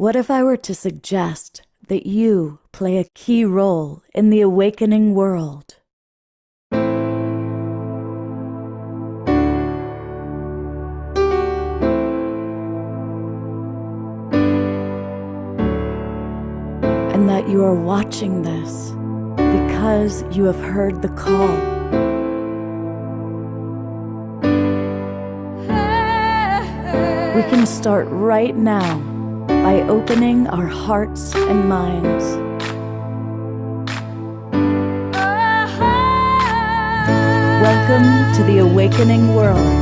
What if I were to suggest that you play a key role in the awakening world? And that you are watching this because you have heard the call. We can start right now by opening our hearts and minds. Welcome to the awakening world.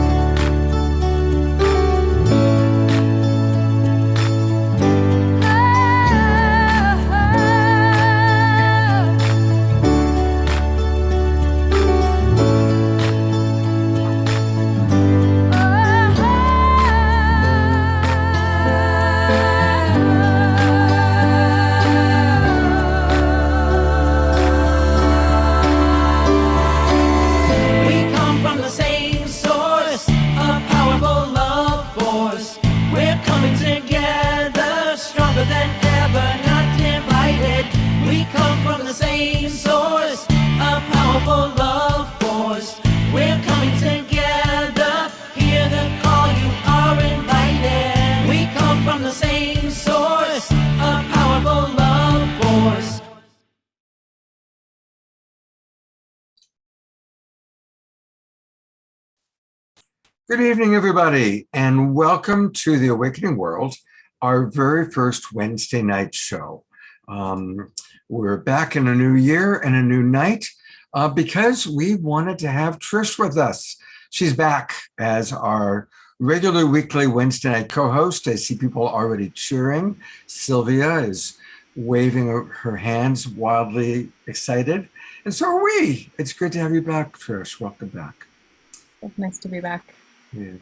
Good evening, everybody, and welcome to the Awakening World, our very first Wednesday night show. We're back in a new year and a new night because we wanted to have Trish with us. She's back as our regular weekly Wednesday night co-host. I see people already cheering. Sylvia is waving her hands, wildly excited. And so are we. It's great to have you back, Trish. Welcome back. It's nice to be back. Yeah.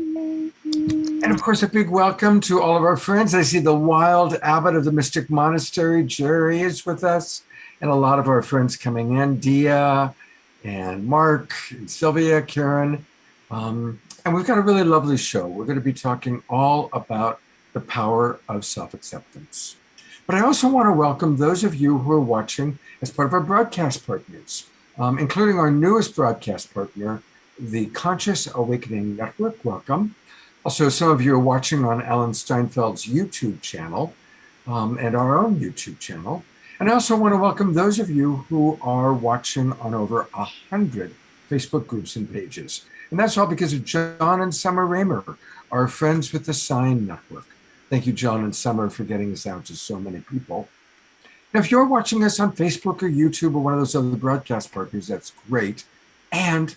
And of course, a big welcome to all of our friends. I see the wild abbot of the Mystic Monastery, Jerry, is with us, and a lot of our friends coming in, Dia and Mark and Sylvia, Karen. And we've got a really lovely show. We're going to be talking all about the power of self-acceptance. But I also want to welcome those of you who are watching as part of our broadcast partners, including our newest broadcast partner, the Conscious Awakening Network. Welcome. Also, some of you are watching on Alan Steinfeld's YouTube channel and our own YouTube channel. And I also want to welcome those of you who are watching on over 100 Facebook groups and pages. And that's all because of John and Summer Raymer, our friends with the Sign Network. Thank you, John and Summer, for getting us out to so many people. Now, if you're watching us on Facebook or YouTube or one of those other broadcast partners, that's great. And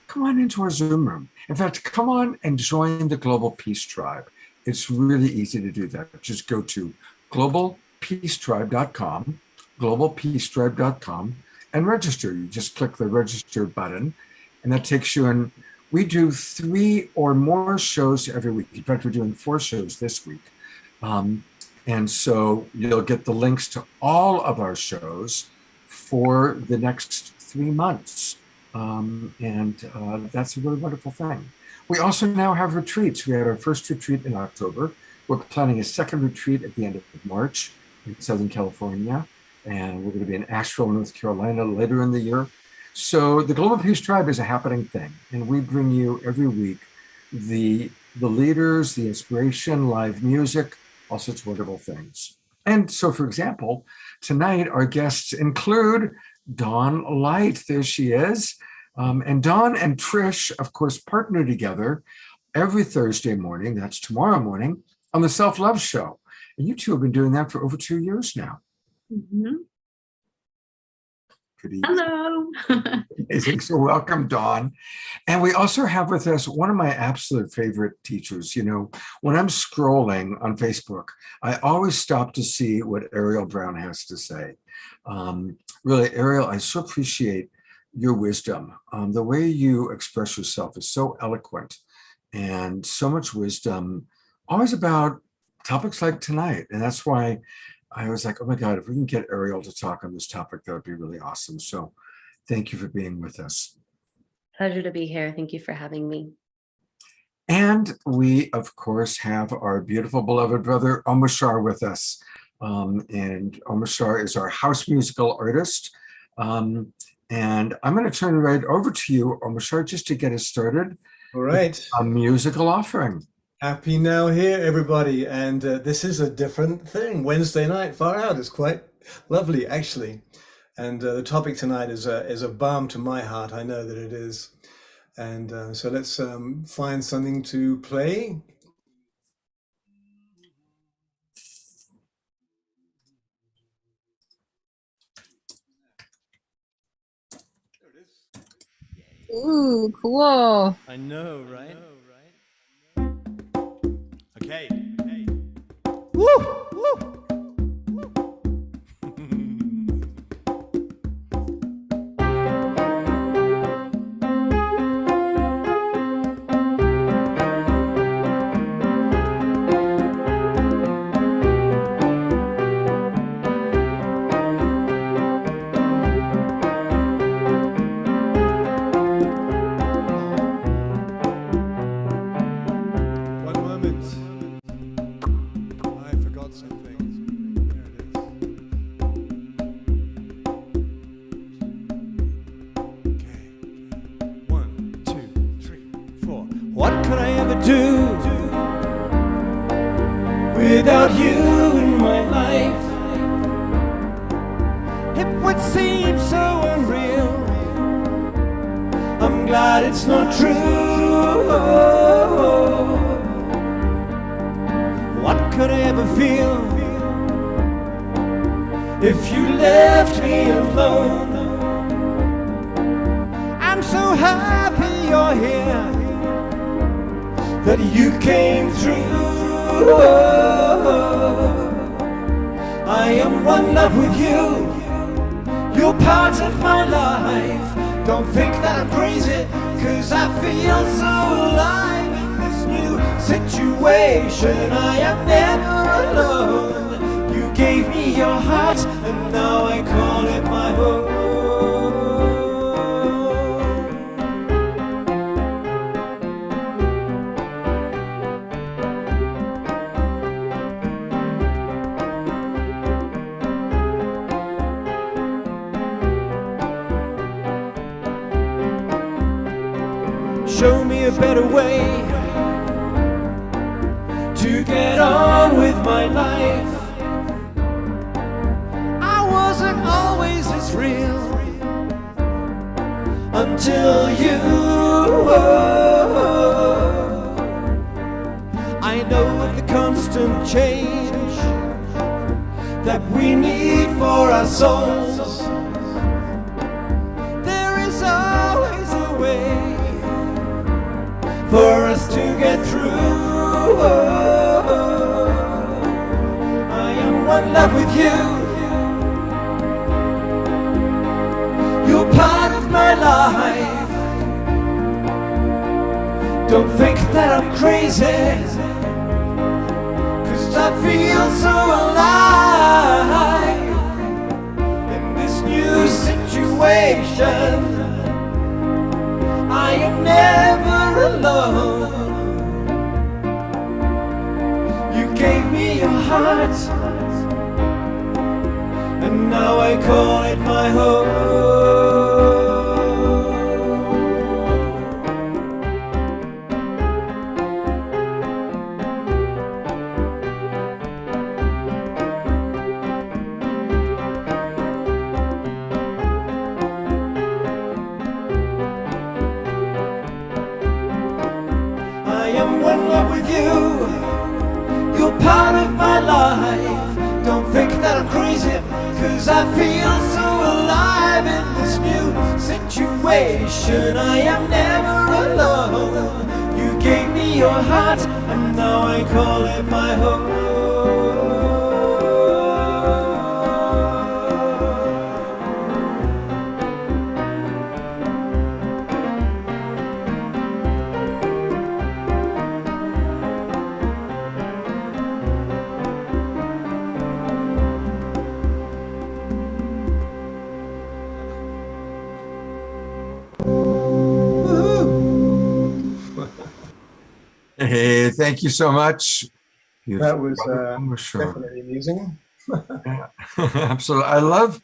come on into our Zoom room. In fact, come on and join the Global Peace Tribe. It's really easy to do that. Just go to globalpeacetribe.com, globalpeacetribe.com, and register. You just click the register button, and that takes you in. We do 3 or more shows every week. In fact, we're doing 4 shows this week. And so you'll get the links to all of our shows for the next 3 months. That's a really wonderful thing. We also now have retreats. We had our first retreat in October. We're planning a second retreat at the end of March in Southern California. And we're going to be in Asheville, North Carolina later in the year. So the Global Peace Tribe is a happening thing. And we bring you every week the leaders, the inspiration, live music, all sorts of wonderful things. And so, for example, tonight our guests include Dawn Light. There she is. And Dawn and Trish, of course, partner together every Thursday morning, that's tomorrow morning, on the Self-Love Show. And you two have been doing that for over 2 years now. Mm-hmm. Hello. Amazing. So welcome, Dawn. And we also have with us one of my absolute favorite teachers. You know, when I'm scrolling on Facebook, I always stop to see what Ariel Brown has to say. Really, Ariel, I so appreciate your wisdom. The way you express yourself is so eloquent and so much wisdom, always about topics like tonight. And that's why I was like, oh my God, if we can get Ariel to talk on this topic, that would be really awesome. So thank you for being with us. Pleasure to be here. Thank you for having me. And we, of course, have our beautiful beloved brother Omashar with us. And Omashar is our house musical artist. And I'm going to turn it right over to you, Omashar, just to get us started. All right. A musical offering. Happy Now Here, everybody. And this is a different thing. Wednesday night, far out. It's quite lovely, actually. And the topic tonight is a balm to my heart. I know that it is. And so let's find something to play. Ooh, cool. I know, right? Okay. Woo! Woo! Do without you in my life? It would seem so unreal. I'm glad it's not true. What could I ever feel if you left me alone? I'm so happy you're here, that you came through. I am one love with you. You're part of my life. Don't think that I'm crazy, 'cause I feel so alive in this new situation. I am never alone. You gave me your heart, and now I call it my home. Show me a better way to get on with my life. I wasn't always as real until you. I know of the constant change that we need for our souls. There is always a way for us to get through. I am one love with you. You're part of my life. Don't think that I'm crazy, 'cause I feel so alive in this new situation. I am never alone. You gave me your heart, and now I call it my home. Part of my life. Don't think that I'm crazy, 'cause I feel so alive in this new situation. I am never alone. You gave me your heart, and now I call it my home. Hey, thank you so much. That was Sure. definitely amusing. Yeah. Absolutely. I love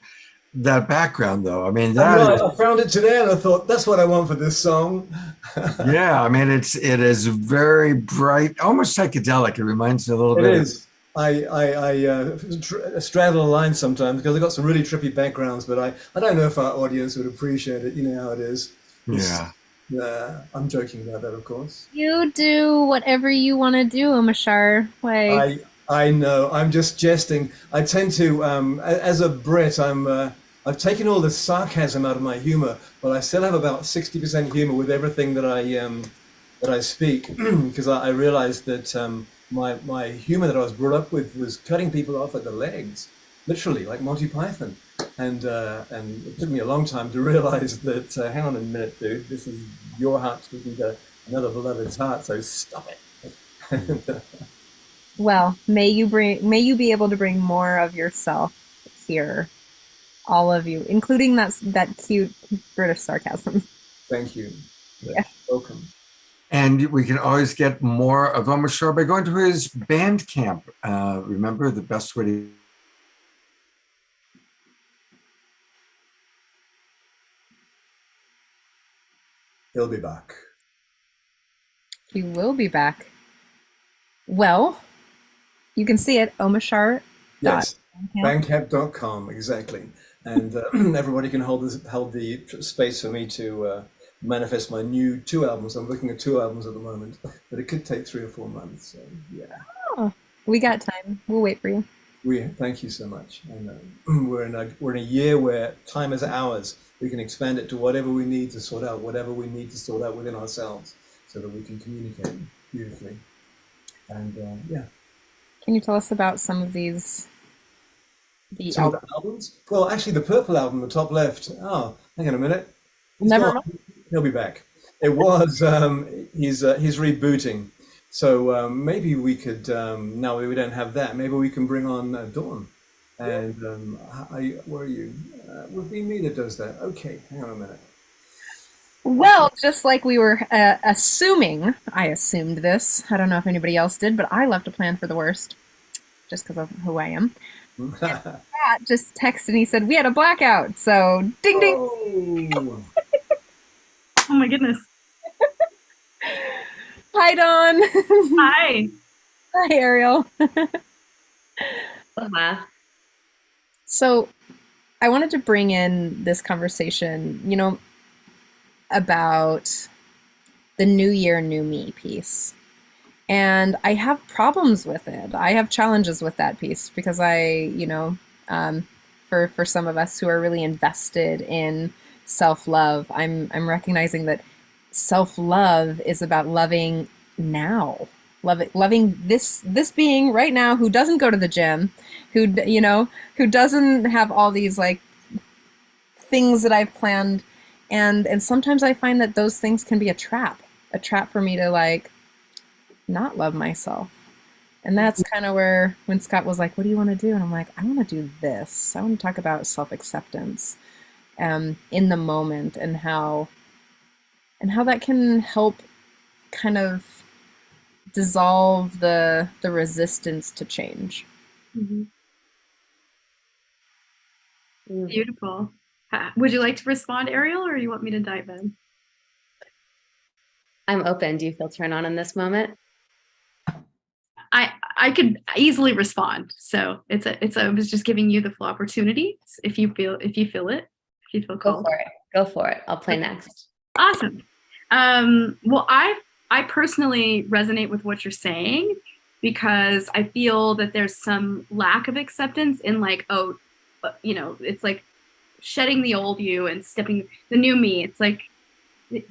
that background, though. I mean, I that know, is, I found it today and I thought, that's what I want for this song. yeah. I mean, it is very bright, almost psychedelic. It reminds me a little It bit is. I straddle a line sometimes because I've got some really trippy backgrounds, but I don't know if our audience would appreciate it. You know how it is. It's, yeah. I'm joking about that, of course. You do whatever you want to do, Amashar. Like, I know. I'm just jesting. I tend to, as a Brit, I've taken all the sarcasm out of my humor, but I still have about 60% humor with everything that I speak, because I realized that my humor that I was brought up with was cutting people off at the legs, literally, like Monty Python. And it took me a long time to realize that, hang on a minute, dude, this is your heart speaking to another beloved's heart, so stop it. well, may you be able to bring more of yourself here, all of you, including that cute British sarcasm. Thank you. Yeah. Welcome. And we can always get more of Omar Shore by going to his Bandcamp. Remember, the best way to He'll be back. He will be back. Well, you can see it, Omashar. Yes, bandcamp.com, exactly. And everybody can hold the space for me to manifest my new 2 albums. I'm looking at 2 albums at the moment, but it could take 3 or 4 months. So yeah, Oh, we got time. We'll wait for you. thank you so much. And we're in a year where time is ours. We can expand it to whatever we need to sort out, whatever we need to sort out within ourselves, so that we can communicate beautifully. And yeah. Can you tell us about some of these? Some of the albums? Well, actually, the Purple album, the top left. Oh, hang on a minute. Never mind. He'll be back. It was he's rebooting, so maybe we could. Now we don't have that. Maybe we can bring on Dawn. And where are you? Would be me that does that. Okay, hang on a minute. Well, just like we were assuming, I assumed this. I don't know if anybody else did, but I left a plan for the worst, just because of who I am. Pat just texted and he said we had a blackout. So ding ding. Oh. Oh my goodness. Hi Dawn. Hi. Hi Ariel. Hola. So I wanted to bring in this conversation, about the New Year, New Me piece. And I have problems with it. I have challenges with that piece because for some of us who are really invested in self-love, I'm recognizing that self-love is about loving now, loving this being right now who doesn't go to the gym, who doesn't have all these like things that I've planned, and sometimes I find that those things can be a trap for me to like not love myself. And that's kind of where when Scott was like, what do you want to do? And I'm like, I want to do this. I want to talk about self-acceptance in the moment and how that can help kind of dissolve the resistance to change. Mm-hmm. Beautiful. Would you like to respond, Ariel, or you want me to dive in? I'm open. Do you feel turn on in this moment? I could easily respond. So I was just giving you the full opportunity if you feel it, if you feel called. Go for it. I'll play next. Awesome. Well, I personally resonate with what you're saying because I feel that there's some lack of acceptance in like, it's like shedding the old you and stepping the new me. It's like,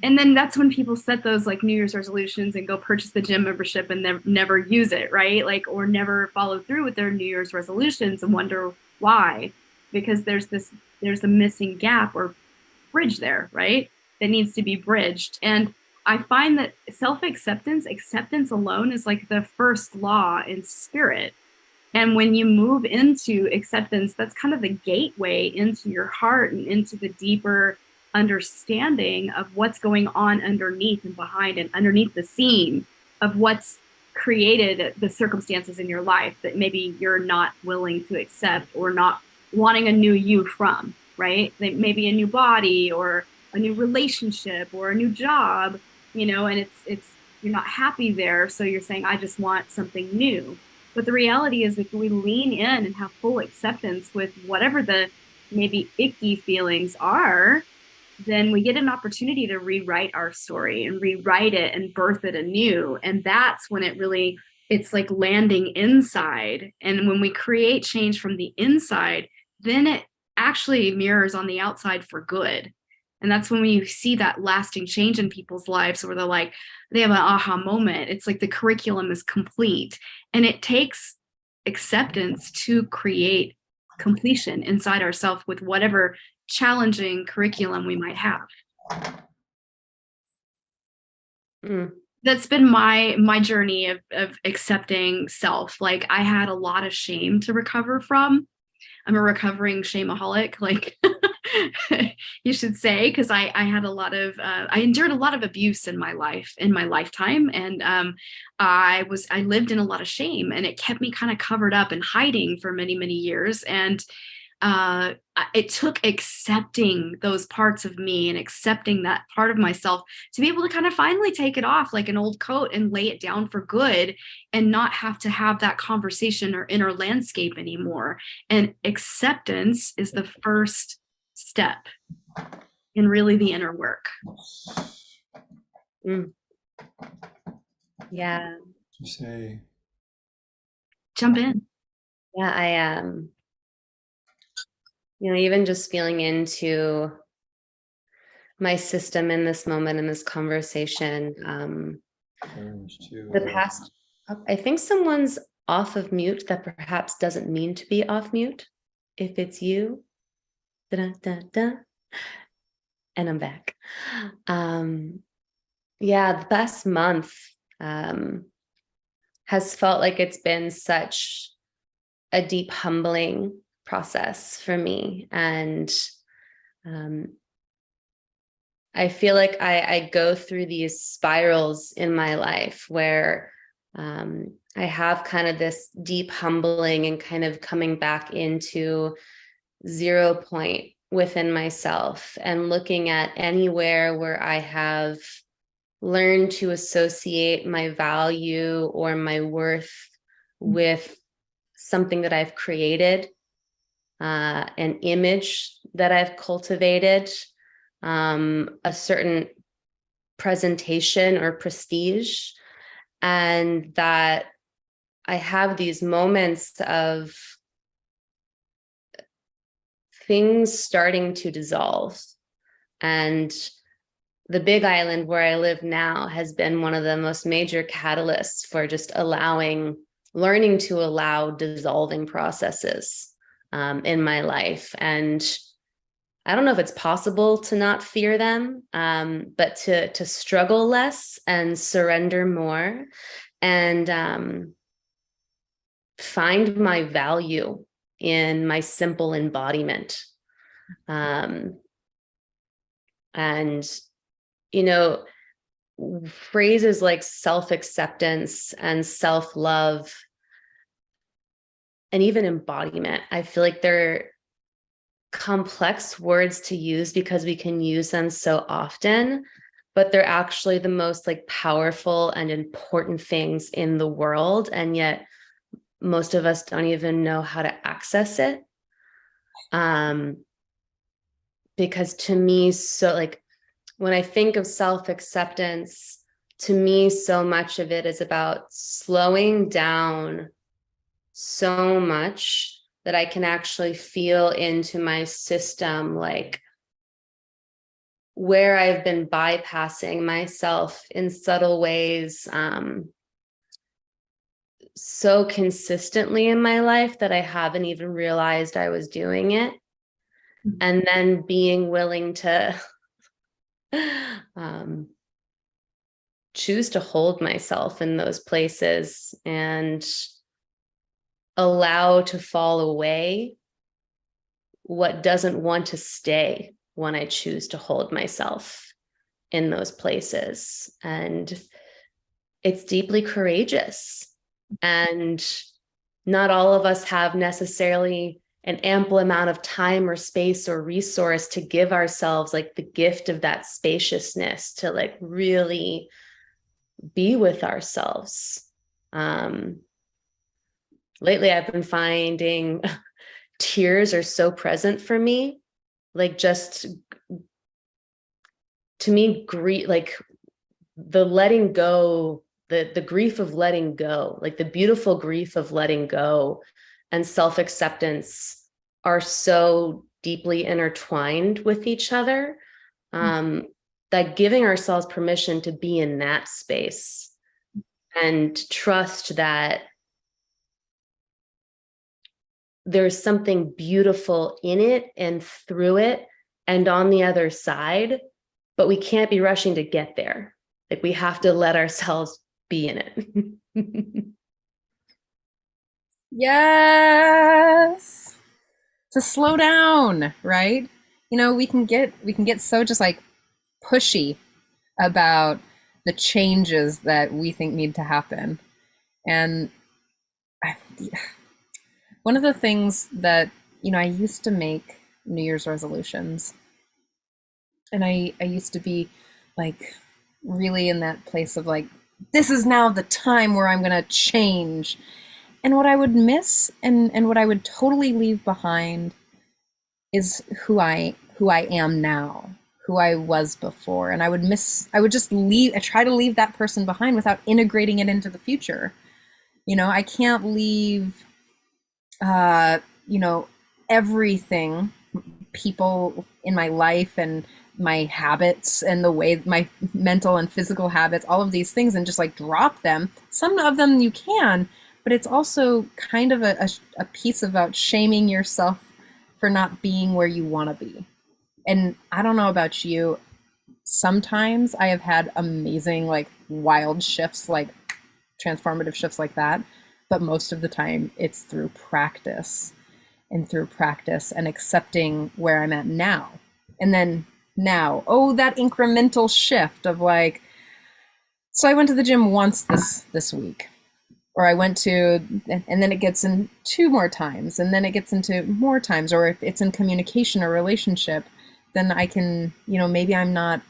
and then that's when people set those like New Year's resolutions and go purchase the gym membership and never use it, right? Like, or never follow through with their New Year's resolutions and wonder why, because there's a missing gap or bridge there, right? That needs to be bridged. And I find that acceptance alone is like the first law in spirit. And when you move into acceptance, that's kind of the gateway into your heart and into the deeper understanding of what's going on underneath and behind and underneath the scene. of what's created the circumstances in your life that maybe you're not willing to accept or not wanting a new you from, right? Maybe a new body or a new relationship or a new job, and it's you're not happy there, so you're saying I just want something new. But the reality is, if we lean in and have full acceptance with whatever the maybe icky feelings are, then we get an opportunity to rewrite our story and rewrite it and birth it anew. And that's when it's like landing inside. And when we create change from the inside, then it actually mirrors on the outside for good. And that's when we see that lasting change in people's lives where they have an aha moment. It's like the curriculum is complete, and it takes acceptance to create completion inside ourselves with whatever challenging curriculum we might have. That's been my journey of accepting self. Like, I had a lot of shame to recover from. I'm a recovering shameaholic, like you should say, because I had a lot of I endured a lot of abuse in my lifetime, and I lived in a lot of shame, and it kept me kind of covered up and hiding for many, many years. And it took accepting those parts of me and accepting that part of myself to be able to kind of finally take it off like an old coat and lay it down for good and not have to have that conversation or inner landscape anymore. And acceptance is the first step in really the inner work. Yeah. To say. Jump in. Yeah, I am. Even just feeling into my system in this moment, in this conversation, the past, I think someone's off of mute that perhaps doesn't mean to be off mute. If it's you, da-da-da-da, and I'm back. Yeah, the past month has felt like it's been such a deep, humbling process for me. And I feel like I go through these spirals in my life where I have kind of this deep humbling and kind of coming back into 0 point within myself and looking at anywhere where I have learned to associate my value or my worth with something that I've created, an image that I've cultivated, a certain presentation or prestige, and that I have these moments of things starting to dissolve. And the Big Island where I live now has been one of the most major catalysts for just learning to allow dissolving processes in my life. And I don't know if it's possible to not fear them, but to struggle less and surrender more and find my value in my simple embodiment. And, phrases like self-acceptance and self-love and even embodiment, I feel like they're complex words to use because we can use them so often, but they're actually the most powerful and important things in the world. And yet most of us don't even know how to access it. Because to me, when I think of self-acceptance, to me, so much of it is about slowing down so much that I can actually feel into my system, where I've been bypassing myself in subtle ways so consistently in my life that I haven't even realized I was doing it. And then being willing to choose to hold myself in those places and allow to fall away what doesn't want to stay when I choose to hold myself in those places. And it's deeply courageous. And not all of us have necessarily an ample amount of time or space or resource to give ourselves like the gift of that spaciousness to like really be with ourselves. Lately, I've been finding tears are so present for me. Like, just to me, grief, like the letting go, the grief of letting go, like the beautiful grief of letting go and self-acceptance are so deeply intertwined with each other, that giving ourselves permission to be in that space and trust that there's something beautiful in it and through it and on the other side, but we can't be rushing to get there. Like, we have to let ourselves be in it. Yes. To slow down, right? You know, we can get so just like pushy about the changes that we think need to happen. And I, one of the things that, you know, I used to make New Year's resolutions, and I used to be like really in that place of like, this is now the time where I'm going to change. And what I would miss and what I would totally leave behind is who I am now, who I was before. And I would just leave, I try to leave that person behind without integrating it into the future. You know, I can't leave, you know, everything, people in my life and my habits and the way my mental and physical habits, all of these things, and just like drop them. Some of them you can, but it's also kind of a piece about shaming yourself for not being where you want to be. And I don't know about you, sometimes I have had amazing, like wild shifts, like transformative shifts like that. But most of the time it's through practice and accepting where I'm at now. And then now, oh, that incremental shift of like, so I went to the gym once this week, or I went to, and then it gets in 2 more times, and then it gets into more times, or if it's in communication or relationship, then I can, you know, maybe I'm not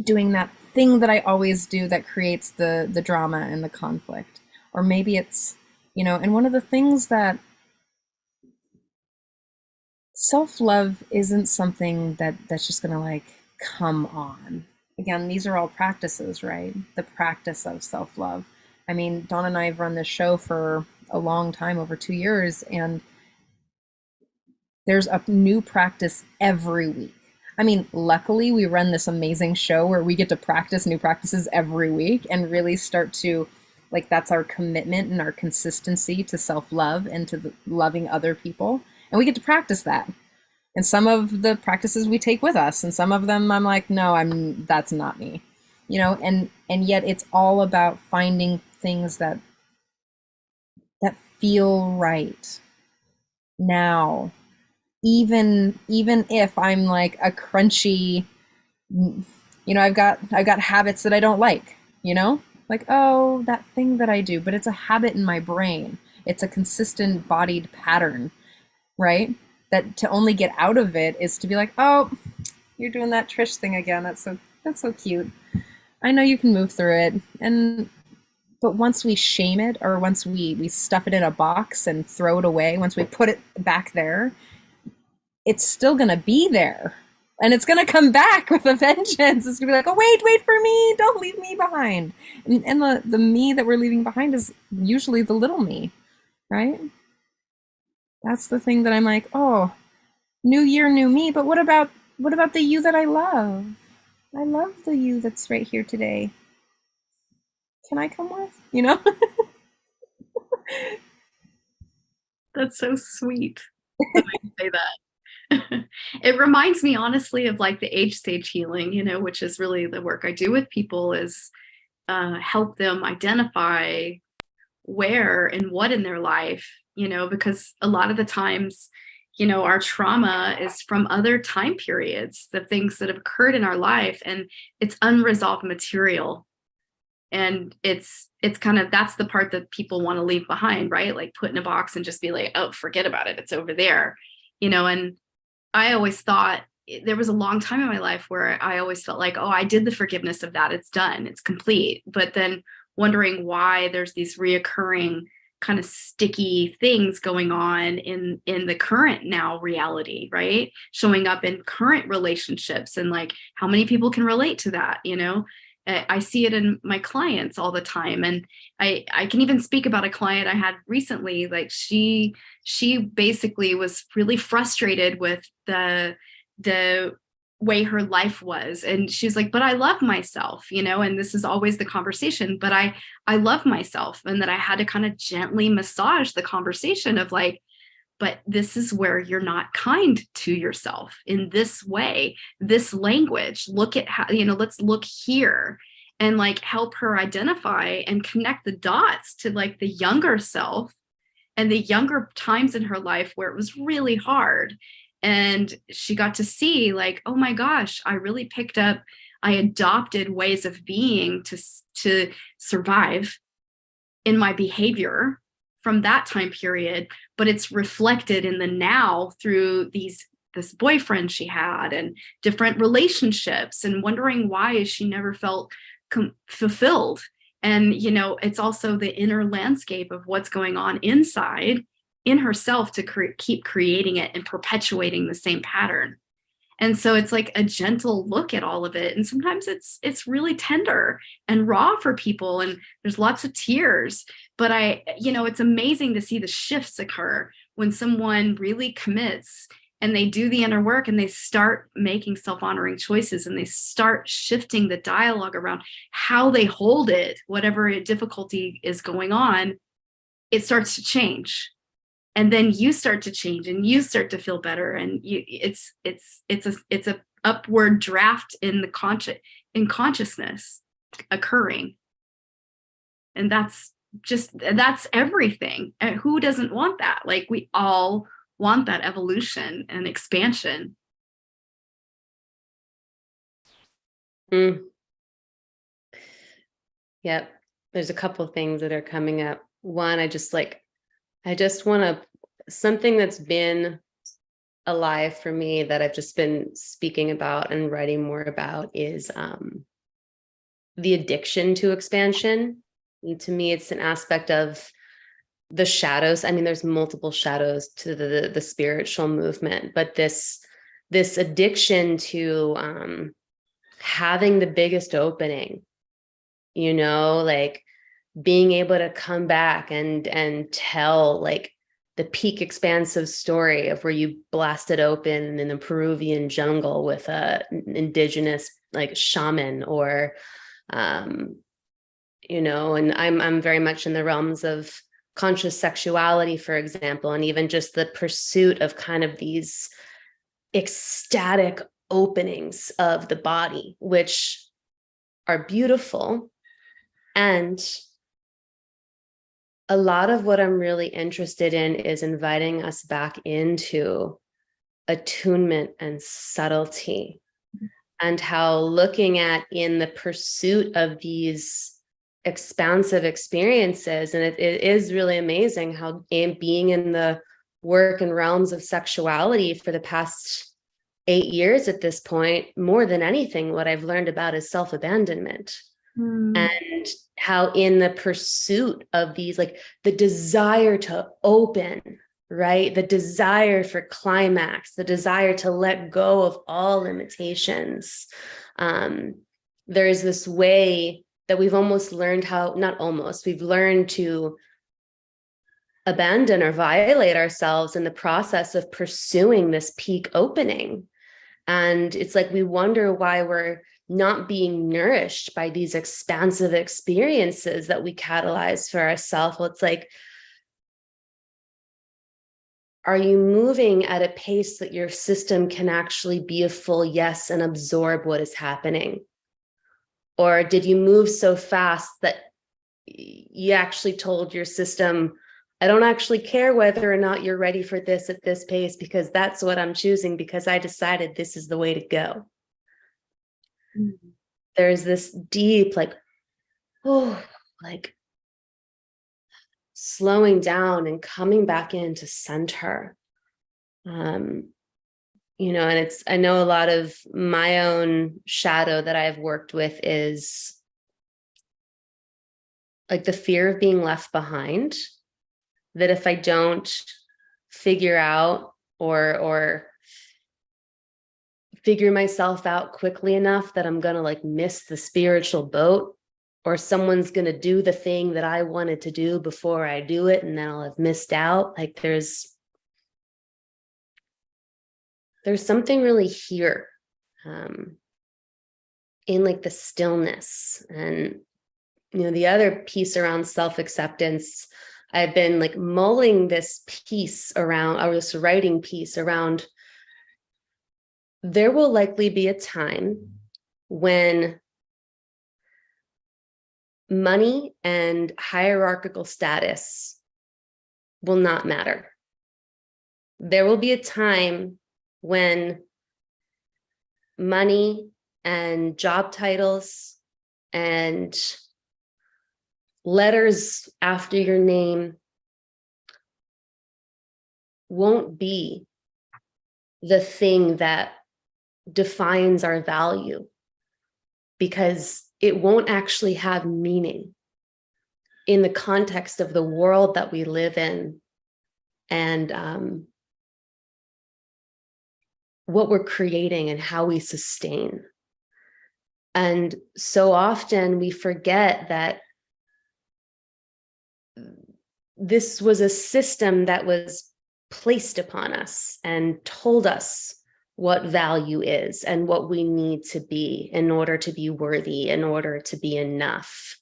doing that thing that I always do that creates the drama and the conflict. Or maybe it's, you know, and one of the things that self-love isn't something that's just gonna like come on. Again, these are all practices, right? The practice of self-love. I mean, Dawn and I have run this show for a long time, over 2 years, and there's a new practice every week. I mean, luckily we run this amazing show where we get to practice new practices every week and really start to, like, that's our commitment and our consistency to self-love and to loving other people. And we get to practice that. And some of the practices we take with us, and some of them I'm like, no, that's not me. You know, and yet it's all about finding things that feel right now. Even if I'm like a crunchy, you know, I've got habits that I don't like, you know, like, oh, that thing that I do, but it's a habit in my brain. It's a consistent bodied pattern, right? That to only get out of it is to be like, oh, you're doing that Trish thing again. That's so cute. I know you can move through it. But once we shame it, or once we stuff it in a box and throw it away, once we put it back there, it's still gonna be there. And it's gonna come back with a vengeance. It's gonna be like, oh, wait for me, don't leave me behind. And the me that we're leaving behind is usually the little me, right? That's the thing that I'm like, oh, new year, new me, but what about the you that I love? I love the you that's right here today. Can I come with? You know? That's so sweet that you say that. It reminds me honestly of like the age stage healing, you know, which is really the work I do with people, is help them identify where and what in their life, you know, because a lot of the times, you know, our trauma is from other time periods, the things that have occurred in our life, and it's unresolved material. And it's kind of, that's the part that people want to leave behind, right? Like put in a box and just be like, oh, forget about it, it's over there, and I always thought, there was a long time in my life where I always felt like, oh, I did the forgiveness of that, it's done, it's complete. But then wondering why there's these reoccurring kind of sticky things going on in the current now reality, right? Showing up in current relationships, and like how many people can relate to that, I see it in my clients all the time. And I can even speak about a client I had recently. Like she basically was really frustrated with the way her life was. And she's like, but I love myself, and this is always the conversation, but I love myself. And that I had to kind of gently massage the conversation of like, but this is where you're not kind to yourself in this way, this language. Look at how, let's look here, and like help her identify and connect the dots to like the younger self and the younger times in her life where it was really hard. And she got to see like, oh my gosh, I really picked up, I adopted ways of being to survive in my behavior from that time period, but it's reflected in the now through this boyfriend she had and different relationships, and wondering why she never felt fulfilled. And it's also the inner landscape of what's going on inside in herself to keep creating it and perpetuating the same pattern. And so it's like a gentle look at all of it. And sometimes it's really tender and raw for people, and there's lots of tears. But it's amazing to see the shifts occur when someone really commits and they do the inner work and they start making self-honoring choices, and they start shifting the dialogue around how they hold it, whatever difficulty is going on, it starts to change. And then you start to change and you start to feel better. And it's a upward draft in consciousness occurring. And that's everything. And who doesn't want that? Like, we all want that evolution and expansion. Yep. There's a couple of things that are coming up. One, I just want to, something that's been alive for me that I've just been speaking about and writing more about is the addiction to expansion. And to me, it's an aspect of the shadows. I mean, there's multiple shadows to the spiritual movement, but this addiction to having the biggest opening, like being able to come back and tell like the peak expansive story of where you blasted open in a Peruvian jungle with a indigenous like shaman, or and I'm very much in the realms of conscious sexuality, for example, and even just the pursuit of kind of these ecstatic openings of the body, which are beautiful. And a lot of what I'm really interested in is inviting us back into attunement and subtlety, and how looking at in the pursuit of these expansive experiences. And it is really amazing how being in the work and realms of sexuality for the past 8 years at this point, more than anything, what I've learned about is self-abandonment. And how in the pursuit of these, like the desire to open, right? The desire for climax, the desire to let go of all limitations. There is this way that we've almost learned we've learned to abandon or violate ourselves in the process of pursuing this peak opening. And it's like we wonder why we're not being nourished by these expansive experiences that we catalyze for ourselves. Well, it's like, are you moving at a pace that your system can actually be a full yes and absorb what is happening? Or did you move so fast that you actually told your system, I don't actually care whether or not you're ready for this at this pace, because that's what I'm choosing, because I decided this is the way to go. There's this deep, like, like slowing down and coming back into center. You know, and I know a lot of my own shadow that I've worked with is like the fear of being left behind, that if I don't figure out or figure myself out quickly enough, that I'm going to like miss the spiritual boat, or someone's going to do the thing that I wanted to do before I do it, and then I'll have missed out. Like there's something really here, in like the stillness. And, you know, the other piece around self-acceptance, I've been like mulling this piece around, or this writing piece around, there will likely be a time when money and hierarchical status will not matter. There will be a time when money and job titles and letters after your name won't be the thing that defines our value, because it won't actually have meaning in the context of the world that we live in, and what we're creating and how we sustain. And so often we forget that this was a system that was placed upon us and told us what value is and what we need to be in order to be worthy, in order to be enough.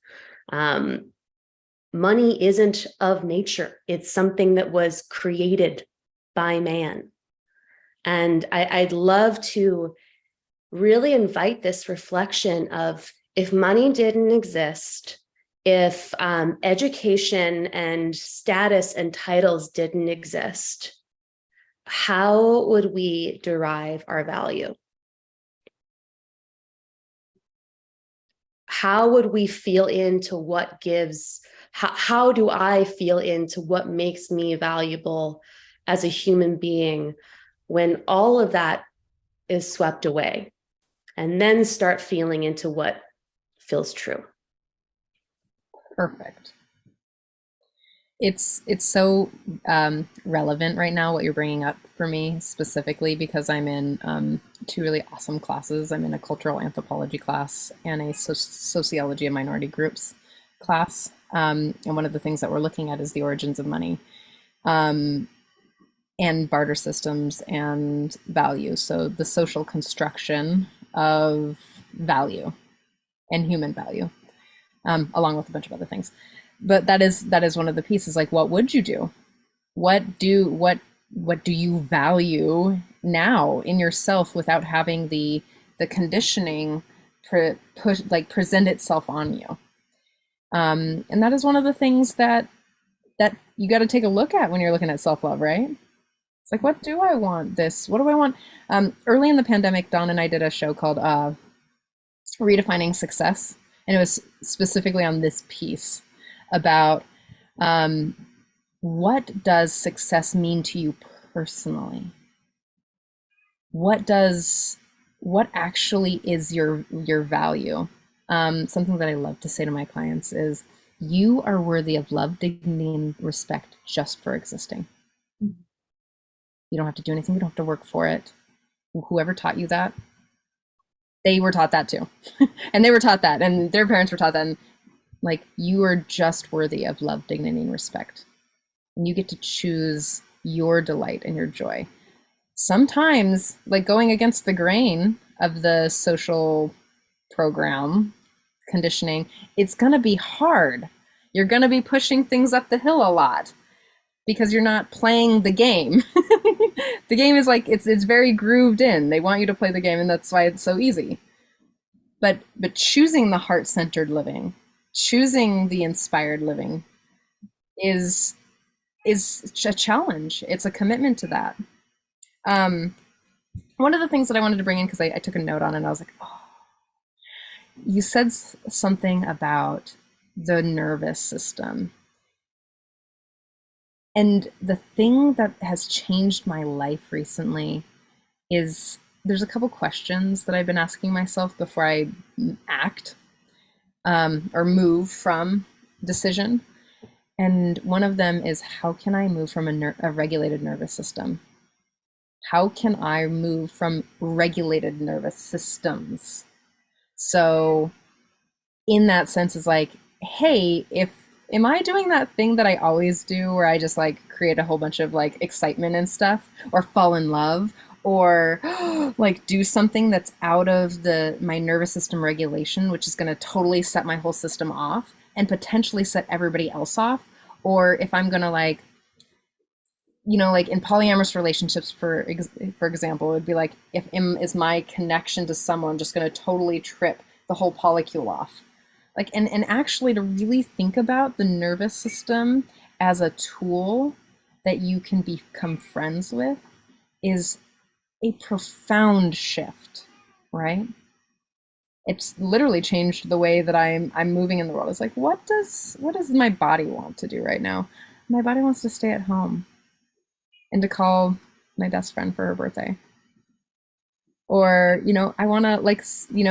Money isn't of nature. It's something that was created by man. And I'd love to really invite this reflection of, if money didn't exist, if education and status and titles didn't exist, how would we derive our value? How would we feel into what gives, how do I feel into what makes me valuable as a human being when all of that is swept away? And then start feeling into what feels true. Perfect. It's so relevant right now, what you're bringing up for me specifically, because I'm in two really awesome classes. I'm in a cultural anthropology class and a sociology of minority groups class. And one of the things that we're looking at is the origins of money, and barter systems and value. So the social construction of value and human value, along with a bunch of other things. But that is one of the pieces. Like, what would you do? What do you value now in yourself without having the conditioning present itself on you? And that is one of the things that you got to take a look at when you're looking at self-love, right? It's like, what do I want? What do I want? Early in the pandemic, Dawn and I did a show called Redefining Success. And it was specifically on this piece about what does success mean to you personally? What actually is your value? Something that I love to say to my clients is, you are worthy of love, dignity, and respect just for existing. You don't have to do anything. You don't have to work for it. Whoever taught you that, they were taught that too. And they were taught that, and their parents were taught that. And like, you are just worthy of love, dignity, and respect. And you get to choose your delight and your joy. Sometimes, like, going against the grain of the social program conditioning, it's going to be hard. You're going to be pushing things up the hill a lot, because you're not playing the game. The game is like, it's very grooved in. They want you to play the game, and that's why it's so easy. But choosing the heart-centered living, choosing the inspired living is a challenge. It's a commitment to that. One of the things that I wanted to bring in, because I took a note on it, and I was like, oh, you said something about the nervous system. And the thing that has changed my life recently is there's a couple questions that I've been asking myself before I act or move from decision. And one of them is, how can I move from a regulated nervous system? How can I move from regulated nervous systems? So in that sense, it's like, hey, am I doing that thing that I always do where I just like create a whole bunch of like excitement and stuff, or fall in love, or like do something that's out of my nervous system regulation, which is going to totally set my whole system off and potentially set everybody else off? Or if I'm going to like, like in polyamorous relationships, for example, it would be like, is my connection to someone just going to totally trip the whole polycule off? Like, and actually to really think about the nervous system as a tool that you can become friends with is a profound shift, right? It's literally changed the way that I'm moving in the world. It's like, what does my body want to do right now? My body wants to stay at home and to call my best friend for her birthday. Or, I want to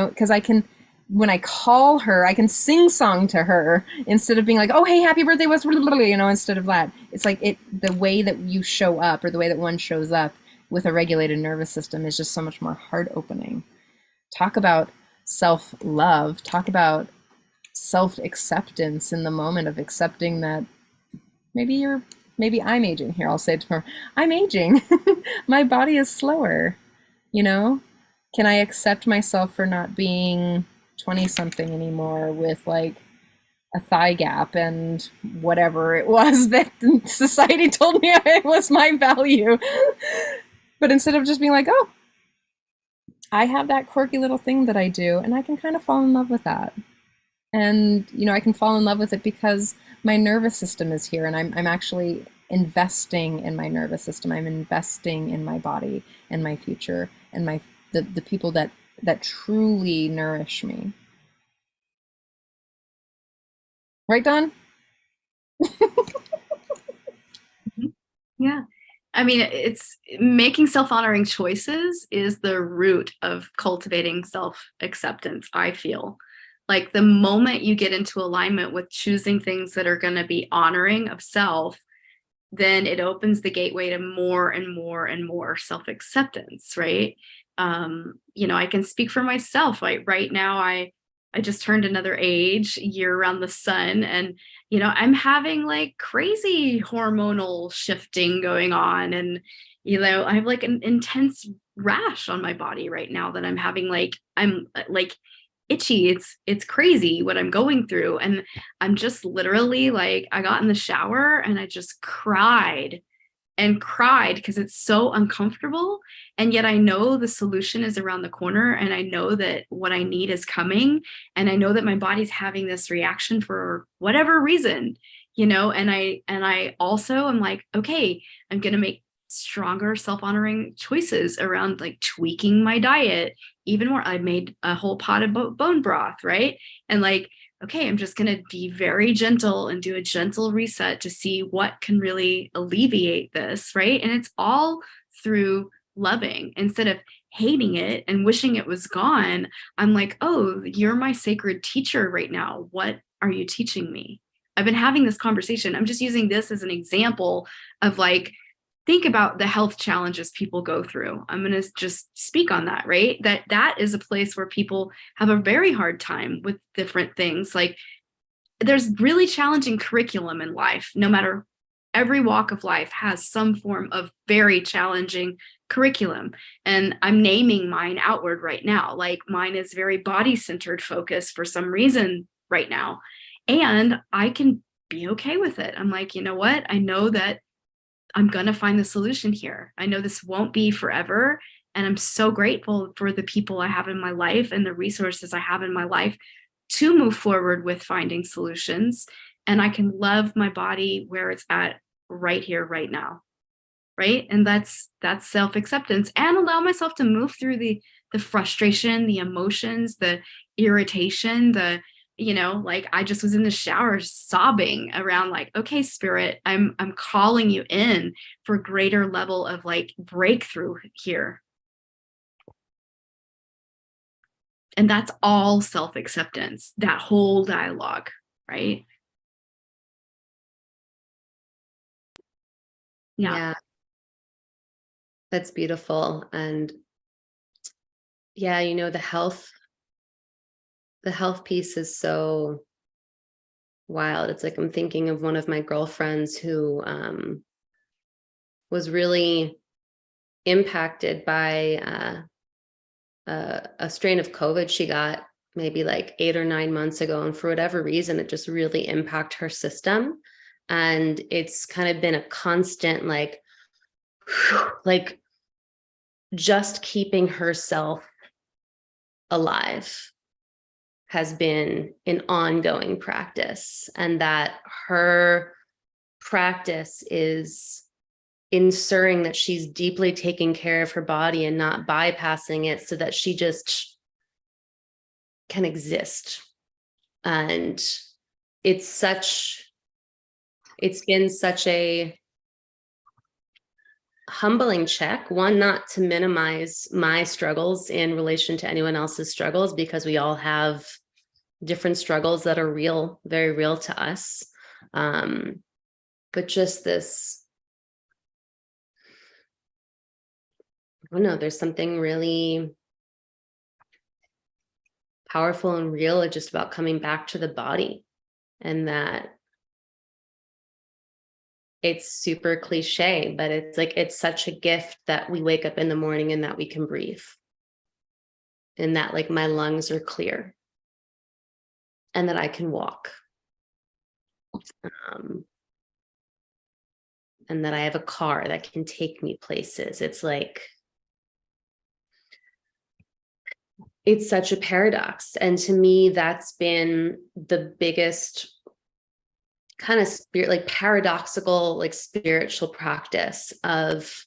because I can, when I call her, I can sing song to her instead of being like, oh, hey, happy birthday, instead of that. It's like the way that you show up, or the way that one shows up with a regulated nervous system, is just so much more heart opening. Talk about self-love, talk about self-acceptance in the moment of accepting that maybe I'm aging here. I'll say it to her, I'm aging. My body is slower, Can I accept myself for not being 20 something anymore with like a thigh gap and whatever it was that society told me it was my value? But instead of just being like, oh, I have that quirky little thing that I do, and I can kind of fall in love with that. And, I can fall in love with it because my nervous system is here, and I'm actually investing in my nervous system. I'm investing in my body and my future and the people that truly nourish me. Right, Dawn? Yeah. I mean, it's making self-honoring choices is the root of cultivating self-acceptance, I feel. Like the moment you get into alignment with choosing things that are going to be honoring of self, then it opens the gateway to more and more and more self-acceptance, right? I can speak for myself. Right now, I just turned another age, year around the sun, and I'm having like crazy hormonal shifting going on, and I have like an intense rash on my body right now that I'm having. Like I'm like itchy. It's crazy what I'm going through, and I'm just literally like, I got in the shower and I just cried because it's so uncomfortable. And yet I know the solution is around the corner, and I know that what I need is coming, and I know that my body's having this reaction for whatever reason, and I also am like, okay, I'm going to make stronger self-honoring choices around like tweaking my diet even more. I made a whole pot of bone broth, right? And like, okay, I'm just going to be very gentle and do a gentle reset to see what can really alleviate this, right? And it's all through loving. Instead of hating it and wishing it was gone, I'm like, oh, you're my sacred teacher right now. What are you teaching me? I've been having this conversation. I'm just using this as an example of like, think about the health challenges people go through. I'm going to just speak on that, right? That is a place where people have a very hard time with different things. Like there's really challenging curriculum in life. No matter, every walk of life has some form of very challenging curriculum. And I'm naming mine outward right now. Like mine is very body-centered focus for some reason right now. And I can be okay with it. I'm like, you know what? I know that I'm going to find the solution here. I know this won't be forever. And I'm so grateful for the people I have in my life and the resources I have in my life to move forward with finding solutions. And I can love my body where it's at right here, right now. Right. And that's self-acceptance, and allow myself to move through the frustration, the emotions, the irritation, the you know, like I just was in the shower sobbing around like, okay, spirit, I'm calling you in for a greater level of like breakthrough here. And that's all self-acceptance, that whole dialogue, right? Yeah, that's beautiful. And yeah, you know, the health piece is so wild. It's like I'm thinking of one of my girlfriends who was really impacted by a strain of COVID she got maybe like 8 or 9 months ago. And for whatever reason, it just really impacted her system. And it's kind of been a constant, like just keeping herself alive has been an ongoing practice. And that her practice is ensuring that she's deeply taking care of her body and not bypassing it so that she just can exist. And it's been such a humbling check, one, not to minimize my struggles in relation to anyone else's struggles, because we all have different struggles that are real, very real to us. But just this, I don't know, there's something really powerful and real just about coming back to the body, and that it's super cliche, but it's like, it's such a gift that we wake up in the morning and that we can breathe, and that like my lungs are clear and that I can walk. And that I have a car that can take me places. It's like, it's such a paradox. And to me, that's been the biggest kind of paradoxical, like spiritual practice of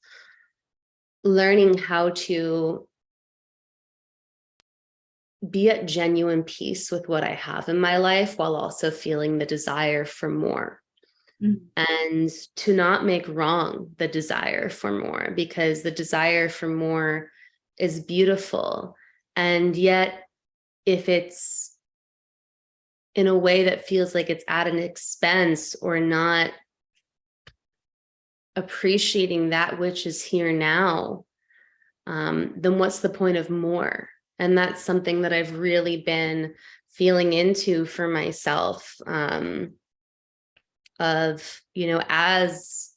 learning how to be at genuine peace with what I have in my life, while also feeling the desire for more. And to not make wrong the desire for more, because the desire for more is beautiful. And yet, if it's in a way that feels like it's at an expense or not appreciating that which is here now, then what's the point of more? And that's something that I've really been feeling into for myself. Of, you know, as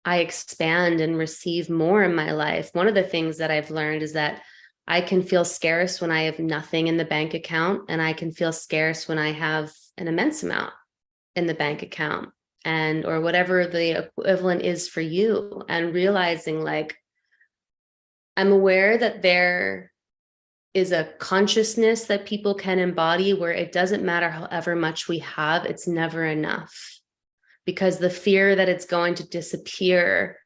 I expand and receive more in my life, one of the things that I've learned is that I can feel scarce when I have nothing in the bank account, and I can feel scarce when I have an immense amount in the bank account, and or whatever the equivalent is for you. And realizing, like, I'm aware that there is a consciousness that people can embody where it doesn't matter however much we have, it's never enough. Because the fear that it's going to disappear,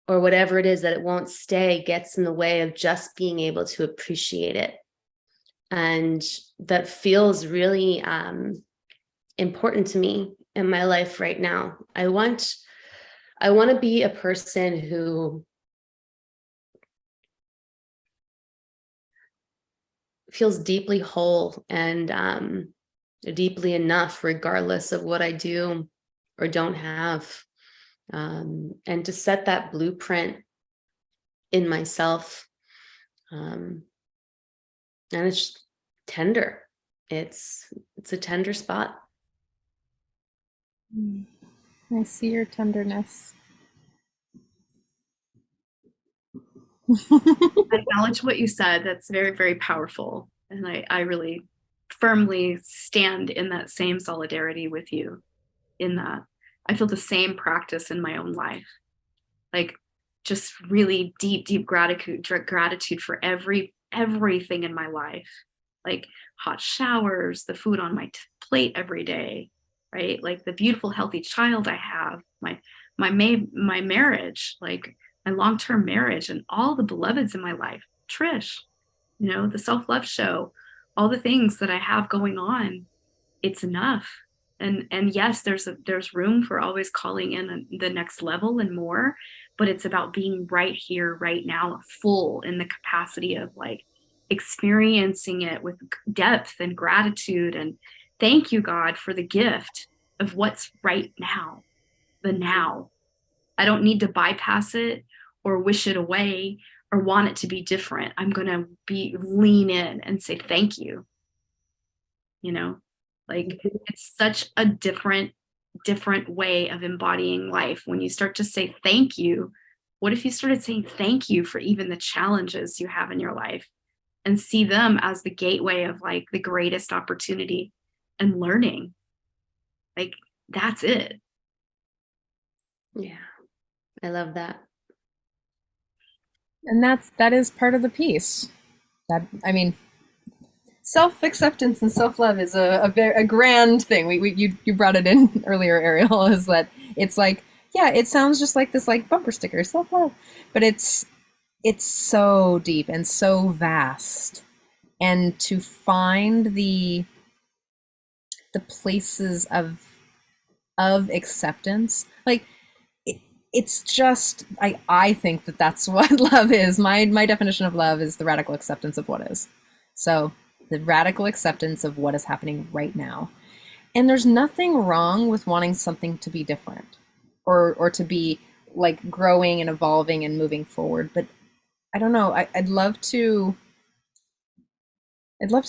or whatever it is, that it won't stay, gets in the way of just being able to appreciate it. And that feels really important to me in my life right now. I want to be a person who feels deeply whole and deeply enough, regardless of what I do or don't have, and to set that blueprint in myself. And it's tender. It's a tender spot. I see your tenderness. I acknowledge what you said. That's very, very powerful. And I really firmly stand in that same solidarity with you in that. I feel the same practice in my own life. Like just really deep, deep gratitude for everything in my life. Like hot showers, the food on my plate every day, right? Like the beautiful, healthy child I have, my marriage, like my long-term marriage, and all the beloveds in my life. Trish, the self-love show, all the things that I have going on, it's enough. And yes, there's room for always calling in the next level and more, but it's about being right here, right now, full in the capacity of like experiencing it with depth and gratitude. And thank you, God, for the gift of what's right now, the now. I don't need to bypass it or wish it away or want it to be different. I'm going to lean in and say thank you. Like it's such a different way of embodying life when you start to say thank you. What if you started saying thank you for even the challenges you have in your life and see them as the gateway of like the greatest opportunity and learning? Like that's it. Yeah, I love that. And that is part of the piece. That, I mean, self-acceptance and self-love is a grand thing. You brought it in earlier, Ariel, is that it's like, yeah, it sounds just like this like bumper sticker, self-love, but it's so deep and so vast. And to find the places of acceptance, like it's just, I think that's what love is. My definition of love is the radical acceptance of what is. So the radical acceptance of what is happening right now. And there's nothing wrong with wanting something to be different or to be like growing and evolving and moving forward. But I don't know, I'd love to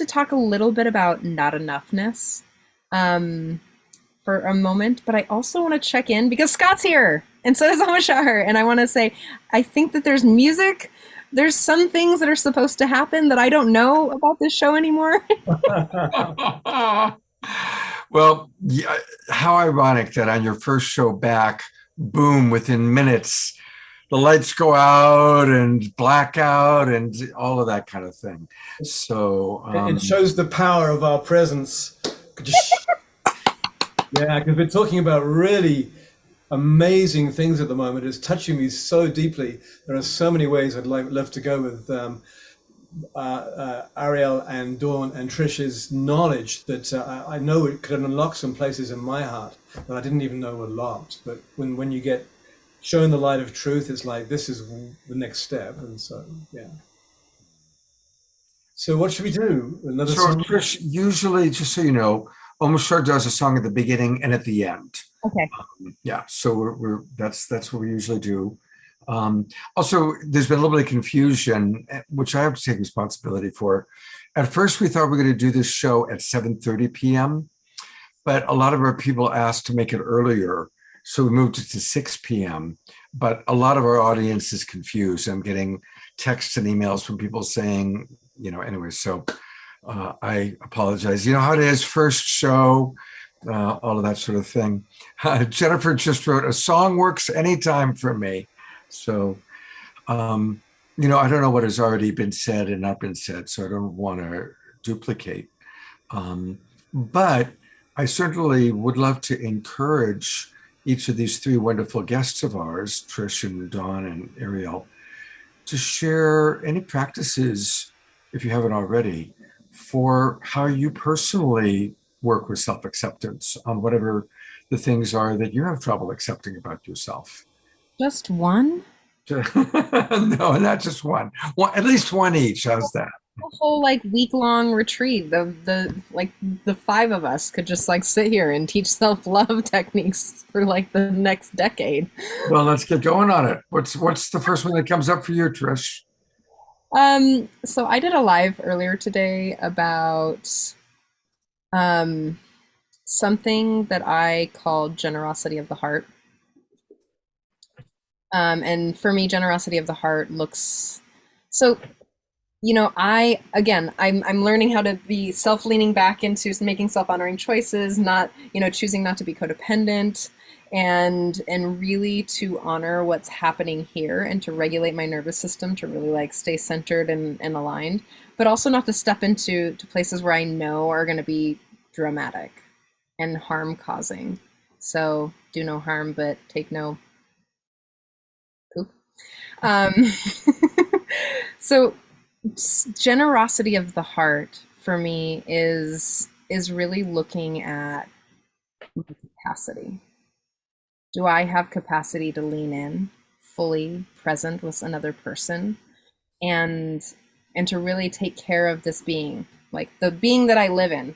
talk a little bit about not enoughness for a moment, but I also want to check in because Scott's here and so is Amashar. And I want to say, I think that there's music. There's some things that are supposed to happen that I don't know about this show anymore. Well, yeah, how ironic that on your first show back, boom, within minutes, the lights go out and black out and all of that kind of thing. So it shows the power of our presence. Yeah, because we're talking about really amazing things at the moment. It's touching me so deeply. There are so many ways I'd love to go with Ariel and Dawn and Trish's knowledge that I know it could unlock some places in my heart that I didn't even know were locked. But when you get shown the light of truth, it's like, this is the next step. And so, yeah. So what should we do? Another song? Trish, usually, just so you know, Omashar does a song at the beginning and at the end. Okay. Yeah, so that's what we usually do. Also, there's been a little bit of confusion, which I have to take responsibility for. At first, we thought we were going to do this show at 7:30 p.m., but a lot of our people asked to make it earlier, so we moved it to 6 p.m. But a lot of our audience is confused. I'm getting texts and emails from people saying, anyway, so I apologize. You know how it is, first show, all of that sort of thing. Jennifer just wrote, a song works anytime for me. So, I don't know what has already been said and not been said, so I don't want to duplicate. But I certainly would love to encourage each of these three wonderful guests of ours, Trish and Dawn and Ariel, to share any practices, if you haven't already, for how you personally work with self-acceptance on whatever the things are that you have trouble accepting about yourself. Just one? No, not just one. At least one each. How's that? A whole week-long retreat. The five of us could just sit here and teach self-love techniques for the next decade. Well, let's get going on it. What's the first one that comes up for you, Trish? So I did a live earlier today about something that I called generosity of the heart. And for me, generosity of the heart looks so, I'm learning how to be self-leaning back into making self-honoring choices, not, choosing not to be codependent, and really to honor what's happening here and to regulate my nervous system to really stay centered and aligned, but also not to step into places where I know are going to be dramatic and harm causing. So do no harm, but take no poop. So Generosity of the heart for me is really looking at my capacity. Do I have capacity to lean in, fully present with another person, and to really take care of this being, like the being that I live in?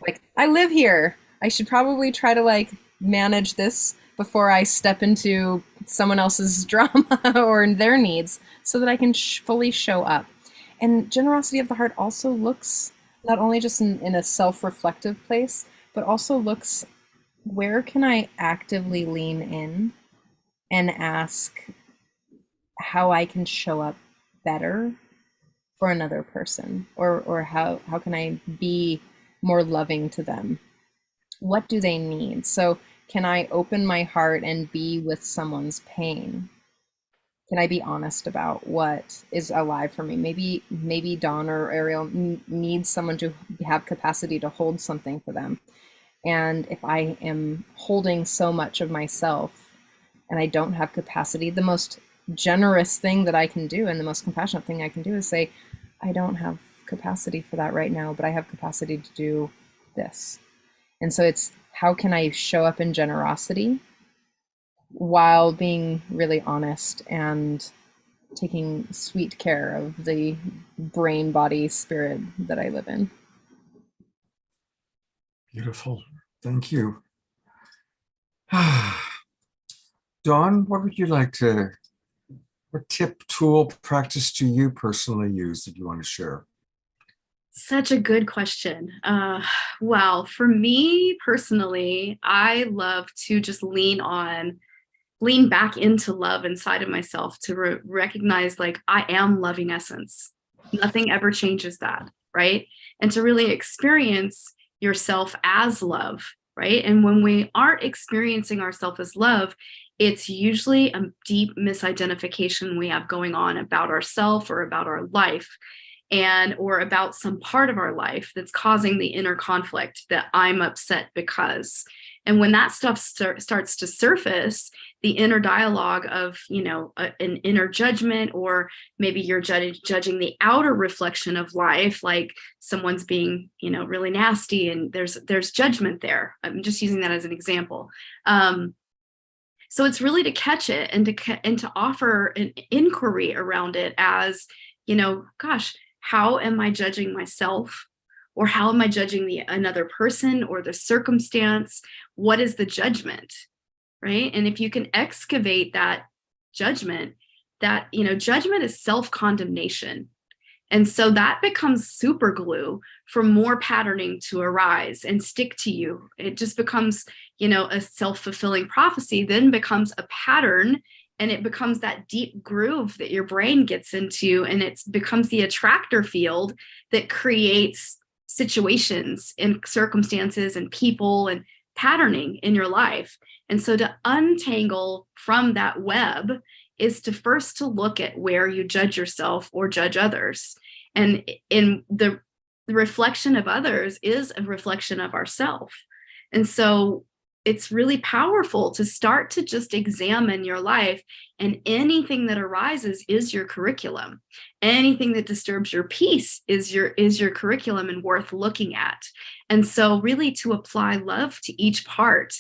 Like, I live here. I should probably try to like manage this before I step into someone else's drama or their needs, so that I can fully show up. And generosity of the heart also looks not only just in a self-reflective place, but also looks, where can I actively lean in and ask how I can show up better for another person, or how can I be more loving to them? What do they need? So can I open my heart and be with someone's pain? Can I be honest about what is alive for me? Maybe Dawn or Ariel needs someone to have capacity to hold something for them. And if I am holding so much of myself and I don't have capacity, the most generous thing that I can do and the most compassionate thing I can do is say, I don't have capacity for that right now, but I have capacity to do this. And so it's, how can I show up in generosity while being really honest and taking sweet care of the brain, body, spirit that I live in. Beautiful. Thank you. Dawn, what would you like to, what tip, tool, practice do you personally use that you want to share? Such a good question. Well, for me personally, I love to just lean back into love inside of myself, to recognize like I am loving essence. Nothing ever changes that, right? And to really experience yourself as love, right? And when we aren't experiencing ourselves as love, it's usually a deep misidentification we have going on about ourself or about our life, and or about some part of our life that's causing the inner conflict that I'm upset because. And when that stuff starts to surface, the inner dialogue of, an inner judgment, or maybe you're judging the outer reflection of life, like someone's being, really nasty, and there's judgment there. I'm just using that as an example. So it's really to catch it and to offer an inquiry around it as, gosh, how am I judging myself? Or how am I judging another person or the circumstance? What is the judgment, right? And if you can excavate that judgment, judgment is self-condemnation. And so that becomes super glue for more patterning to arise and stick to you. It just becomes, a self-fulfilling prophecy, then becomes a pattern, and it becomes that deep groove that your brain gets into, and it becomes the attractor field that creates situations and circumstances and people and patterning in your life. And so to untangle from that web is to first to look at where you judge yourself or judge others. And in the reflection of others is a reflection of ourself. And so it's really powerful to start to just examine your life, and anything that arises is your curriculum. Anything that disturbs your peace is your curriculum and worth looking at. And so really to apply love to each part,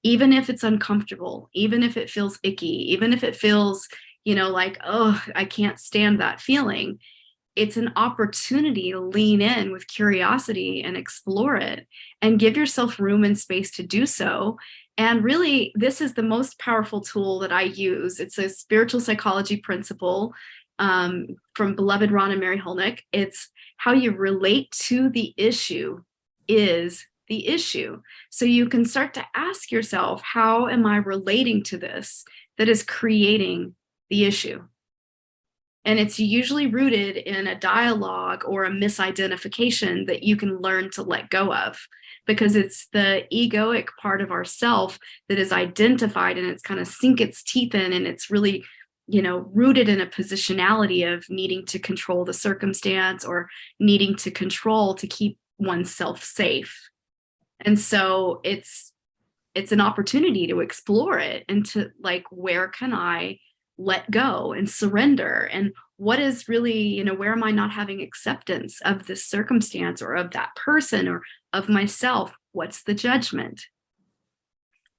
even if it's uncomfortable, even if it feels icky, even if it feels, like, oh, I can't stand that feeling. It's an opportunity to lean in with curiosity and explore it, and give yourself room and space to do so. And really, this is the most powerful tool that I use. It's a spiritual psychology principle from beloved Ron and Mary Holnick. It's how you relate to the issue is the issue. So you can start to ask yourself, how am I relating to this that is creating the issue? And it's usually rooted in a dialogue or a misidentification that you can learn to let go of, because it's the egoic part of ourself that is identified, and it's kind of sink its teeth in, and it's really, rooted in a positionality of needing to control the circumstance or needing to control to keep oneself safe. And so it's an opportunity to explore it and to, like, where can I let go and surrender, and what is really, where am I not having acceptance of this circumstance or of that person or of myself? What's the judgment?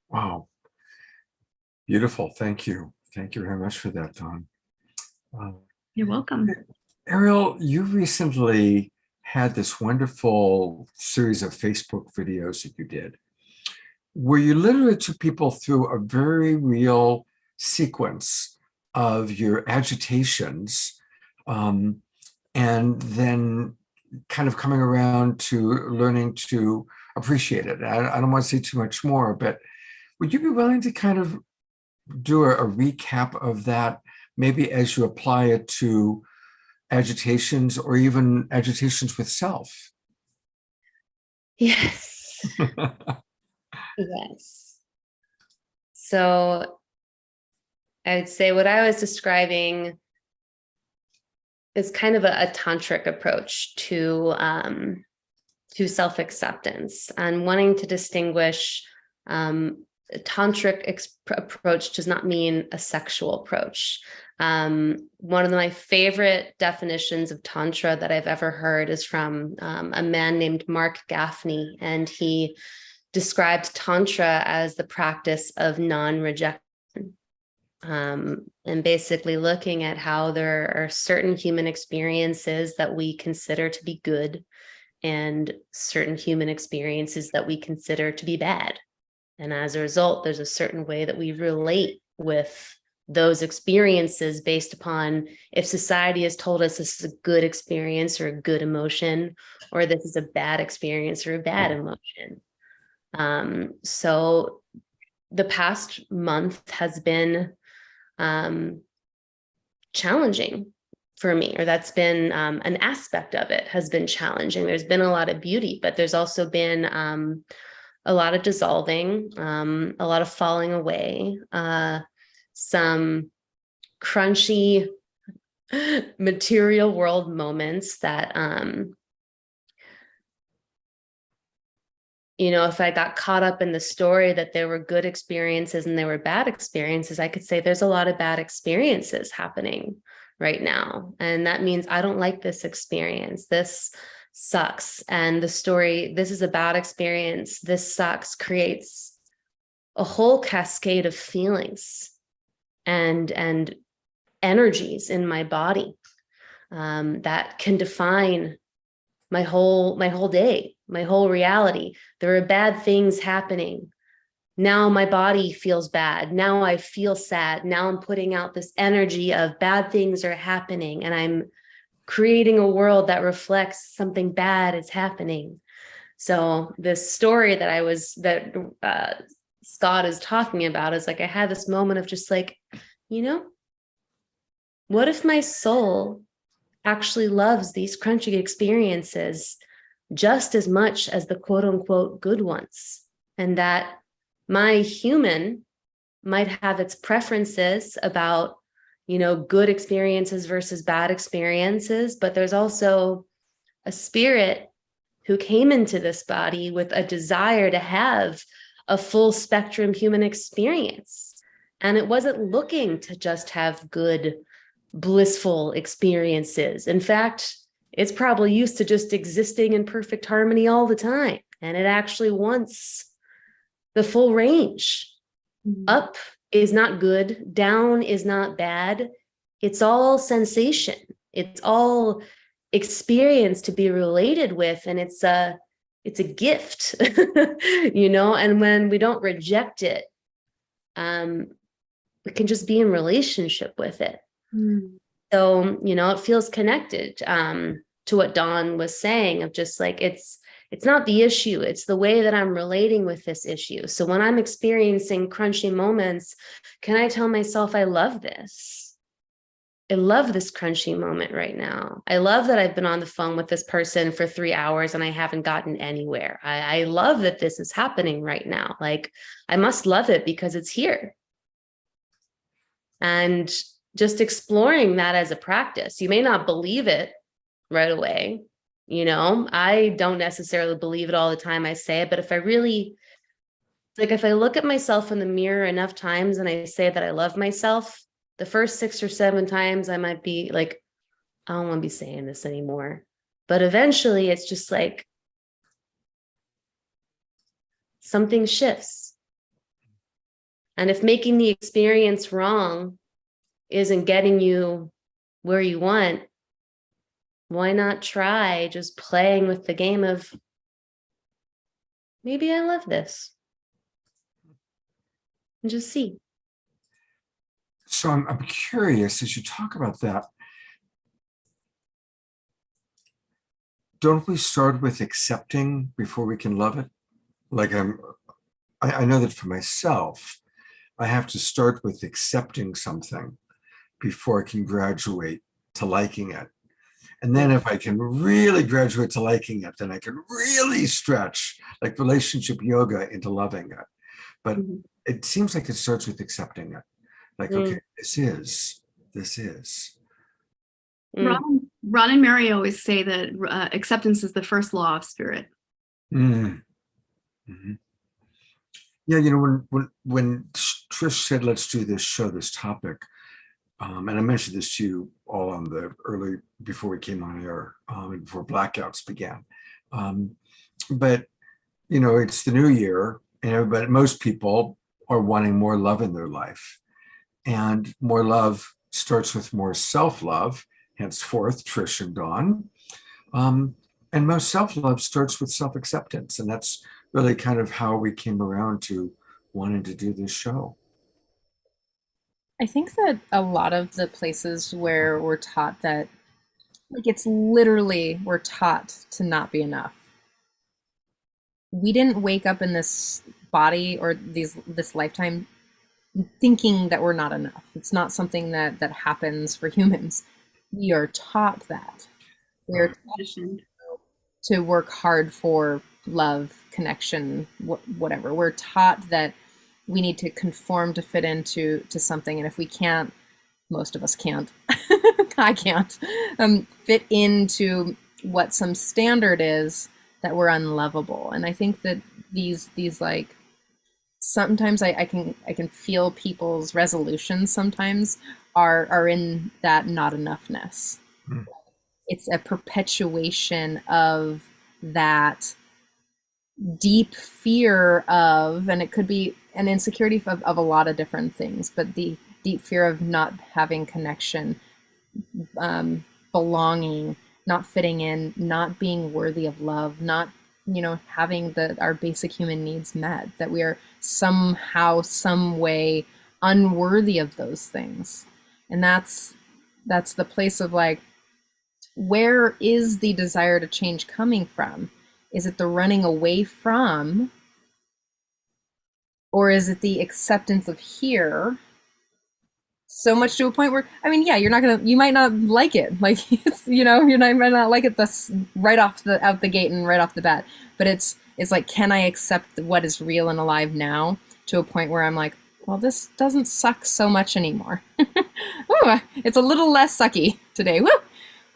Wow. Beautiful. Thank you. Thank you very much for that, Dawn. You're welcome. Ariel, you recently had this wonderful series of Facebook videos that you did, where you literally took people through a very real sequence of your agitations, and then kind of coming around to learning to appreciate it. I don't want to say too much more, but would you be willing to kind of do a recap of that, maybe as you apply it to agitations or even agitations with self? Yes. Yes. So I would say what I was describing is kind of a tantric approach to self-acceptance, and wanting to distinguish. A tantric approach does not mean a sexual approach. One of my favorite definitions of tantra that I've ever heard is from a man named Mark Gaffney, and he described tantra as the practice of non-rejection. And basically looking at how there are certain human experiences that we consider to be good and certain human experiences that we consider to be bad. And as a result, there's a certain way that we relate with those experiences based upon if society has told us this is a good experience or a good emotion, or this is a bad experience or a bad emotion. So the past month has been challenging for me, or that's been an aspect of it has been challenging. There's been a lot of beauty, but there's also been a lot of dissolving, a lot of falling away, some crunchy material world moments that, if I got caught up in the story that there were good experiences and there were bad experiences, I could say there's a lot of bad experiences happening right now. And that means I don't like this experience. This sucks. And the story, this is a bad experience, this sucks, creates a whole cascade of feelings and energies in my body that can define my whole day, my whole reality. There are bad things happening. Now my body feels bad. Now I feel sad. Now I'm putting out this energy of bad things are happening, and I'm creating a world that reflects something bad is happening. So this story that Scott is talking about is like, I had this moment of just like, what if my soul actually loves these crunchy experiences just as much as the quote unquote good ones? And that my human might have its preferences about good experiences versus bad experiences, but there's also a spirit who came into this body with a desire to have a full spectrum human experience. And it wasn't looking to just have good, blissful experiences. In fact, it's probably used to just existing in perfect harmony all the time. And it actually wants the full range. Up is not good. Down is not bad. It's all sensation. It's all experience to be related with. And it's a gift, and when we don't reject it, we can just be in relationship with it. So, it feels connected to what Dawn was saying of just like, it's not the issue, it's the way that I'm relating with this issue. So when I'm experiencing crunchy moments, can I tell myself, I love this? I love this crunchy moment right now. I love that I've been on the phone with this person for 3 hours and I haven't gotten anywhere. I love that this is happening right now. Like, I must love it because it's here. And just exploring that as a practice. You may not believe it right away. I don't necessarily believe it all the time I say it, but if I look at myself in the mirror enough times and I say that I love myself, the first 6 or 7 times I might be like, I don't want to be saying this anymore. But eventually it's just like something shifts. And if making the experience wrong isn't getting you where you want, why not try just playing with the game of maybe I love this and just see. So I'm curious as you talk about that. Don't we start with accepting before we can love it? Like I know that for myself, I have to start with accepting something before I can graduate to liking it. And then if I can really graduate to liking it, then I can really stretch like relationship yoga into loving it. But it seems like it starts with accepting it. Like, okay, this is. Ron and Mary always say that acceptance is the first law of spirit. Mm-hmm. Yeah, you know, when Trish said, let's do this show, this topic, and I mentioned this to you all on the early, before we came on air, and before blackouts began. But, you know, it's the new year, and most people are wanting more love in their life. And more love starts with more self-love, henceforth, Trish and Dawn. And most self-love starts with self-acceptance. And that's really kind of how we came around to wanting to do this show. I think that a lot of the places where we're taught that, like, it's literally, we're taught to not be enough. We didn't wake up in this body or this lifetime thinking that we're not enough. It's not something that happens for humans. We are taught that. We are taught to work hard for love, connection, whatever. We're taught that we need to conform to fit into something, and if we can't, most of us can't. I can't fit into what some standard is, that we're unlovable. And I think that these like, sometimes I can feel people's resolutions sometimes are in that not enoughness. It's a perpetuation of that deep fear of, and it could be an insecurity of a lot of different things, but the deep fear of not having connection, belonging, not fitting in, not being worthy of love, not, you know, having our basic human needs met, that we are somehow, some way unworthy of those things. And that's the place of like, where is the desire to change coming from? Is it the running away from, or is it the acceptance of here? So much to a point where, I mean, yeah, you might not like it. Like, it's, you know, might not like it this right out the gate and right off the bat. But it's like, can I accept what is real and alive now, to a point where I'm like, well, this doesn't suck so much anymore. Ooh, it's a little less sucky today. Woo!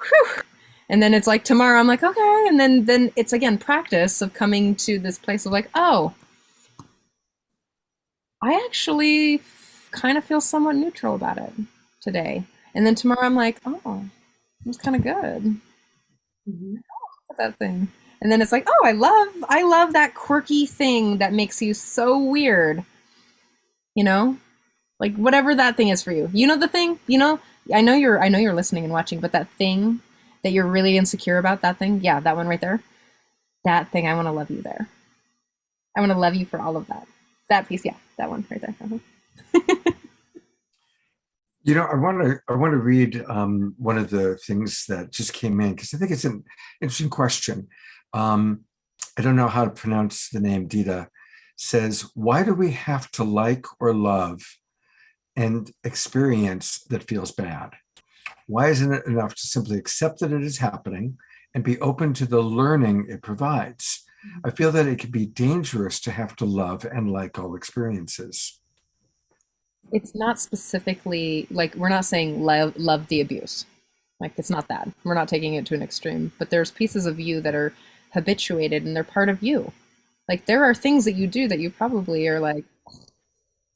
Whew. And then it's like tomorrow I'm like, okay. And then it's again practice of coming to this place of like, oh, I actually kind of feel somewhat neutral about it today. And then tomorrow I'm like, oh, it was kind of good. At that thing. And then it's like, oh, I love that quirky thing that makes you so weird. You know? Like whatever that thing is for you. You know the thing? You know, I know you're listening and watching, but that thing that you're really insecure about, that thing, yeah, that one right there. That thing, I want to love you there. I want to love you for all of that. That piece, yeah, that one right there. You know, I want to read one of the things that just came in, because I think it's an interesting question. I don't know how to pronounce the name. Dita says, why do we have to like or love and experience that feels bad? Why isn't it enough to simply accept that it is happening and be open to the learning it provides? I feel that it can be dangerous to have to love and like all experiences. It's not specifically like, we're not saying love the abuse. Like, it's not that. We're not taking it to an extreme, but there's pieces of you that are habituated and they're part of you. Like, there are things that you do that you probably are like,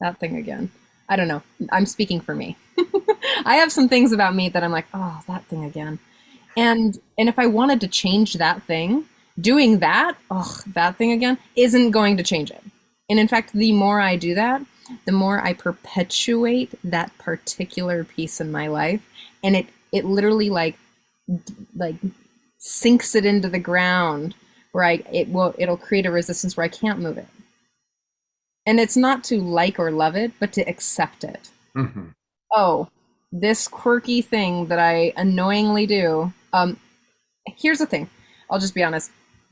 that thing again. I don't know. I'm speaking for me. I have some things about me that I'm like, oh, that thing again. And if I wanted to change that thing, doing that, oh, that thing again, isn't going to change it. And in fact, the more I do that, the more I perpetuate that particular piece in my life. And it literally like sinks it into the ground where it'll create a resistance where I can't move it. And it's not to like or love it, but to accept it. Mm-hmm. Oh, this quirky thing that I annoyingly do. Here's the thing. I'll just be honest.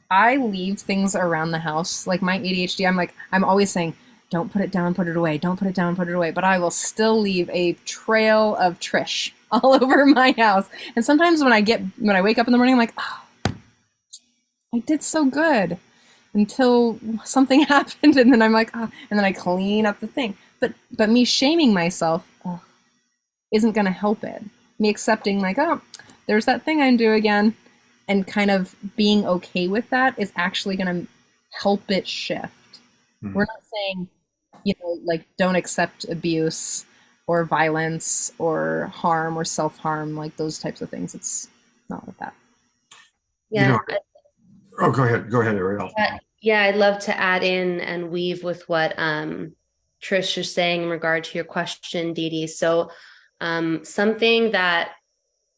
I leave things around the house. Like my ADHD, I'm always saying, don't put it down, put it away. Don't put it down, put it away. But I will still leave a trail of Trish all over my house. And sometimes when I wake up in the morning, I'm like, oh, I did so good until something happened, and then I'm like, oh, and then I clean up the thing. But me shaming myself isn't going to help it. Me accepting like, oh, there's that thing I do again, and kind of being okay with that is actually going to help it shift. Mm-hmm. We're not saying, like don't accept abuse or violence or harm or self-harm, like those types of things. It's not with that. Yeah. Oh, go ahead, Ariel. Yeah, I'd love to add in and weave with what Trish is saying in regard to your question, Dee Dee. So something that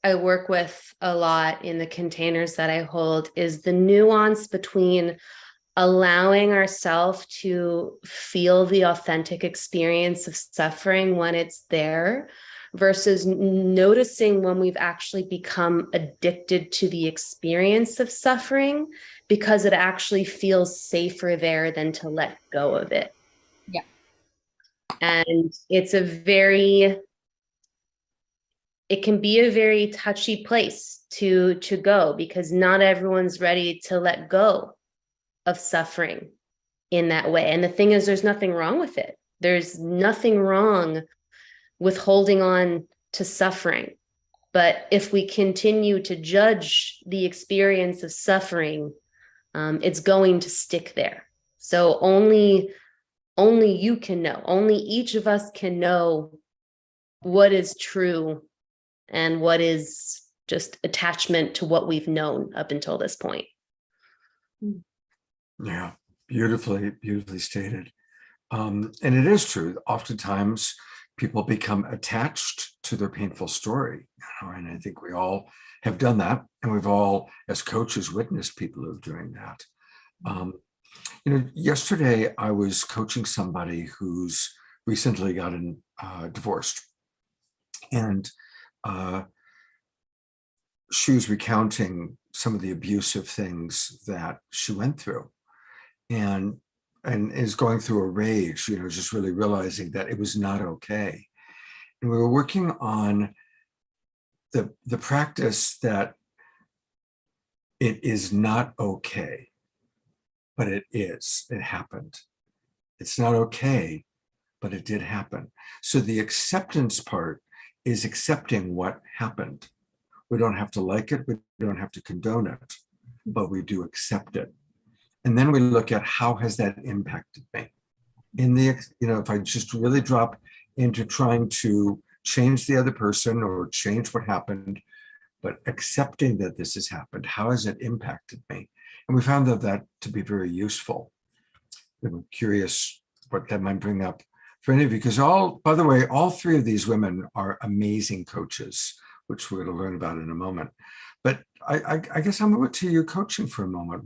I work with a lot in the containers that I hold is the nuance between allowing ourselves to feel the authentic experience of suffering when it's there versus noticing when we've actually become addicted to the experience of suffering because it actually feels safer there than to let go of it. Yeah. And it can be a very touchy place to go because not everyone's ready to let go of suffering in that way. And the thing is, there's nothing wrong with it. There's nothing wrong with holding on to suffering. But if we continue to judge the experience of suffering, it's going to stick there. So only you can know, only each of us can know what is true and what is just attachment to what we've known up until this point. Yeah, beautifully stated. And it is true. Oftentimes people become attached to their painful story. And I think we all have done that. And we've all, as coaches, witnessed people who are doing that. Yesterday I was coaching somebody who's recently gotten divorced. And she was recounting some of the abusive things that she went through. And is going through a rage, just really realizing that it was not okay. And we were working on the practice that it is not okay, but it happened. It's not okay, but it did happen. So the acceptance part is accepting what happened. We don't have to like it, we don't have to condone it, but we do accept it. And then we look at how has that impacted me? If I just really drop into trying to change the other person or change what happened, but accepting that this has happened, how has it impacted me? And we found that to be very useful. I'm curious what that might bring up for any of you, because by the way, all three of these women are amazing coaches, which we're going to learn about in a moment. But I guess I'm over to you coaching for a moment.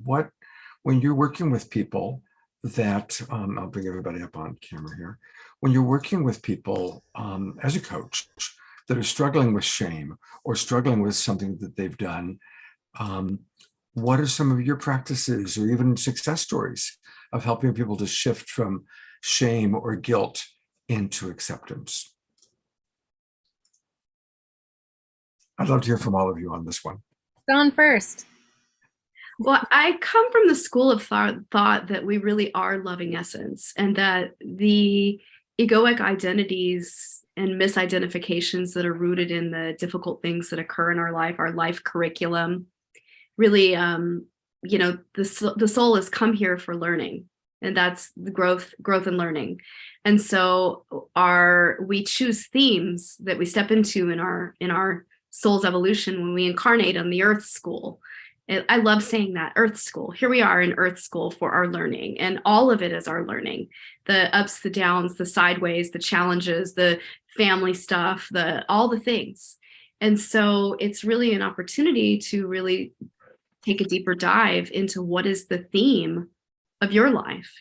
When you're working with people that, I'll bring everybody up on camera here. When you're working with people as a coach that are struggling with shame or struggling with something that they've done, what are some of your practices or even success stories of helping people to shift from shame or guilt into acceptance? I'd love to hear from all of you on this one. Gone first. Well, I come from the school of thought that we really are loving essence, and that the egoic identities and misidentifications that are rooted in the difficult things that occur in our life curriculum, really, the soul has come here for learning. and that's the growth and learning. And so we choose themes that we step into in our soul's evolution when we incarnate on the earth school. I love saying that, earth school. Here we are in earth school for our learning, and all of it is our learning. The ups, the downs, the sideways, the challenges, the family stuff, all the things. And so it's really an opportunity to really take a deeper dive into what is the theme of your life.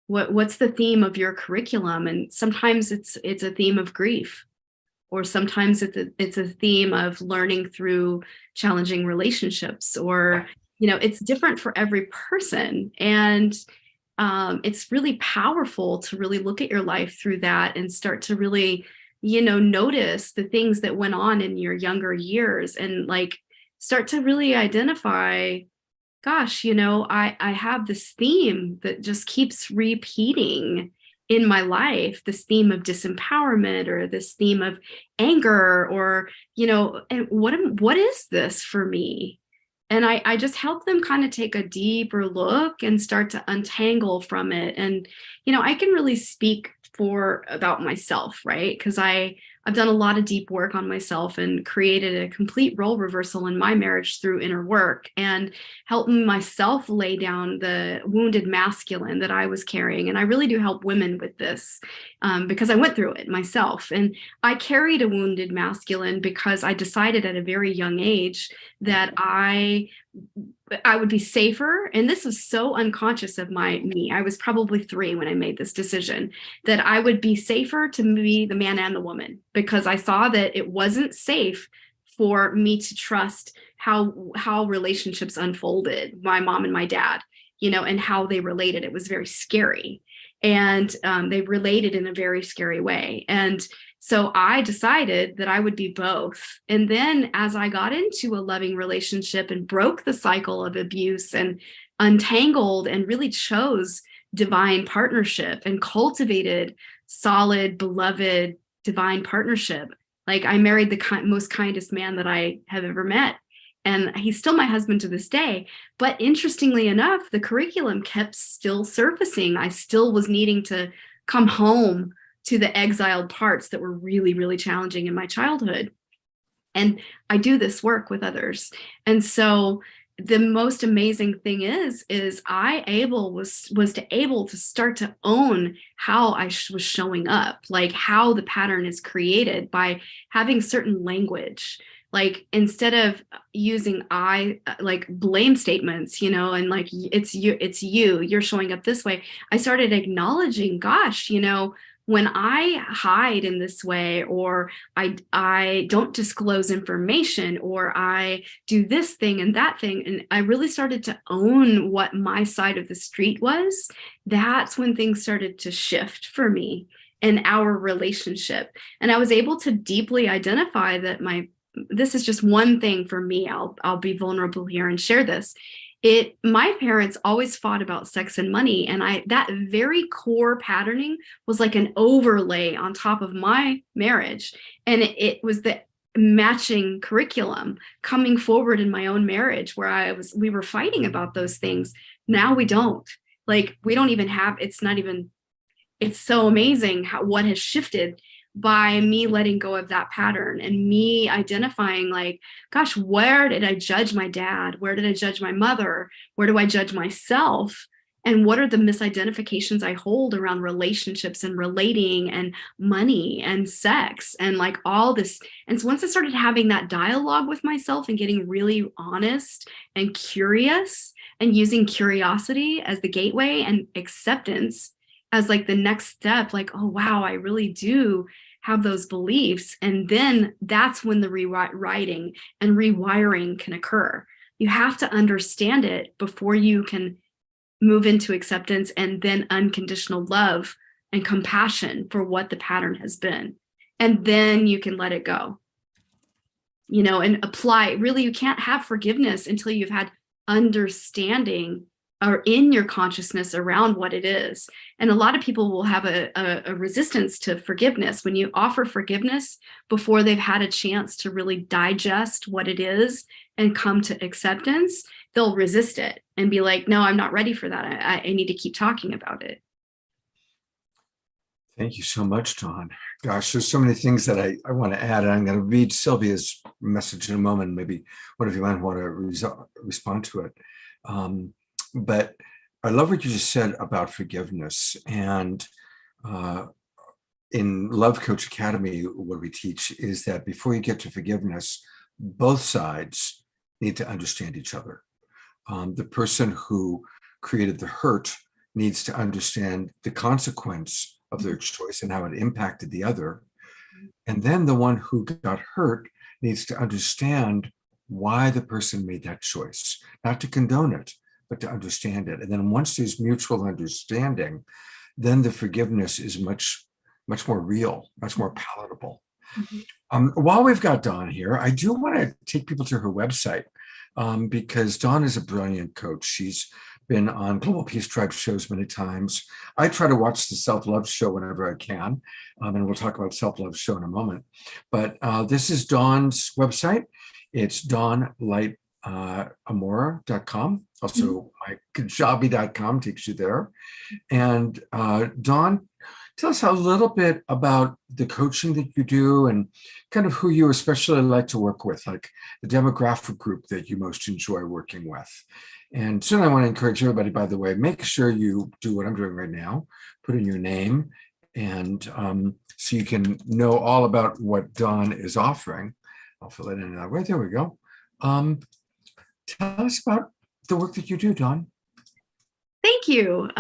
What's the theme of your curriculum? And sometimes it's a theme of grief, or sometimes it's a theme of learning through challenging relationships, or, it's different for every person. And it's really powerful to really look at your life through that and start to really, notice the things that went on in your younger years, and like start to really identify, gosh, I have this theme that just keeps repeating in my life, this theme of disempowerment, or this theme of anger, or, and what is this for me? And I just help them kind of take a deeper look and start to untangle from it. And, I can really speak about myself, right? Because I've done a lot of deep work on myself and created a complete role reversal in my marriage through inner work, and helping myself lay down the wounded masculine that I was carrying. And I really do help women with this because I went through it myself. And I carried a wounded masculine because I decided at a very young age that I would be safer. And this was so unconscious of me. I was probably 3 when I made this decision, that I would be safer to be the man and the woman, because I saw that it wasn't safe for me to trust how relationships unfolded, my mom and my dad, and how they related. It was very scary. And they related in a very scary way. And so I decided that I would be both. And then as I got into a loving relationship and broke the cycle of abuse and untangled and really chose divine partnership and cultivated solid, beloved, divine partnership, like I married the most kindest man that I have ever met. And he's still my husband to this day. But interestingly enough, the curriculum kept still surfacing. I still was needing to come home to the exiled parts that were really, really challenging in my childhood. And I do this work with others. And so the most amazing thing is I was able to start to own how I was showing up, like how the pattern is created by having certain language. Like instead of using like blame statements, and like it's you're showing up this way, I started acknowledging, gosh, when I hide in this way, or I don't disclose information, or I do this thing and that thing, and I really started to own what my side of the street was, that's when things started to shift for me in our relationship. And I was able to deeply identify that this is just one thing for me. I'll be vulnerable here and share this. My parents always fought about sex and money, and that very core patterning was like an overlay on top of my marriage. And it was the matching curriculum coming forward in my own marriage, where we were fighting about those things. Now we don't. Like we don't even have, it's so amazing what has shifted by me letting go of that pattern and me identifying, like, gosh, where did I judge my dad? Where did I judge my mother? Where do I judge myself? And what are the misidentifications I hold around relationships and relating and money and sex and like all this? And so once I started having that dialogue with myself and getting really honest and curious and using curiosity as the gateway and acceptance as like the next step, like, oh, wow, I really do have those beliefs. And then that's when the rewriting and rewiring can occur. You have to understand it before you can move into acceptance and then unconditional love and compassion for what the pattern has been. And then you can let it go, and apply. Really, you can't have forgiveness until you've had understanding or in your consciousness around what it is. And a lot of people will have a resistance to forgiveness. When you offer forgiveness before they've had a chance to really digest what it is and come to acceptance, they'll resist it and be like, no, I'm not ready for that. I need to keep talking about it. Thank you so much, Dawn. Gosh, there's so many things that I want to add. And I'm going to read Sylvia's message in a moment. Maybe one of you might want to respond to it. But I love what you just said about forgiveness. And in Love Coach Academy, what we teach is that before you get to forgiveness, both sides need to understand each other. The person who created the hurt needs to understand the consequence of their choice and how it impacted the other. And then the one who got hurt needs to understand why the person made that choice, not to condone it, but to understand it. And then once there's mutual understanding, then the forgiveness is much more real, much more palatable. While we've got Dawn here, I do want to take people to her website because Dawn is a brilliant coach. She's been on Global Peace Tribe shows many times. I try to watch the Self-Love Show whenever I can, and we'll talk about Self-Love Show in a moment. But this is Dawn's website. It's dawnlightamora.com. Also, mykajabi.com takes you there. And Dawn, tell us a little bit about the coaching that you do and kind of who you especially like to work with, like the demographic group that you most enjoy working with. And soon I want to encourage everybody, by the way, make sure you do what I'm doing right now, put in your name, and so you can know all about what Dawn is offering. I'll fill it in that way. There we go. Tell us about the work that you do, Dawn. Thank you.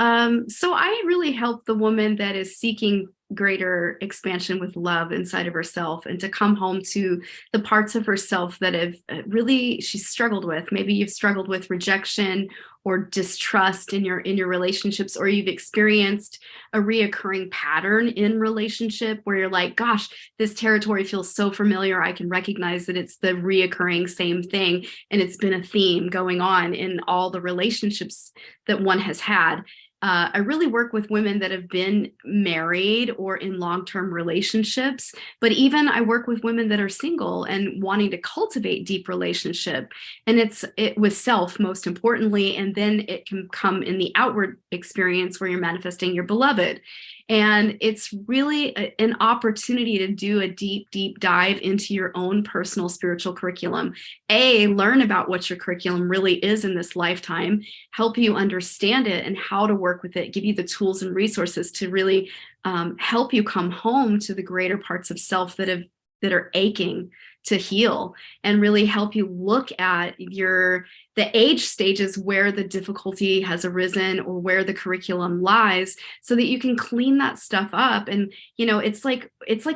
So I really help the woman that is seeking greater expansion with love inside of herself and to come home to the parts of herself that have really she's struggled with. Maybe you've struggled with rejection or distrust in your relationships, or you've experienced a reoccurring pattern in relationship where you're like, gosh, this territory feels so familiar. I can recognize that it's the reoccurring same thing. And it's been a theme going on in all the relationships that one has had. I really work with women that have been married or in long-term relationships, but even I work with women that are single and wanting to cultivate deep relationship. And it with self, most importantly, and then it can come in the outward experience where you're manifesting your beloved. And it's really an opportunity to do a deep dive into your own personal spiritual curriculum. Learn about what your curriculum really is in this lifetime, help you understand it and how to work with it, give you the tools and resources to really help you come home to the greater parts of self that are aching to heal, and really help you look at the age stages where the difficulty has arisen or where the curriculum lies, so that you can clean that stuff up. And it's like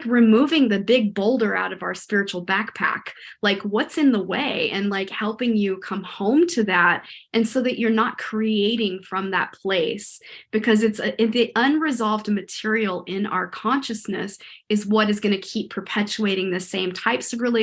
removing the big boulder out of our spiritual backpack, like what's in the way, and like helping you come home to that, and so that you're not creating from that place, because it's the unresolved material in our consciousness is what is going to keep perpetuating the same types of relationships,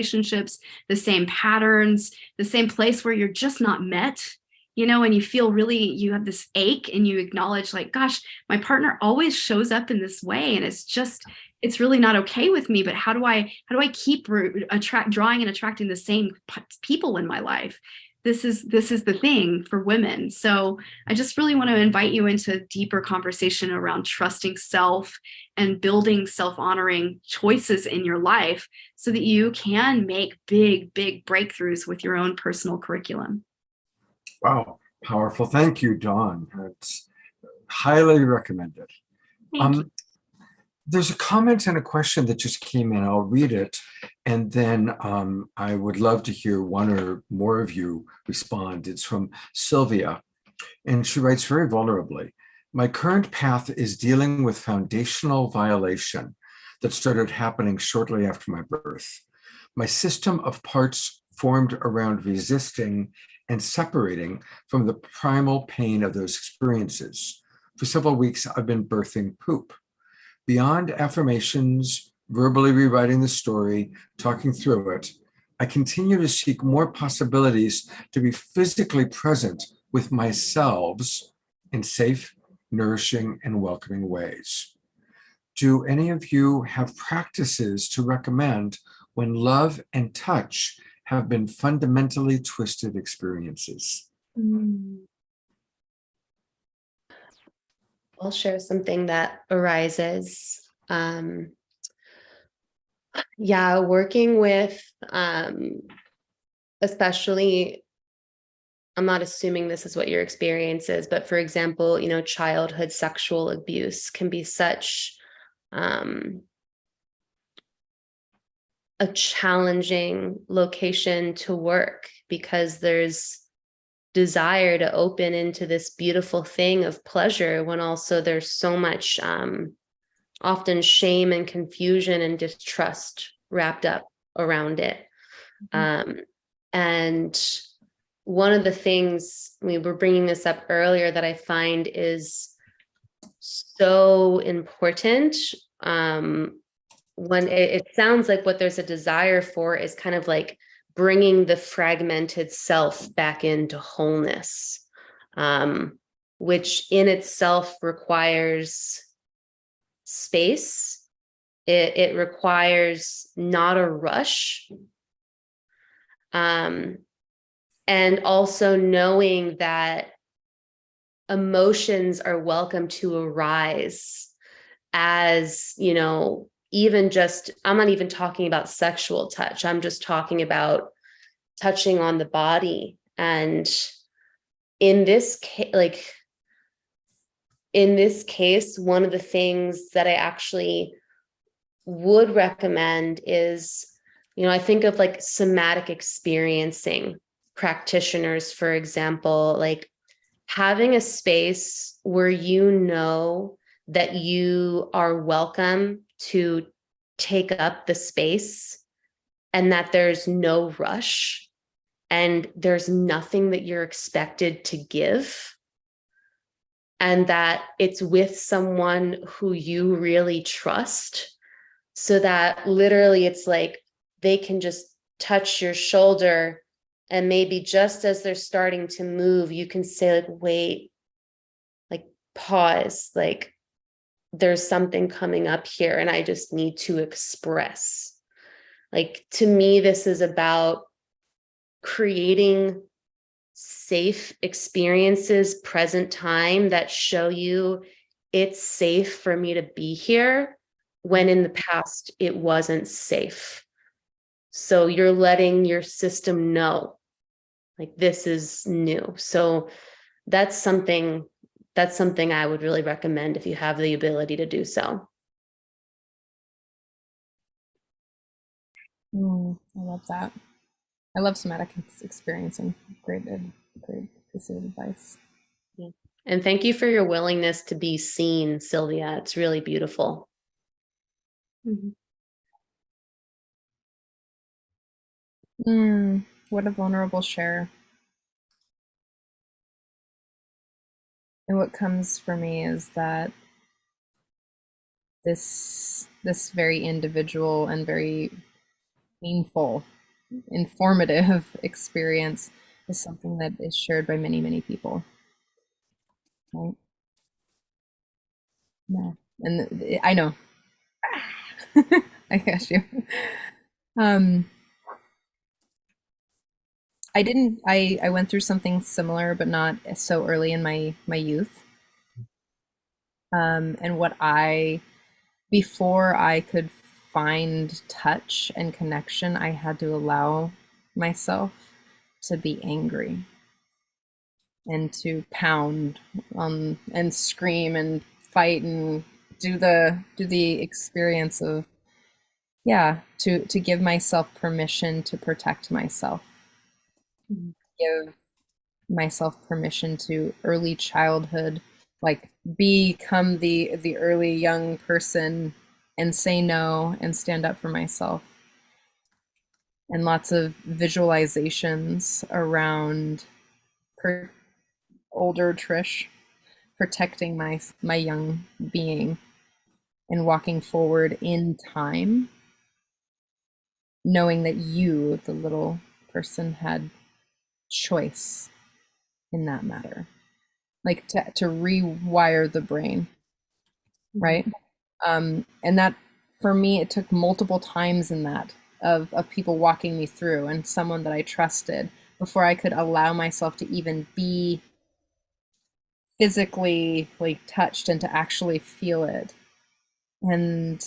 the same patterns, the same place where you're just not met, and you feel really, you have this ache, and you acknowledge like, gosh, my partner always shows up in this way, and it's really not okay with me. But how do I keep drawing and attracting the same people in my life? This is the thing for women. So I just really want to invite you into deeper conversation around trusting self and building self-honoring choices in your life so that you can make big breakthroughs with your own personal curriculum. Wow, powerful. Thank you, Dawn. It's highly recommended. Thank you. There's a comment and a question that just came in. I'll read it, and then I would love to hear one or more of you respond. It's from Sylvia, and she writes very vulnerably, "My current path is dealing with foundational violation that started happening shortly after my birth. My system of parts formed around resisting and separating from the primal pain of those experiences. For several weeks, I've been birthing poop. Beyond affirmations, verbally rewriting the story, talking through it, I continue to seek more possibilities to be physically present with myself in safe, nourishing, and welcoming ways. Do any of you have practices to recommend when love and touch have been fundamentally twisted experiences?" Mm. I'll share something that arises. Yeah, working with, especially, I'm not assuming this is what your experience is, but for example, childhood sexual abuse can be such a challenging location to work, because there's desire to open into this beautiful thing of pleasure when also there's so much often shame and confusion and distrust wrapped up around it. And one of the things, we were bringing this up earlier, that I find is so important, when it sounds like what there's a desire for is kind of like bringing the fragmented self back into wholeness, which in itself requires space. It requires not a rush. And also knowing that emotions are welcome to arise, as, even just, I'm not even talking about sexual touch. I'm just talking about touching on the body. And in this case, one of the things that I actually would recommend is, I think of like somatic experiencing practitioners, for example, like having a space where that you are welcome to take up the space, and that there's no rush and there's nothing that you're expected to give, and that it's with someone who you really trust, so that literally it's like they can just touch your shoulder, and maybe just as they're starting to move, you can say like, wait, like pause, like there's something coming up here and I just need to express. Like, to me, this is about creating safe experiences, present time, that show you it's safe for me to be here, when in the past it wasn't safe. So you're letting your system know, like, this is new. So that's something I would really recommend if you have the ability to do so. I love that. I love somatic experiencing. Great piece of advice. Yeah. And thank you for your willingness to be seen, Sylvia. It's really beautiful. What a vulnerable share. And what comes for me is that this very individual and very painful, informative experience is something that is shared by many, many people. Right? Yeah. And I know. I guess you. I went through something similar, but not so early in my youth. And before I could find touch and connection, I had to allow myself to be angry and to pound and scream and fight and do the experience of, to give myself permission to protect myself, give myself permission to early childhood, like become the early young person and say no and stand up for myself. And lots of visualizations around older Trish protecting my young being and walking forward in time, knowing that you, the little person, had choice in that matter, like to rewire the brain, right? And that, for me, it took multiple times in that of people walking me through, and someone that I trusted before I could allow myself to even be physically like touched and to actually feel it. And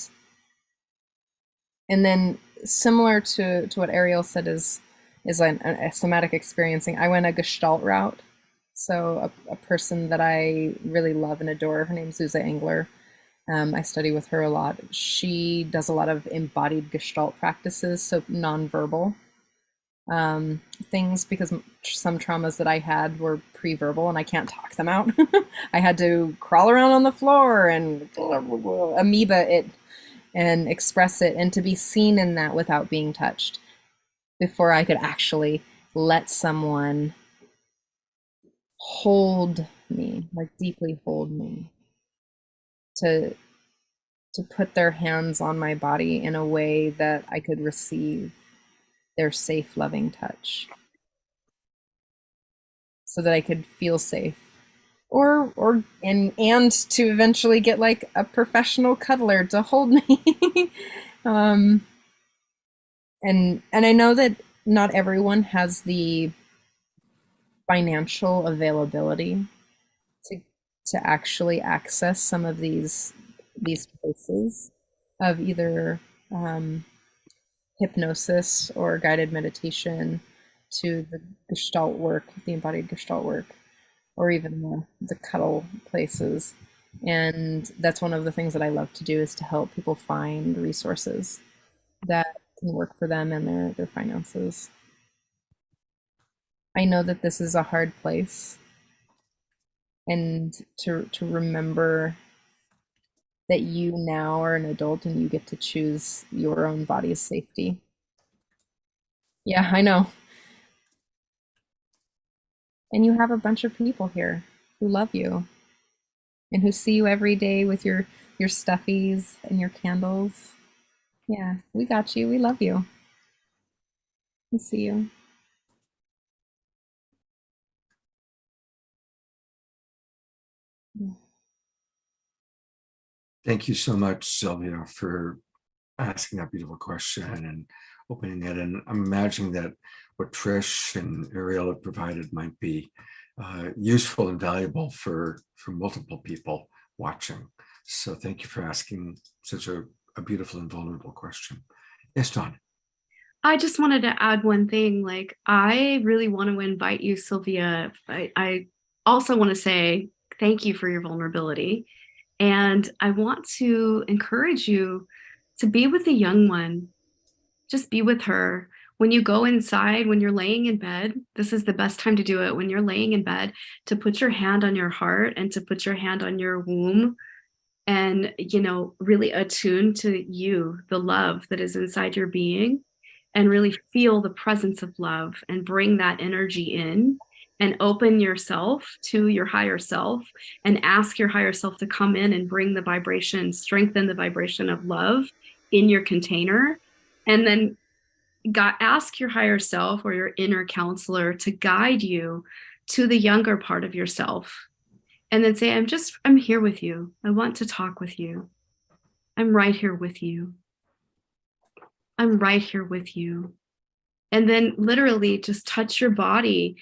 then similar to what Ariel said is a somatic experiencing. I went a Gestalt route. So a person that I really love and adore, her name's Zuza Engler. I study with her a lot. She does a lot of embodied Gestalt practices, so nonverbal things, because some traumas that I had were pre-verbal and I can't talk them out. I had to crawl around on the floor and amoeba it and express it, and to be seen in that without being touched before I could actually let someone hold me, like deeply hold me, to put their hands on my body in a way that I could receive their safe, loving touch, so that I could feel safe. And to eventually get like a professional cuddler to hold me. And I know that not everyone has the financial availability to actually access some of these places of either hypnosis or guided meditation, to the Gestalt work, the embodied Gestalt work, or even the cuddle places. And that's one of the things that I love to do, is to help people find resources that can work for them and their finances. I know that this is a hard place, and to remember that you now are an adult and you get to choose your own body's safety. Yeah, I know. And you have a bunch of people here who love you and who see you every day with your stuffies and your candles. Yeah, we got you. We love you. We see you. Yeah. Thank you so much, Sylvia, for asking that beautiful question and opening it. And I'm imagining that what Trish and Ariel have provided might be useful and valuable for multiple people watching. So thank you for asking such a beautiful and vulnerable question. Yes, Dawn. I just wanted to add one thing. Like, I really want to invite you, Sylvia. I also want to say thank you for your vulnerability. And I want to encourage you to be with a young one. Just be with her. When you go inside, when you're laying in bed, this is the best time to do it. When you're laying in bed, to put your hand on your heart and to put your hand on your womb, and, you know, really attune to you, the love that is inside your being, and really feel the presence of love and bring that energy in, and open yourself to your higher self, and ask your higher self to come in and bring the vibration, strengthen the vibration of love in your container. And then ask your higher self or your inner counselor to guide you to the younger part of yourself. And then say, I'm here with you. I want to talk with you. I'm right here with you. I'm right here with you. And then literally just touch your body.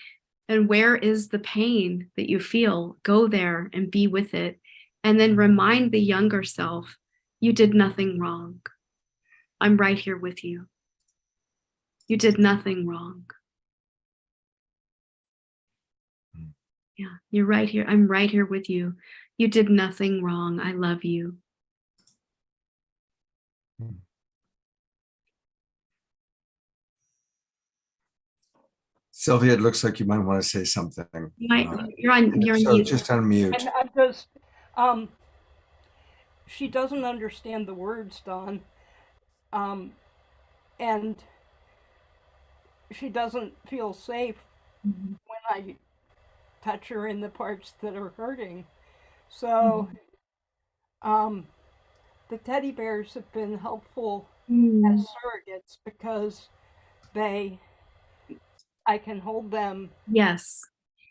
And where is the pain that you feel? Go there and be with it. And then remind the younger self, you did nothing wrong. I'm right here with you. You did nothing wrong. Yeah, you're right here. I'm right here with you. You did nothing wrong. I love you. Sylvia, it looks like you might want to say something. You're on So mute. just unmute. And I'm just, she doesn't understand the words, Dawn. And she doesn't feel safe when I touch her in the parts that are hurting. So, the teddy bears have been helpful as surrogates, because I can hold them. Yes.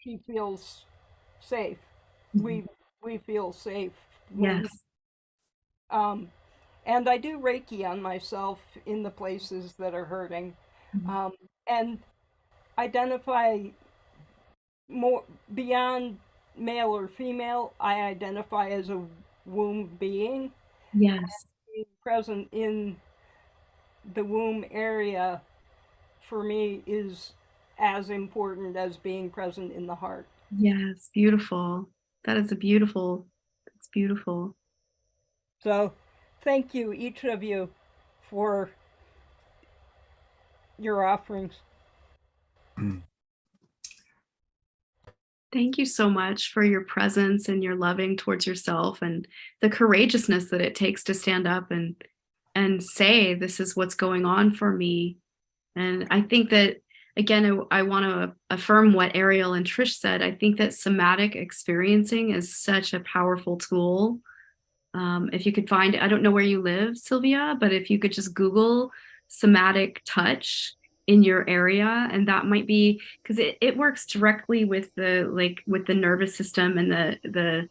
She feels safe. We feel safe. Yes. And I do Reiki on myself in the places that are hurting. And identify more beyond male or female. I identify as a womb being. Yes. Being present in the womb area for me is as important as being present in the heart. Yes. Beautiful. That is a beautiful, it's beautiful. So, thank you, each of you, for your offerings. Thank you so much for your presence and your loving towards yourself and the courageousness that it takes to stand up and say, this is what's going on for me. And I think that, again, I want to affirm what Ariel and Trish said. I think that somatic experiencing is such a powerful tool. If you could find, I don't know where you live, Sylvia, but if you could just Google somatic touch in your area, and that might be, because it works directly with the nervous system and the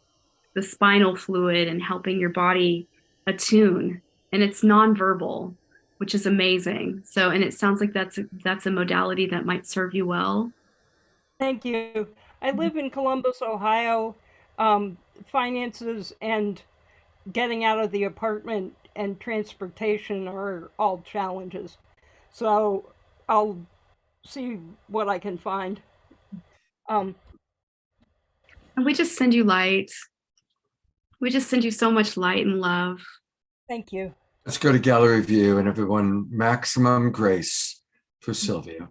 spinal fluid and helping your body attune. And it's nonverbal, which is amazing. So, and it sounds like that's a modality that might serve you well. Thank you. I live in Columbus, Ohio. Finances and getting out of the apartment and transportation are all challenges. So I'll see what I can find. And we just send you light. We just send you so much light and love. Thank you. Let's go to gallery view, and everyone, maximum grace for Sylvia.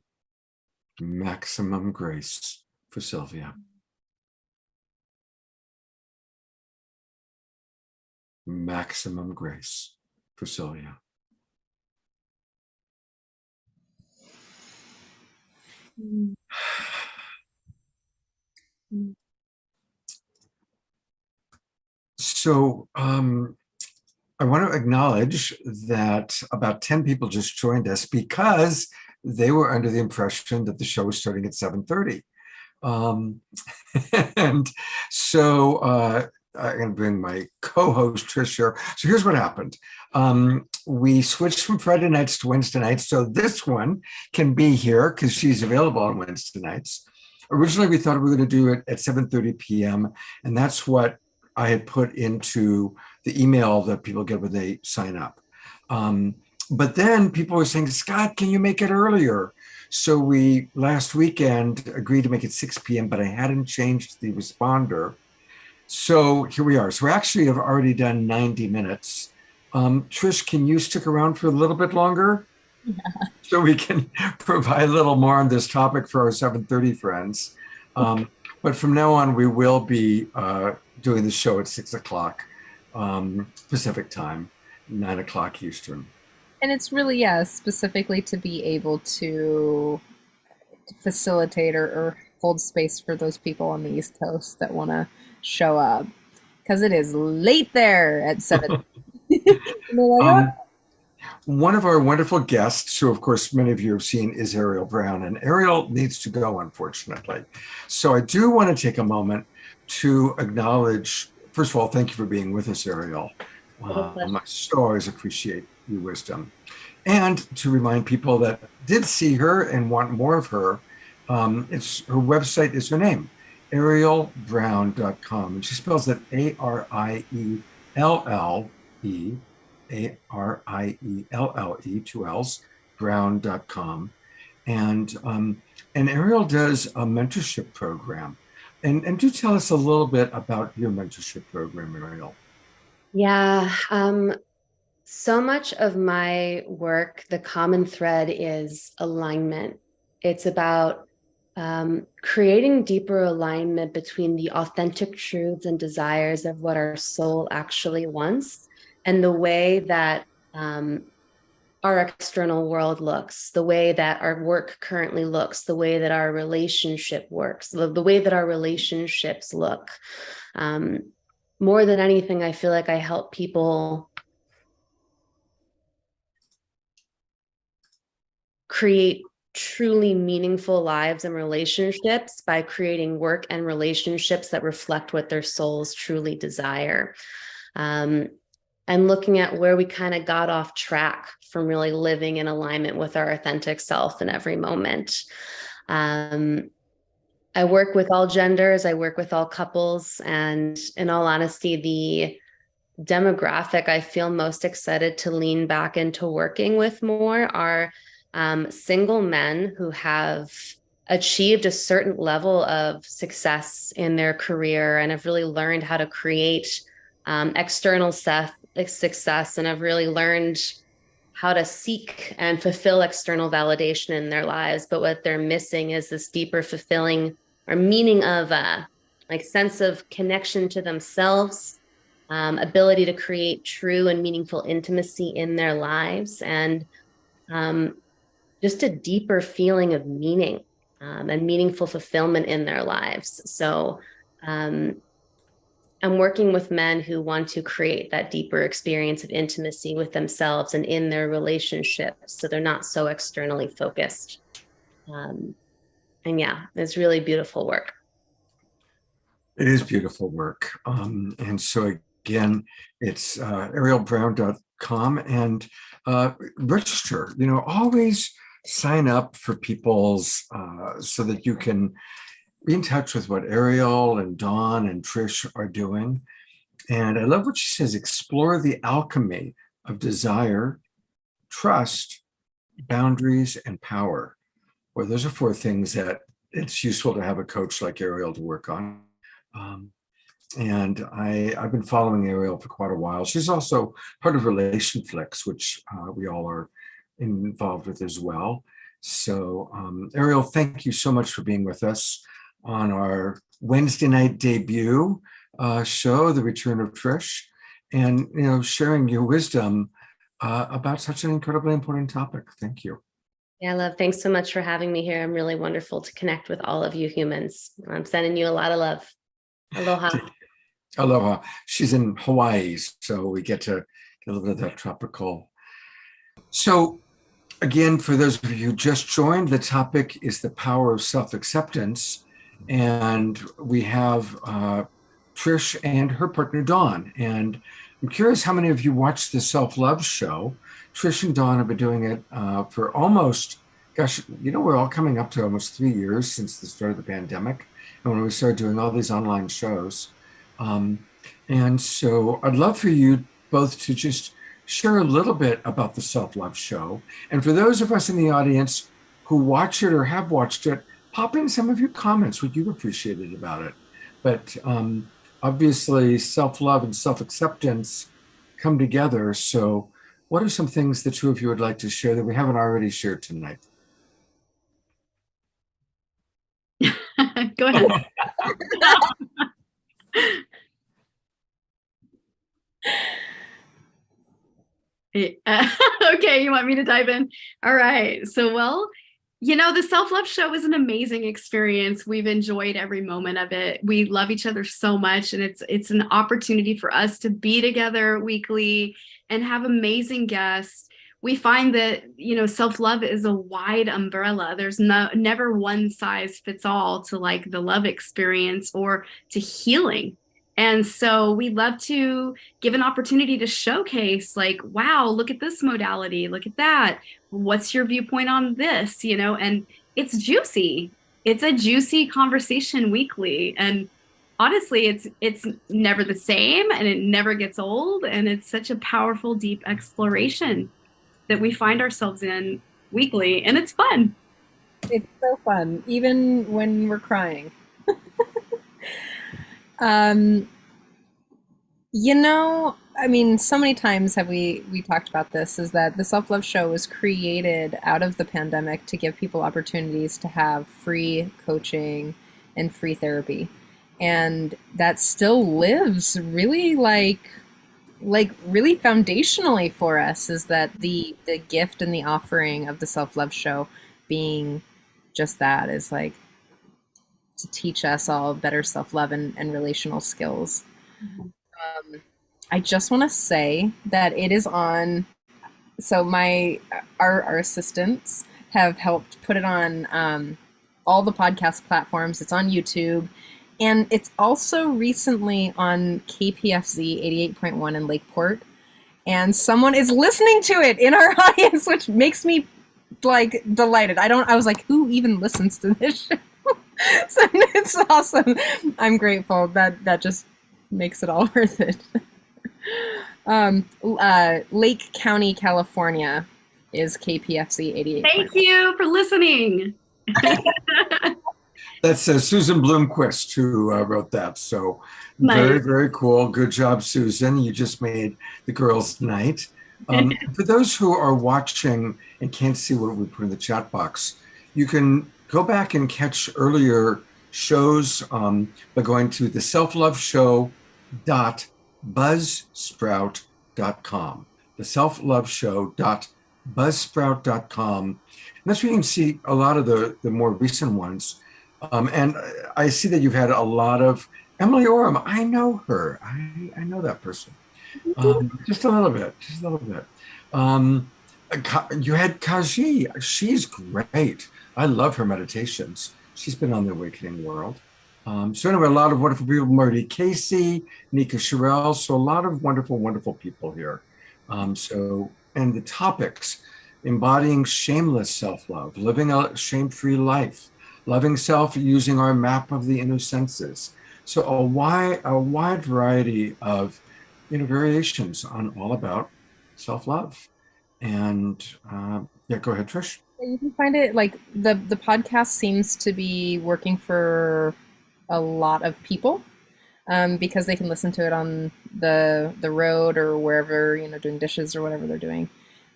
Maximum grace for Sylvia. Maximum grace for Sylvia. So I want to acknowledge that about 10 people just joined us because they were under the impression that the show was starting at 7:30. And so I'm going to bring my co-host Trish here. So here's what happened. We switched from Friday nights to Wednesday nights. So this one can be here because she's available on Wednesday nights. Originally, we thought we were going to do it at 7:30 p.m. And that's what I had put into the email that people get when they sign up. But then people were saying, Scott, can you make it earlier? So we last weekend agreed to make it 6 p.m., but I hadn't changed the responder. So here we are. So we actually have already done 90 minutes. Trish, can you stick around for a little bit longer? Yeah. So we can provide a little more on this topic for our 7:30 friends. But from now on, we will be doing the show at 6 o'clock Pacific time, 9 o'clock Eastern. And it's really, specifically to be able to facilitate or hold space for those people on the East Coast that want to show up. Because it is late there at 7. One of our wonderful guests, who of course many of you have seen, is Ariel Brown. And Ariel needs to go, unfortunately. So I do want to take a moment to acknowledge, first of all, thank you for being with us, Ariel. I so always appreciate your wisdom. And to remind people that did see her and want more of her, her website is her name, arielbrown.com. And she spells it ARIELLE, ARIELLE, 2 L's, brown.com. And Ariel does a mentorship program. And do tell us a little bit about your mentorship program, Ariel. Yeah, so much of my work, the common thread is alignment. It's about creating deeper alignment between the authentic truths and desires of what our soul actually wants and the way that our external world looks, the way that our work currently looks, the way that our relationship works, the way that our relationships look. More than anything, I feel like I help people create truly meaningful lives and relationships by creating work and relationships that reflect what their souls truly desire. And looking at where we kind of got off track from really living in alignment with our authentic self in every moment. I work with all genders, I work with all couples, and in all honesty, the demographic I feel most excited to lean back into working with more are single men who have achieved a certain level of success in their career and have really learned how to create external success, and have really learned how to seek and fulfill external validation in their lives. But what they're missing is this deeper fulfilling or meaning of like sense of connection to themselves, ability to create true and meaningful intimacy in their lives, and just a deeper feeling of meaning and meaningful fulfillment in their lives. So I'm working with men who want to create that deeper experience of intimacy with themselves and in their relationships, so they're not so externally focused. And yeah, it's really beautiful work. It is beautiful work. And so again, it's arielbrown.com, and register, always sign up for people's so that you can be in touch with what Ariel and Dawn and Trish are doing. And I love what she says: explore the alchemy of desire, trust, boundaries, and power. Well, those are 4 things that it's useful to have a coach like Ariel to work on. And I've been following Ariel for quite a while. She's also part of Relationflix, which we all are involved with as well. So Ariel, thank you so much for being with us on our Wednesday night debut show, The Return of Trish, and sharing your wisdom about such an incredibly important topic. Thank you. Yeah, love. Thanks so much for having me here. I'm really wonderful to connect with all of you humans. I'm sending you a lot of love. Aloha. Aloha. She's in Hawaii, so we get to get a little bit of that tropical. So again, for those of you who just joined, the topic is the power of self-acceptance. And we have Trish and her partner, Dawn. And I'm curious how many of you watched the Self-Love show. Trish and Dawn have been doing it for almost, we're all coming up to almost 3 years since the start of the pandemic, and when we started doing all these online shows. And so I'd love for you both to just share a little bit about the Self-Love show. And for those of us in the audience who watch it or have watched it, pop in some of your comments, what you appreciated about it. But obviously, self-love and self-acceptance come together. So what are some things the 2 of you would like to share that we haven't already shared tonight? Go ahead. Okay, you want me to dive in? All right. So, the Self-Love show is an amazing experience. We've enjoyed every moment of it. We love each other so much, and it's an opportunity for us to be together weekly and have amazing guests. We find that, self-love is a wide umbrella. There's never one size fits all to like the love experience or to healing. And so we love to give an opportunity to showcase, like, wow, look at this modality, look at that. What's your viewpoint on this? And it's juicy. It's a juicy conversation weekly. And honestly, it's never the same, and it never gets old. And it's such a powerful, deep exploration that we find ourselves in weekly. And it's fun. It's so fun, even when we're crying. So many times have we talked about this, is that the Self-Love show was created out of the pandemic to give people opportunities to have free coaching and free therapy. And that still lives really like really foundationally for us, is that the gift and the offering of the Self-Love show being just that, is like to teach us all better self-love and relational skills. Mm-hmm. I just want to say that it is on, so our assistants have helped put it on all the podcast platforms. It's on YouTube, and it's also recently on KPFZ 88.1 in Lakeport, and someone is listening to it in our audience, which makes me like delighted. I was like, who even listens to this show? So it's awesome. I'm grateful. That just makes it all worth it. Lake County, California is KPFC 88. Thank you for listening. That's Susan Bloomquist who wrote that. So Nice. very, very cool. Good job, Susan. You just made the girls' night. For those who are watching and can't see what we put in the chat box, you can go back and catch earlier shows by going to the selfloveshow.buzzsprout.com. The selfloveshow.buzzsprout.com. And that's where you can see a lot of the more recent ones. And I see that you've had a lot of Emily Oram. I know her. I know that person. Just a little bit. You had Kaji. She's great. I love her meditations. She's been on the Awakening World. So anyway, a lot of wonderful people. Marty Casey, Nika Sherrill. So a lot of wonderful, wonderful people here. And the topics: embodying shameless self-love, living a shame-free life, loving self using our map of the inner senses. So a wide variety of variations on all about self-love. And yeah, go ahead, Trish. You can find it like the podcast seems to be working for a lot of people because they can listen to it on the road or wherever, doing dishes or whatever they're doing.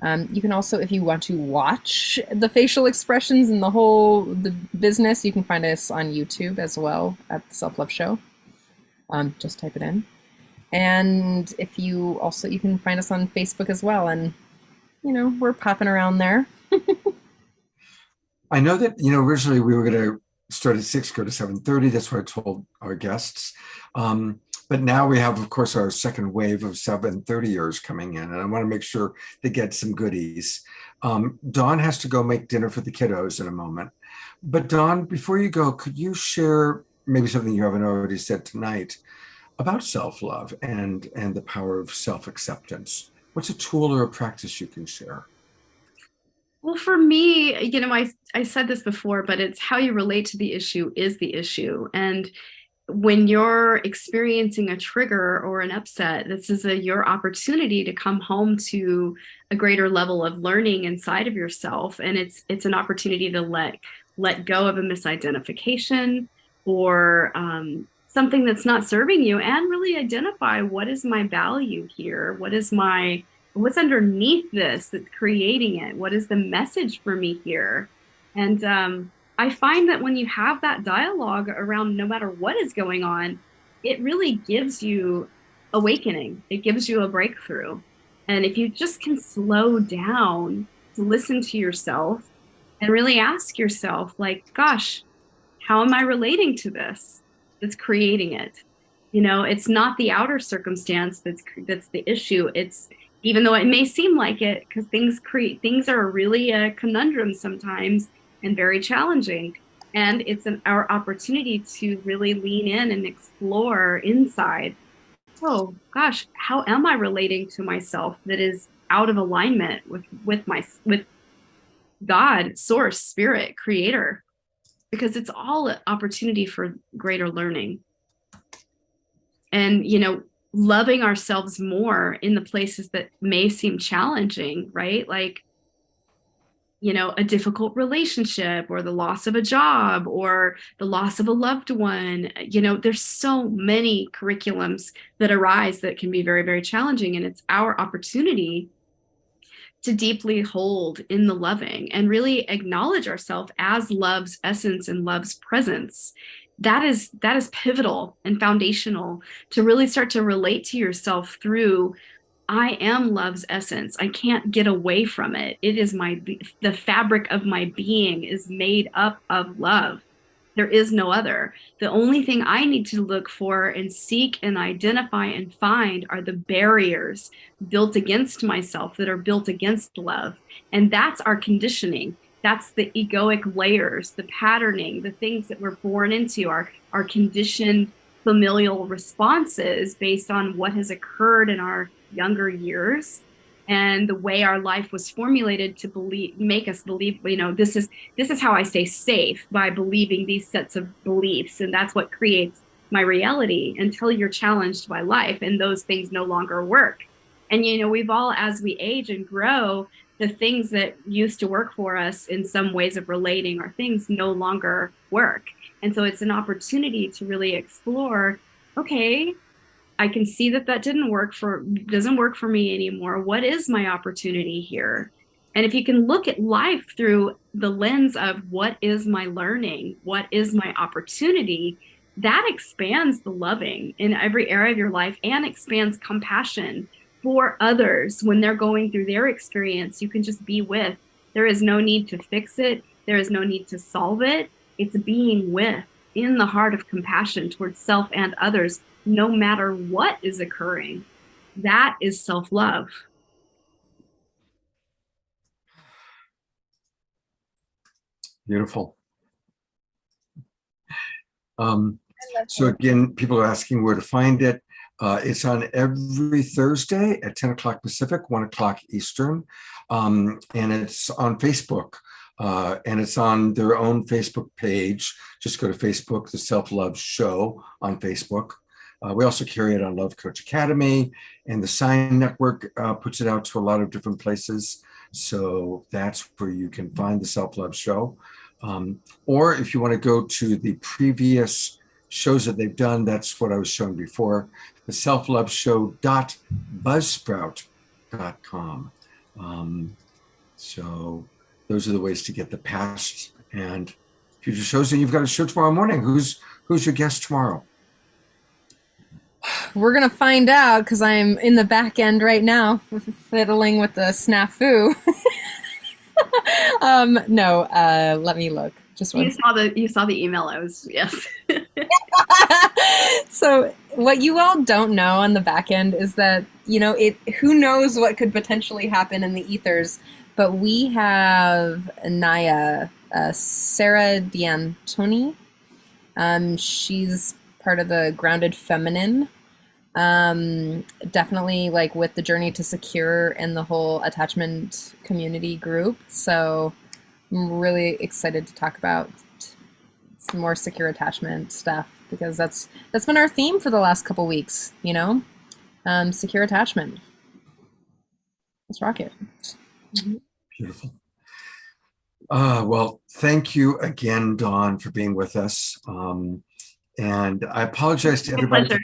You can also, if you want to watch the facial expressions and the business, you can find us on YouTube as well at the Self Love Show. Just type it in. And if you can find us on Facebook as well. And, we're popping around there. I know that, originally we were going to start at 6, go to 7:30. That's what I told our guests. But now we have, of course, our second wave of 7:30ers coming in, and I want to make sure they get some goodies. Dawn has to go make dinner for the kiddos in a moment. But Dawn, before you go, could you share maybe something you haven't already said tonight about self-love and the power of self-acceptance? What's a tool or a practice you can share? Well, for me, I said this before, but it's how you relate to the issue is the issue. And when you're experiencing a trigger or an upset, this is your opportunity to come home to a greater level of learning inside of yourself. And it's an opportunity to let go of a misidentification or something that's not serving you, and really identify what is my value here? What's underneath this that's creating it? What is the message for me here? And I find that when you have that dialogue around no matter what is going on, it really gives you awakening. It gives you a breakthrough. And if you just can slow down to listen to yourself and really ask yourself, like, gosh, how am I relating to this that's creating it? It's not the outer circumstance that's the issue. It's, even though it may seem like it, because things are really a conundrum sometimes and very challenging. And it's our opportunity to really lean in and explore inside. Oh gosh, how am I relating to myself that is out of alignment with God, source, spirit, creator? Because it's all an opportunity for greater learning. And, loving ourselves more in the places that may seem challenging, right? Like, a difficult relationship or the loss of a job or the loss of a loved one. There's so many curriculums that arise that can be very, very challenging. And it's our opportunity to deeply hold in the loving and really acknowledge ourselves as love's essence and love's presence. That is pivotal and foundational to really start to relate to yourself through, I am love's essence. I can't get away from it. It is the fabric of my being is made up of love. There is no other. The only thing I need to look for and seek and identify and find are the barriers built against myself that are built against love. And that's our conditioning. That's the egoic layers, the patterning, the things that we're born into, our conditioned familial responses based on what has occurred in our younger years. and the way our life was formulated to make us believe, this is how I stay safe, by believing these sets of beliefs, and that's what creates my reality, until you're challenged by life and those things no longer work. And we've all, as we age and grow, the things that used to work for us in some ways of relating or things no longer work. And so it's an opportunity to really explore, okay, I can see that doesn't work for me anymore. What is my opportunity here? And if you can look at life through the lens of what is my learning, what is my opportunity, that expands the loving in every area of your life and expands compassion for others when they're going through their experience. You can just be with. There is no need to fix it. There is no need to solve it. It's being with, in the heart of compassion towards self and others, no matter what is occurring. That is self-love. Beautiful. So again, people are asking where to find it. It's on every Thursday at 10 o'clock Pacific, 1 o'clock Eastern. And it's on Facebook. And it's on their own Facebook page. Just go to Facebook, the Self-Love Show on Facebook. We also carry it on Love Coach Academy, and the Sign Network puts it out to a lot of different places. So that's where you can find the Self-Love Show. Or if you want to go to the previous shows that they've done, that's what I was showing before, the selfloveshow.buzzsprout.com. So those are the ways to get the past and future shows. And you've got a show tomorrow morning. Who's your guest tomorrow? We're going to find out, because I'm in the back end right now, fiddling with the snafu. No, let me look. Just one. You saw the email. Yes. So what you all don't know on the back end is that, who knows what could potentially happen in the ethers, but we have Naya, Sarah D'Antoni. She's part of the Grounded Feminine. Definitely like with the Journey to Secure and the whole attachment community group. So I'm really excited to talk about some more secure attachment stuff, because that's been our theme for the last couple weeks, secure attachment. Let's rock it. Beautiful. Well, thank you again, Dawn, for being with us. And I apologize to everybody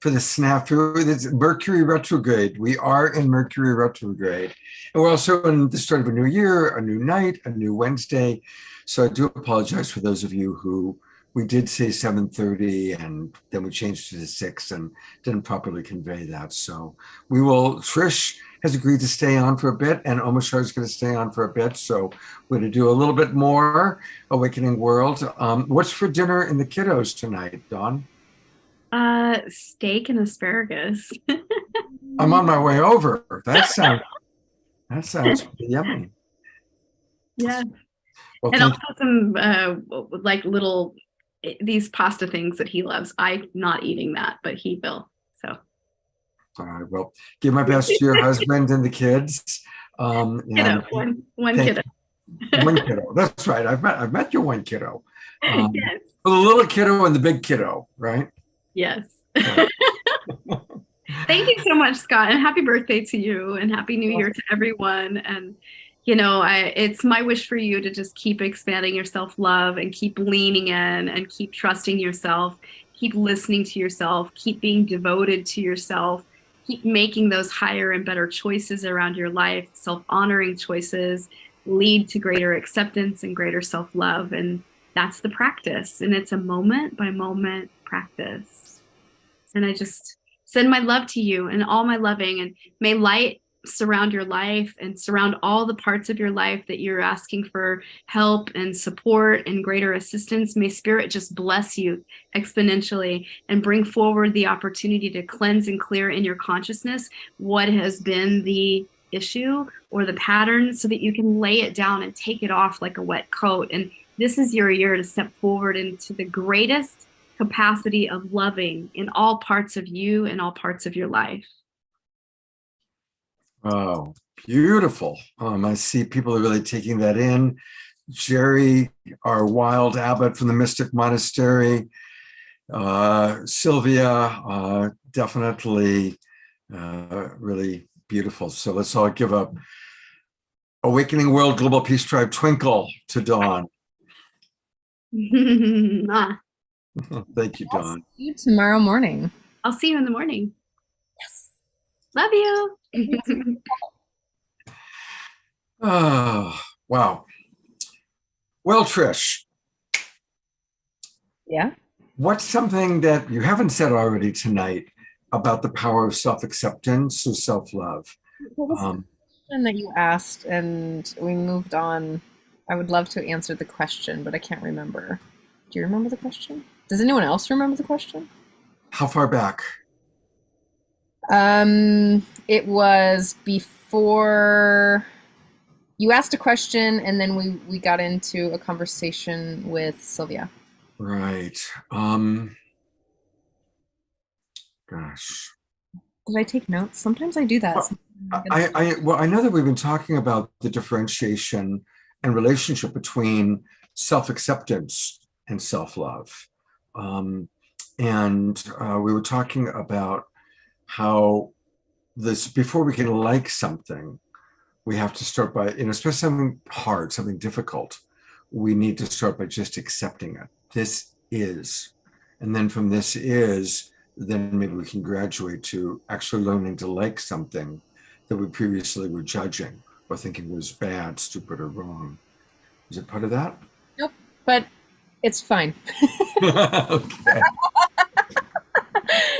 for the snafu. It's Mercury retrograde. We are in Mercury retrograde. And we're also in the start of a new year, a new night, a new Wednesday. So I do apologize for those of you who we did say 7:30 and then we changed to 6 and didn't properly convey that. So we will, Trish has agreed to stay on for a bit, and Omashar is going to stay on for a bit. So we're going to do a little bit more Awakening World. What's for dinner in the kiddos tonight, Dawn? Steak and asparagus. I'm on my way over. That sounds yummy. Yeah. Well, and also some like little these pasta things that he loves. I'm not eating that, but he will. So. All right. Well, give my best to your husband and the kids. One kiddo. One kiddo. That's right. I've met your one kiddo. Yes. The little kiddo and the big kiddo, right? Yes. Right. Thank you so much, Scott, and happy birthday to you, and happy New Year to everyone. And it's my wish for you to just keep expanding your self-love and keep leaning in and keep trusting yourself, keep listening to yourself, keep being devoted to yourself, keep making those higher and better choices around your life. Self-honoring choices lead to greater acceptance and greater self-love. And that's the practice. And it's a moment by moment practice. And I just send my love to you and all my loving, and may light surround your life and surround all the parts of your life that you're asking for help and support and greater assistance. May Spirit just bless you exponentially and bring forward the opportunity to cleanse and clear in your consciousness what has been the issue or the pattern, so that you can lay it down and take it off like a wet coat. And this is your year to step forward into the greatest capacity of loving in all parts of you and all parts of your life. Oh, beautiful. I see people are really taking that in. Jerry, our wild abbot from the Mystic Monastery, Sylvia, definitely really beautiful. So let's all give a Awakening World Global Peace Tribe twinkle to Dawn. Ah, Thank you, Dawn. See you tomorrow morning. I'll see you in the morning. Yes. Love you. Oh, wow. Well, Trish, Yeah. what's something that you haven't said already tonight about the power of self-acceptance or self-love? What was the question that you asked and we moved on? I would love to answer the question, but I can't remember. Do you remember the question? Does anyone else remember the question? How far back? It was before you asked a question and then we got into a conversation with Sylvia. Right. Gosh. Did I take notes? Sometimes I do that. Well, I know that we've been talking about the differentiation and relationship between self-acceptance and self-love. And we were talking about how this, before we can like something, we have to start by, especially something hard, something difficult, we need to start by just accepting it. This is. And then from this is, then maybe we can graduate to actually learning to like something that we previously were judging or thinking was bad, stupid, or wrong. Is it part of that? Nope, but it's fine. Okay.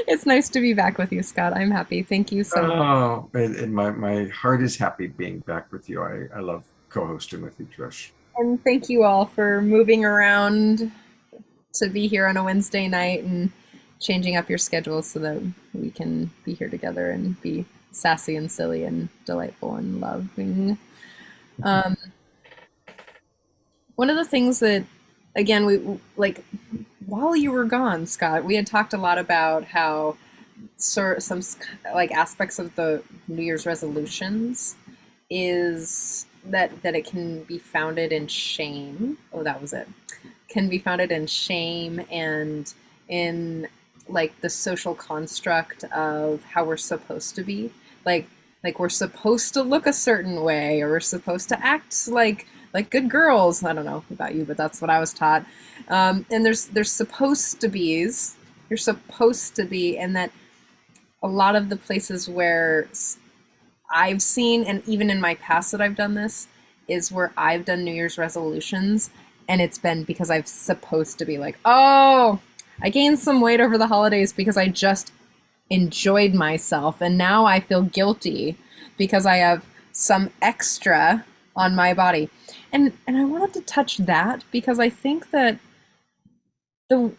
It's nice to be back with you, Scott. I'm happy. Thank you so much. Oh, and my heart is happy being back with you. I love co-hosting with you, Trish. And thank you all for moving around to be here on a Wednesday night and changing up your schedules so that we can be here together and be sassy and silly and delightful and loving. One of the things that, again, we like while you were gone, Scott, we had talked a lot about how some like aspects of the New Year's resolutions is that it can be founded in shame. Oh, that was it. Can be founded in shame and in like the social construct of how we're supposed to be. Like we're supposed to look a certain way, or we're supposed to act like good girls. I don't know about you, but that's what I was taught. And there's supposed to be's. You're supposed to be, and that a lot of the places where I've seen, and even in my past that I've done this, is where I've done New Year's resolutions, and it's been because I'm supposed to be like, oh, I gained some weight over the holidays because I just enjoyed myself, and now I feel guilty because I have some extra on my body. And I wanted to touch that because I think that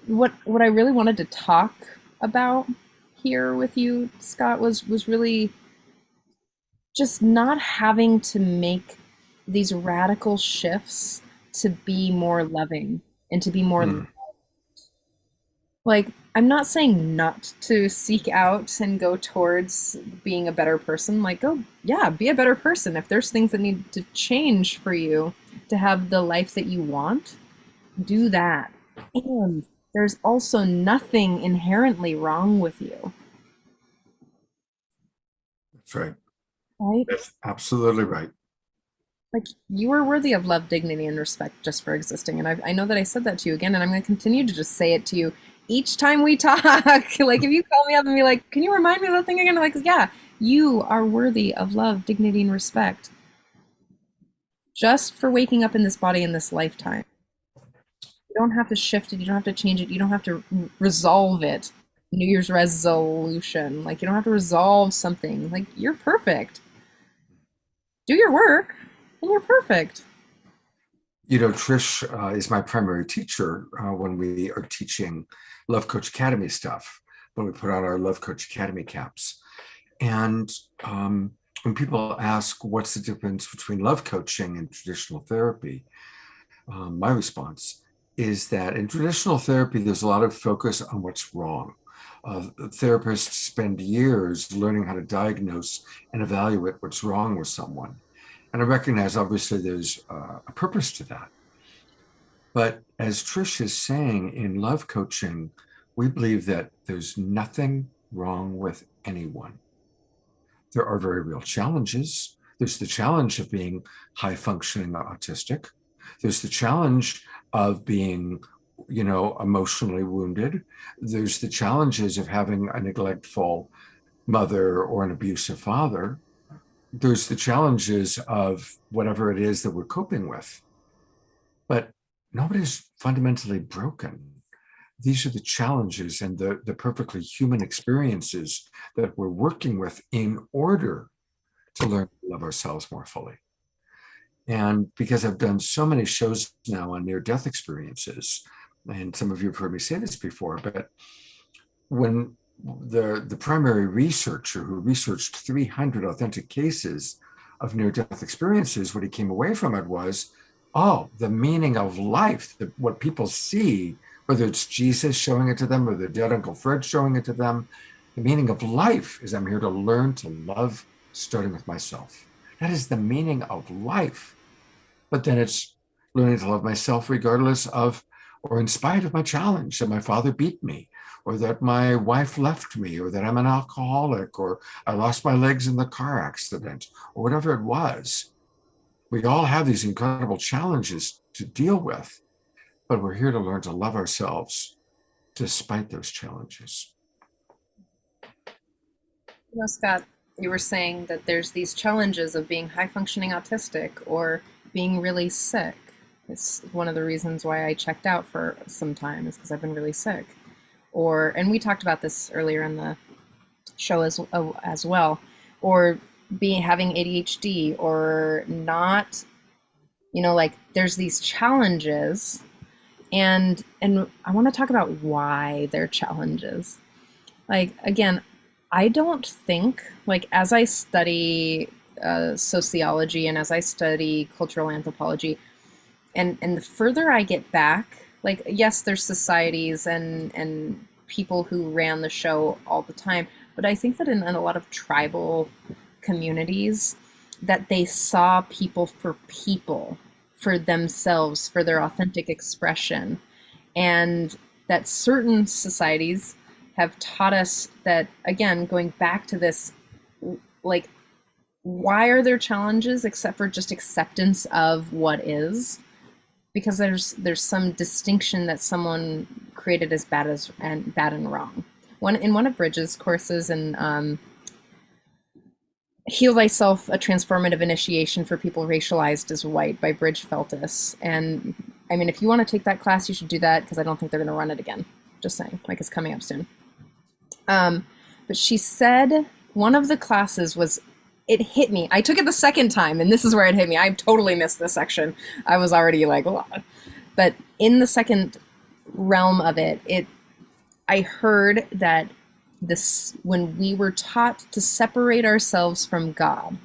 what I really wanted to talk about here with you, Scott, was really just not having to make these radical shifts to be more loving and to be more like, I'm not saying not to seek out and go towards being a better person. Like, oh yeah, be a better person. If there's things that need to change for you to have the life that you want, do that. And there's also nothing inherently wrong with you. That's right. Right? That's absolutely right. Like, you are worthy of love, dignity, and respect just for existing. And I know that I said that to you again, and I'm going to continue to just say it to you each time we talk. Like, if you call me up and be like, can you remind me of that thing again? I'm like, yeah, you are worthy of love, dignity, and respect just for waking up in this body in this lifetime. You don't have to shift it. You don't have to change it. You don't have to resolve it. New Year's resolution. Like, you don't have to resolve something. Like, you're perfect. Do your work, and you're perfect. Trish is my primary teacher when we are teaching Love Coach Academy stuff, when we put on our Love Coach Academy caps. And when people ask, what's the difference between love coaching and traditional therapy? My response is that in traditional therapy, there's a lot of focus on what's wrong. Therapists spend years learning how to diagnose and evaluate what's wrong with someone. And I recognize, obviously, there's a purpose to that. But as Trish is saying, in love coaching, we believe that there's nothing wrong with anyone. There are very real challenges. There's the challenge of being high functioning autistic. There's the challenge of being, emotionally wounded. There's the challenges of having a neglectful mother or an abusive father. There's the challenges of whatever it is that we're coping with. But nobody's fundamentally broken. These are the challenges and the perfectly human experiences that we're working with in order to learn to love ourselves more fully. And because I've done so many shows now on near-death experiences, and some of you have heard me say this before, but when the primary researcher who researched 300 authentic cases of near-death experiences, what he came away from it was, the meaning of life, what people see, whether it's Jesus showing it to them or their dead Uncle Fred showing it to them, the meaning of life is I'm here to learn to love, starting with myself. That is the meaning of life. But then it's learning to love myself regardless of, or in spite of my challenge, that my father beat me, or that my wife left me, or that I'm an alcoholic, or I lost my legs in the car accident, or whatever it was. We all have these incredible challenges to deal with, but we're here to learn to love ourselves despite those challenges. Scott, you were saying that there's these challenges of being high functioning autistic or being really sick. It's one of the reasons why I checked out for some time, is because I've been really sick. And we talked about this earlier in the show as well, or having ADHD or not, there's these challenges. And I want to talk about why they're challenges. Again, I don't think, as I study sociology and as I study cultural anthropology, and the further I get back, yes, there's societies and people who ran the show all the time, but I think that in a lot of tribal communities, that they saw people, for themselves, for their authentic expression. And that certain societies have taught us that, again, going back to this, why are there challenges except for just acceptance of what is? Because there's some distinction that someone created as bad and wrong. In one of Bridges' courses in Heal Thyself, a Transformative Initiation for People Racialized as White by Bridge Feltus. And I mean, if you want to take that class, you should do that, because I don't think they're going to run it again. Just saying, it's coming up soon. But she said one of the classes was, it hit me. I took it the second time, and this is where it hit me. I totally missed this section. I was already but in the second realm of it, I heard that when we were taught to separate ourselves from God,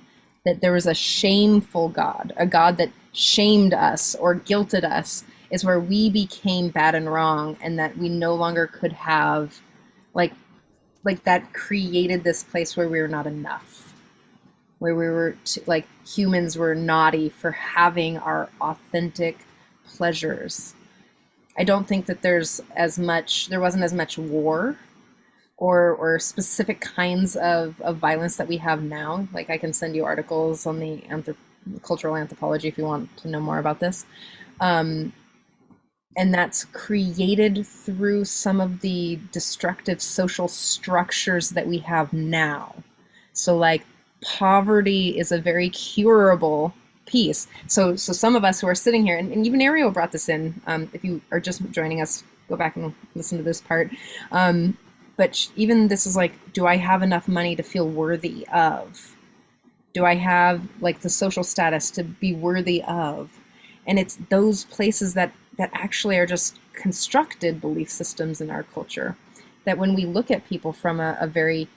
that there was a shameful God, a God that shamed us or guilted us, is where we became bad and wrong, and that we no longer could have, that created this place where we were not enough, where we were humans were naughty for having our authentic pleasures. I don't think that there wasn't as much war or specific kinds of violence that we have now. I can send you articles on the cultural anthropology if you want to know more about this. And that's created through some of the destructive social structures that we have now. So poverty is a very curable piece. So some of us who are sitting here, and even Ariel brought this in, if you are just joining us, go back and listen to this part. But even this is do I have enough money to feel worthy of? Do I have the social status to be worthy of? And it's those places that actually are just constructed belief systems in our culture, that when we look at people from a very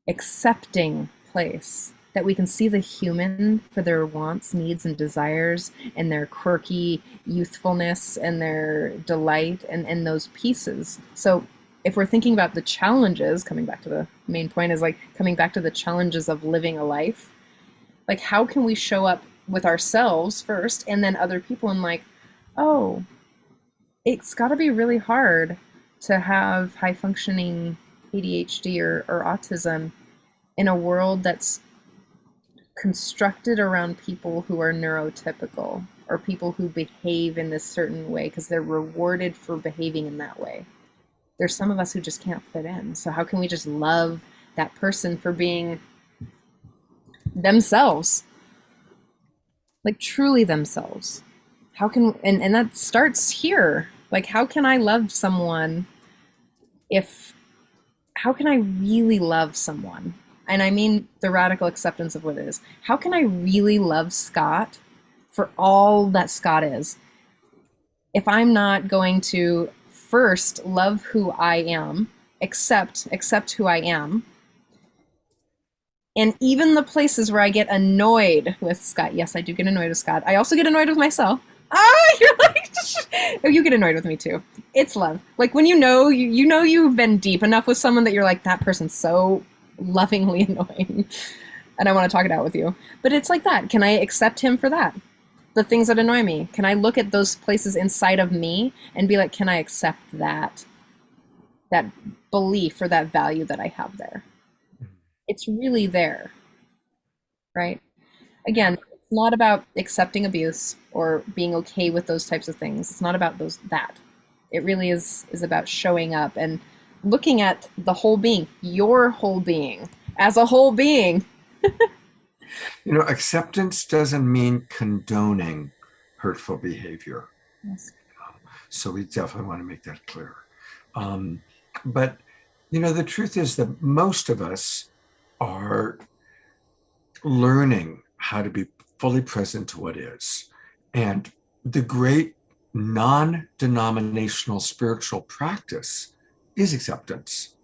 accepting place, that we can see the human for their wants, needs, and desires, and their quirky youthfulness and their delight and those pieces. So if we're thinking about the challenges, coming back to the main point, is like coming back to the challenges of living a life, like how can we show up with ourselves first and then other people, and like, oh, it's got to be really hard to have high functioning ADHD or autism in a world that's constructed around people who are neurotypical or people who behave in this certain way because they're rewarded for behaving in that way. There's some of us who just can't fit in. So how can we just love that person for being themselves, like truly themselves? How can, and that starts here. Like, how can I love someone how can I really love someone? And I mean the radical acceptance of what it is. How can I really love Scott for all that Scott is if I'm not going to first love who I am, accept who I am, and even the places where I get annoyed with Scott. Yes, I do get annoyed with Scott. I also get annoyed with myself. You're like, oh, you get annoyed with me too. It's love. Like when you know you've been deep enough with someone that you're like, that person's so lovingly annoying and I want to talk it out with you. But it's like that. Can I accept him for that? The things that annoy me. Can I look at those places inside of me and be like, can I accept that belief or that value that I have there? It's really there, right? Again, it's not about accepting abuse or being okay with those types of things. It's not about that. It really is about showing up and looking at the whole being, your whole being, as a whole being. Acceptance doesn't mean condoning hurtful behavior. Yes. So we definitely want to make that clear. But, the truth is that most of us are learning how to be fully present to what is. And the great non-denominational spiritual practice is acceptance,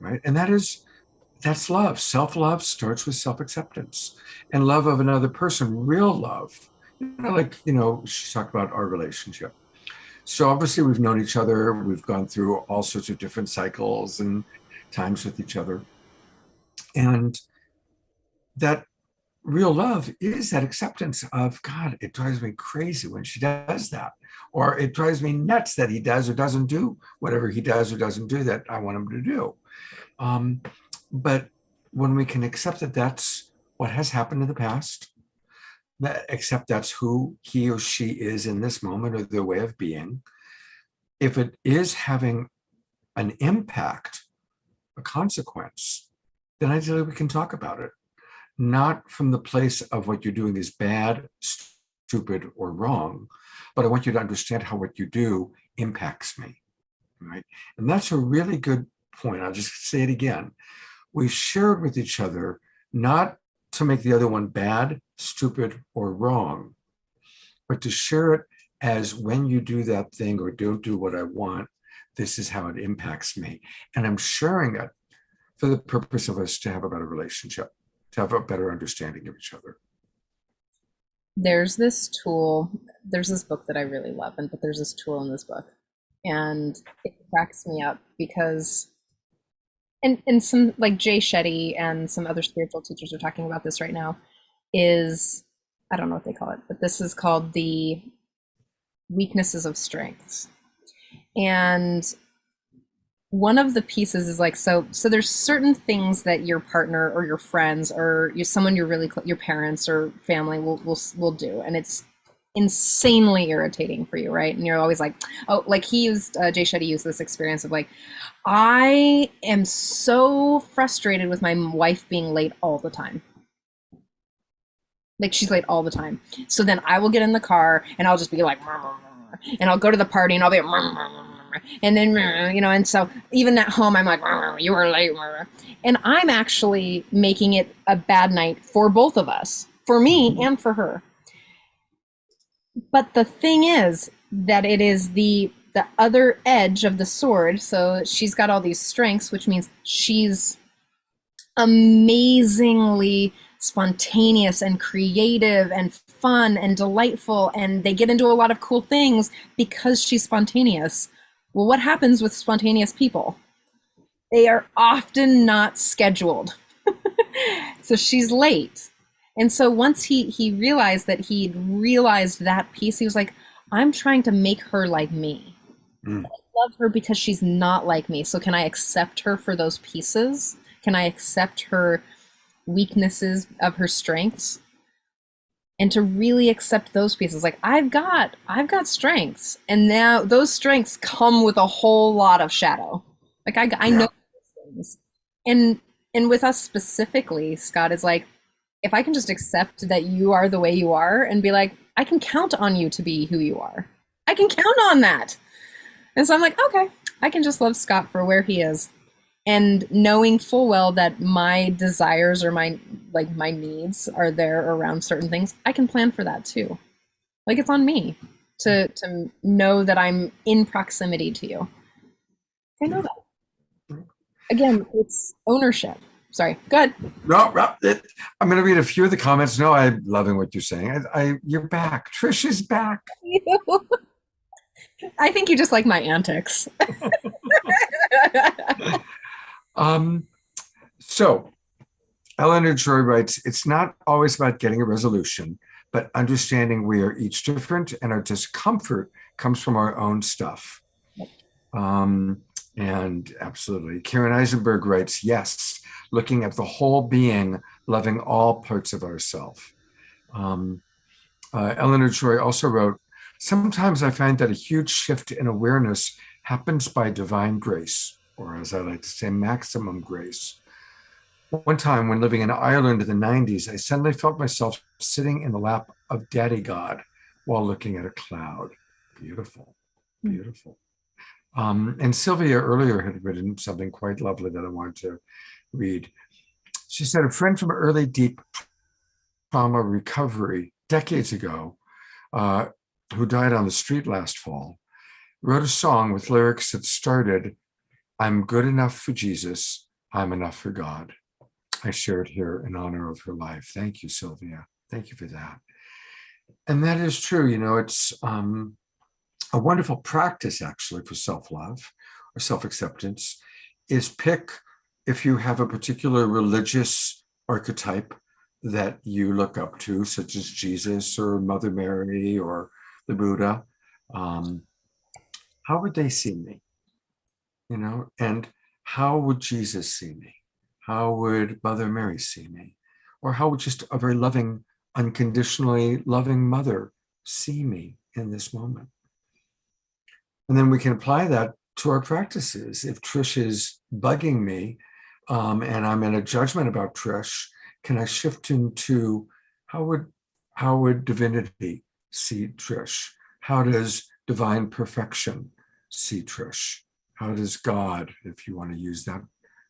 right? And that's love. Self-love starts with self-acceptance and love of another person, real love. She talked about our relationship. So obviously we've known each other. We've gone through all sorts of different cycles and times with each other. And that real love is that acceptance of, God, it drives me crazy when she does that. Or it drives me nuts that he does or doesn't do whatever he does or doesn't do that I want him to do. But when we can accept that that's what has happened in the past, accept that's who he or she is in this moment or their way of being, if it is having an impact, a consequence, then ideally we can talk about it. Not from the place of what you're doing is bad, stupid, or wrong, but I want you to understand how what you do impacts me, right? And that's a really good point. I'll just say it again. We share it with each other, not to make the other one bad, stupid, or wrong, but to share it as when you do that thing or don't do what I want, this is how it impacts me. And I'm sharing it for the purpose of us to have a better relationship, to have a better understanding of each other. There's this tool, there's this book that I really love, but there's this tool in this book, and it cracks me up because, and some, like Jay Shetty and some other spiritual teachers are talking about this right now, is, I don't know what they call it, but this is called the weaknesses of strengths. And one of the pieces is like, so there's certain things that your partner or your friends or someone you're really your parents or family will do, and it's insanely irritating for you, right? And you're always like, oh, like he used Jay Shetty used this experience of like, I am so frustrated with my wife being late all the time. Like she's late all the time. So then I will get in the car and I'll just be like, and I'll go to the party and I'll be and then, and so even at home, I'm like, you were late. And I'm actually making it a bad night for both of us, for me and for her. But the thing is that it is the other edge of the sword. So she's got all these strengths, which means she's amazingly spontaneous and creative and fun and delightful. And they get into a lot of cool things because she's spontaneous. Well, what happens with spontaneous people? They are often not scheduled. So she's late. And so once he realized that he'd realized that piece, he was like, I'm trying to make her like me. Mm. I love her because she's not like me. So can I accept her for those pieces? Can I accept her weaknesses of her strengths? And to really accept those pieces, like I've got strengths, and now those strengths come with a whole lot of shadow. Like I Yeah. know those things. And with us specifically, Scott, is like, if I can just accept that you are the way you are and be like, I can count on you to be who you are. I can count on that. And so I'm like, okay, I can just love Scott for where he is. And knowing full well that my desires or my needs are there around certain things, I can plan for that too. Like it's on me to know that I'm in proximity to you. I know that. Again, it's ownership. Sorry, go ahead. No, I'm going to read a few of the comments. No, I'm loving what you're saying. You're back. Trish is back. I think you just like my antics. So Eleanor Joy writes, it's not always about getting a resolution, but understanding we are each different and our discomfort comes from our own stuff. And absolutely. Karen Eisenberg writes, yes, looking at the whole being, loving all parts of ourself. Eleanor Joy also wrote, sometimes I find that a huge shift in awareness happens by divine grace, or as I like to say, maximum grace. One time when living in Ireland in the 90s, I suddenly felt myself sitting in the lap of Daddy God while looking at a cloud. Beautiful, beautiful. And Sylvia earlier had written something quite lovely that I wanted to read. She said, a friend from early deep trauma recovery decades ago, who died on the street last fall, wrote a song with lyrics that started, I'm good enough for Jesus, I'm enough for God. I share it here in honor of her life. Thank you, Sylvia. Thank you for that. And that is true. You know, it's a wonderful practice actually for self-love or self-acceptance is pick, if you have a particular religious archetype that you look up to, such as Jesus or Mother Mary or the Buddha, how would they see me? You know, and how would Jesus see me? How would Mother Mary see me? Or how would just a very loving, unconditionally loving mother see me in this moment? And then we can apply that to our practices. If Trish is bugging me and I'm in a judgment about Trish, can I shift into how would divinity see Trish? How does divine perfection see Trish? How does God, if you want to use that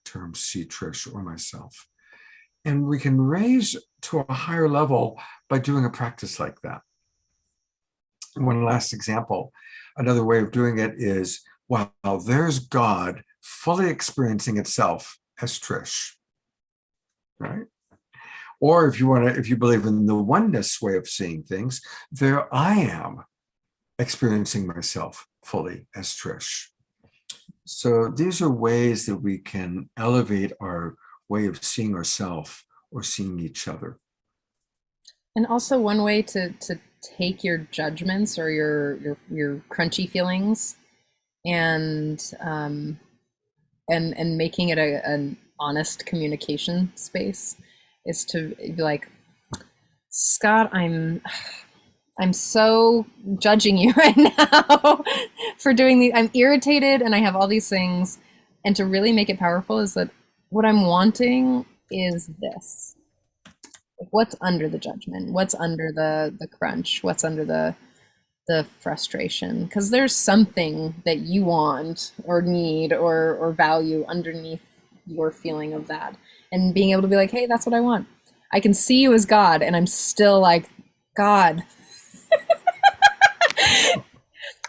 term, see Trish or myself? And we can raise to a higher level by doing a practice like that. One last example, another way of doing it is, wow, there's God fully experiencing itself as Trish, right? Or if you believe in the oneness way of seeing things, there I am experiencing myself fully as Trish. So these are ways that we can elevate our way of seeing ourselves or seeing each other. And also one way to take your judgments or your crunchy feelings and making it an honest communication space is to be like, Scott, I'm so judging you right now for doing these. I'm irritated and I have all these things. And to really make it powerful is that what I'm wanting is this. What's under the judgment? What's under the crunch? What's under the frustration? Because there's something that you want or need or value underneath your feeling of that. And being able to be like, hey, that's what I want. I can see you as God, and I'm still like, God.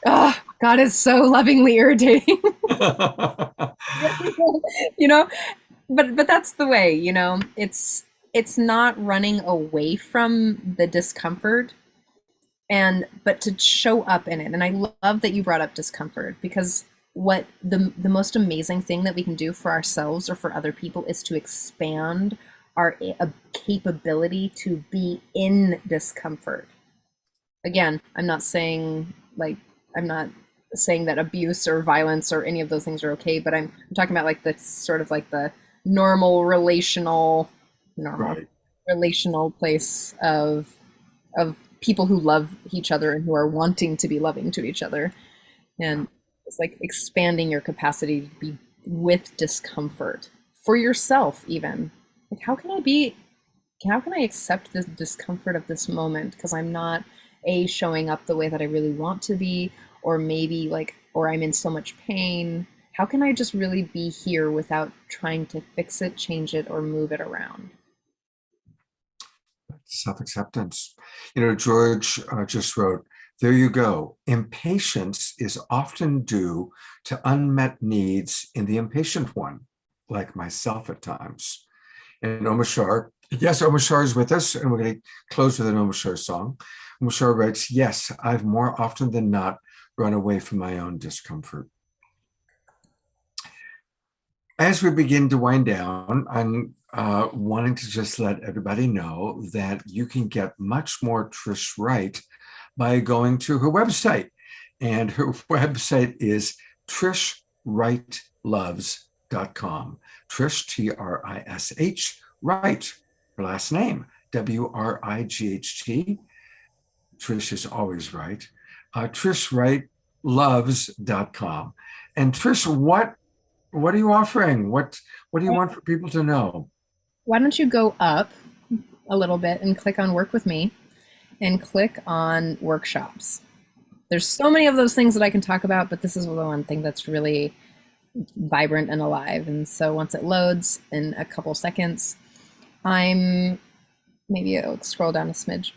Oh, God is so lovingly irritating. You know, but that's the way, you know, it's not running away from the discomfort but to show up in it. And I love that you brought up discomfort, because what the most amazing thing that we can do for ourselves or for other people is to expand our capability to be in discomfort. Again, I'm not saying that abuse or violence or any of those things are okay, but I'm talking about like the sort of like the normal normal Right. relational place of people who love each other and who are wanting to be loving to each other. And it's like expanding your capacity to be with discomfort for yourself, even. Like, how can I accept the discomfort of this moment because I'm not showing up the way that I really want to be, or maybe or I'm in so much pain. How can I just really be here without trying to fix it, change it, or move it around? Self-acceptance. George just wrote, there you go. Impatience is often due to unmet needs in the impatient one, like myself at times. And Omashar, yes, Omashar is with us, and we're going to close with an Omashar song. Omashar writes, yes, I've more often than not run away from my own discomfort. As we begin to wind down, I'm wanting to just let everybody know that you can get much more Trish Wright by going to her website. And her website is trishwrightloves.com. Trish, Trish, Wright, her last name, Wright. Trish is always right. trishwrightloves.com. And Trish, what are you offering? What do you want for people to know? Why don't you go up a little bit and click on Work With Me and click on workshops. There's so many of those things that I can talk about, but this is the one thing that's really vibrant and alive. And so once it loads in a couple seconds, maybe I'll scroll down a smidge.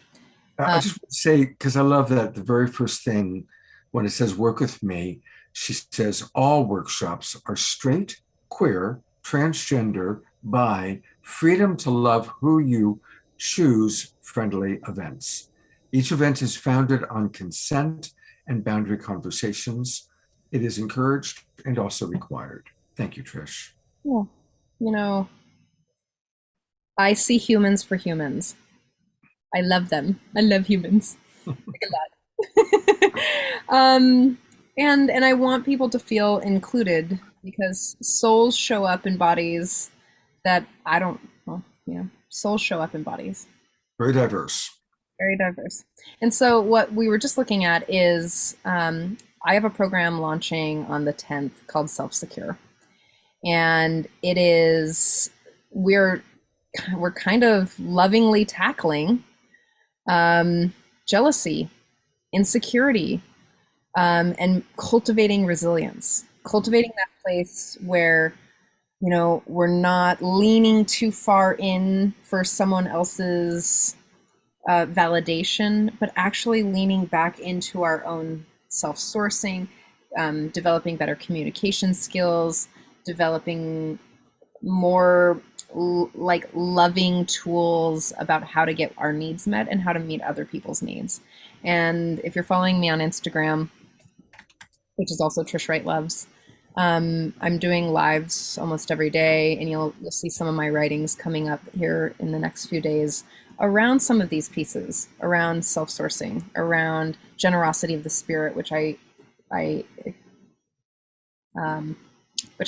I just want to say, because I love that the very first thing when it says Work With Me, she says all workshops are straight, queer, transgender, bi, freedom to love who you choose friendly events. Each event is founded on consent and boundary conversations. It is encouraged and also required. Thank you, Trish. Well, I see humans for humans. I love them. I love humans. Like a lot. And I want people to feel included because souls show up in bodies that souls show up in bodies. Very diverse. Very diverse. And so what we were just looking at is I have a program launching on the 10th called Self Secure. And it is, we're kind of lovingly tackling jealousy, insecurity, and cultivating resilience, cultivating that place where, we're not leaning too far in for someone else's validation, but actually leaning back into our own self-sourcing, developing better communication skills, developing more loving tools about how to get our needs met and how to meet other people's needs. And if you're following me on Instagram, which is also Trish Wright Loves, I'm doing lives almost every day, and you'll see some of my writings coming up here in the next few days around some of these pieces, around self-sourcing, around generosity of the spirit, which I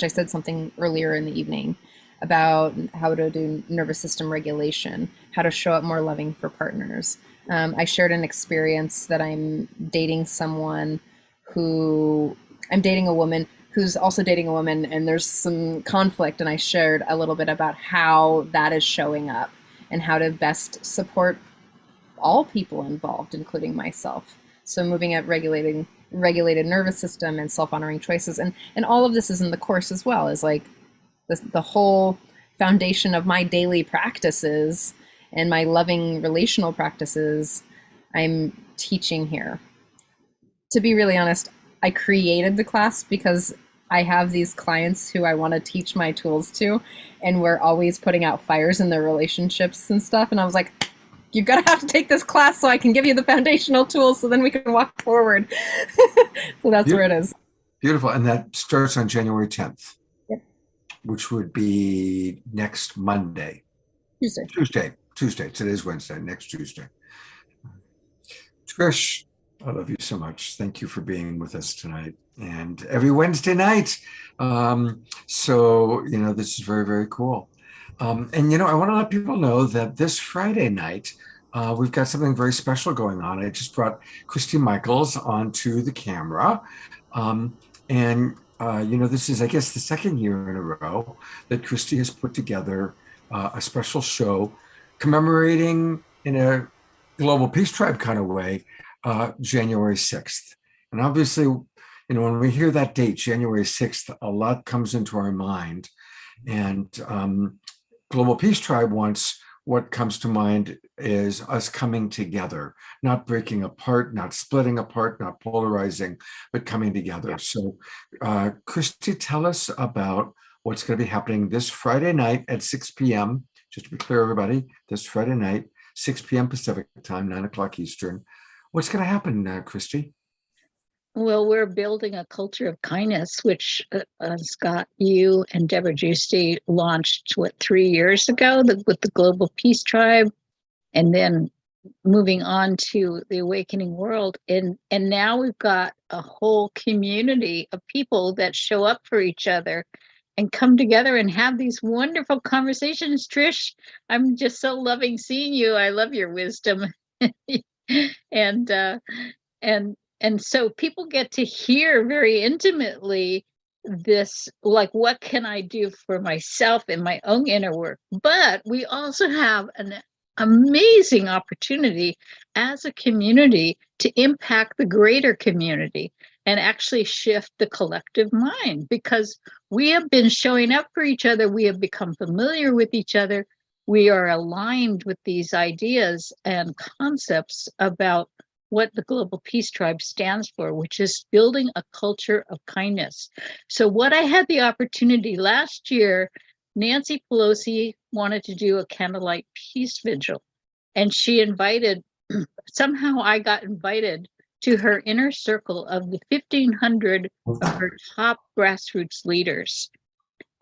said something earlier in the evening about how to do nervous system regulation, how to show up more loving for partners. I shared an experience that I'm dating a woman who's also dating a woman, and there's some conflict, and I shared a little bit about how that is showing up and how to best support all people involved, including myself. So moving at regulated nervous system and self-honoring choices, and all of this is in the course as well, is like the whole foundation of my daily practices and my loving relational practices I'm teaching here. To be really honest, I created the class because I have these clients who I want to teach my tools to, and we're always putting out fires in their relationships and stuff. And I was like, you're going to have to take this class so I can give you the foundational tools so then we can walk forward. So that's where it is. Beautiful. And that starts on January 10th, Yep. which would be next Monday. Tuesday. Today's Wednesday, next Tuesday. Trish, I love you so much. Thank you for being with us tonight and every Wednesday night. This is very, very cool. I want to let people know that this Friday night, we've got something very special going on. I just brought Christy Michaels onto the camera. This is, I guess, the second year in a row that Christy has put together a special show commemorating in a Global Peace Tribe kind of way, January 6th. And obviously, when we hear that date, January 6th, a lot comes into our mind. And Global Peace Tribe wants, what comes to mind is us coming together, not breaking apart, not splitting apart, not polarizing, but coming together. So, Christy, tell us about what's going to be happening this Friday night at 6 p.m. Just to be clear, everybody, this Friday night, 6 p.m. Pacific time, 9 o'clock Eastern. What's going to happen, Christy? Well, we're building a culture of kindness, which Scott, you and Deborah Giusti launched, 3 years ago with the Global Peace Tribe, and then moving on to the Awakening World. And now we've got a whole community of people that show up for each other and come together and have these wonderful conversations. Trish, I'm just so loving seeing you. I love your wisdom. And so people get to hear very intimately this, like, what can I do for myself in my own inner work? But we also have an amazing opportunity as a community to impact the greater community and actually shift the collective mind, because we have been showing up for each other. We have become familiar with each other. We are aligned with these ideas and concepts about what the Global Peace Tribe stands for, which is building a culture of kindness. So what I had the opportunity last year, Nancy Pelosi wanted to do a candlelight peace vigil, and she invited, somehow I got invited to her inner circle of the 1,500 of her top grassroots leaders.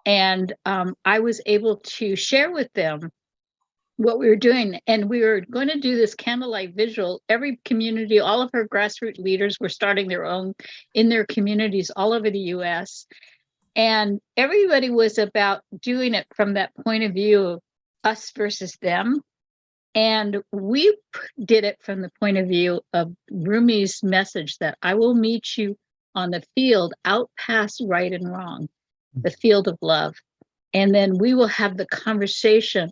And I was able to share with them what we were doing. And we were going to do this candlelight vigil. Every community, all of her grassroots leaders were starting their own in their communities all over the US. And everybody was about doing it from that point of view of us versus them. And we did it from the point of view of Rumi's message that I will meet you on the field out past right and wrong, the field of love. And then we will have the conversation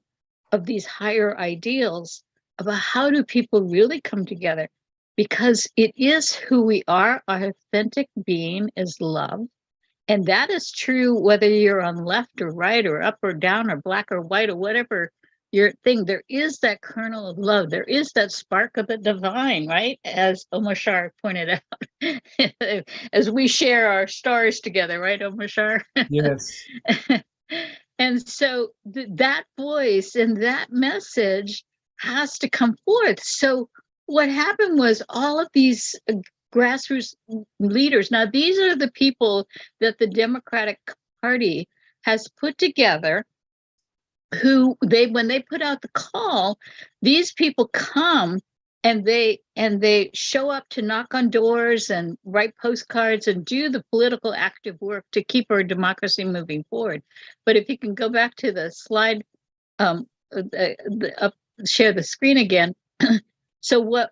of these higher ideals about how do people really come together, because it is who we are. Our authentic being is love. And that is true whether you're on left or right or up or down or black or white or whatever your thing. There is that kernel of love. There is that spark of the divine, right? As Omar Shar pointed out, as we share our stars together, right, Omar Shar? Yes. And so that voice and that message has to come forth. So what happened was all of these grassroots leaders, now these are the people that the Democratic Party has put together, who when they put out the call, these people come and they show up to knock on doors and write postcards and do the political active work to keep our democracy moving forward. But if you can go back to the slide, share the screen again. So what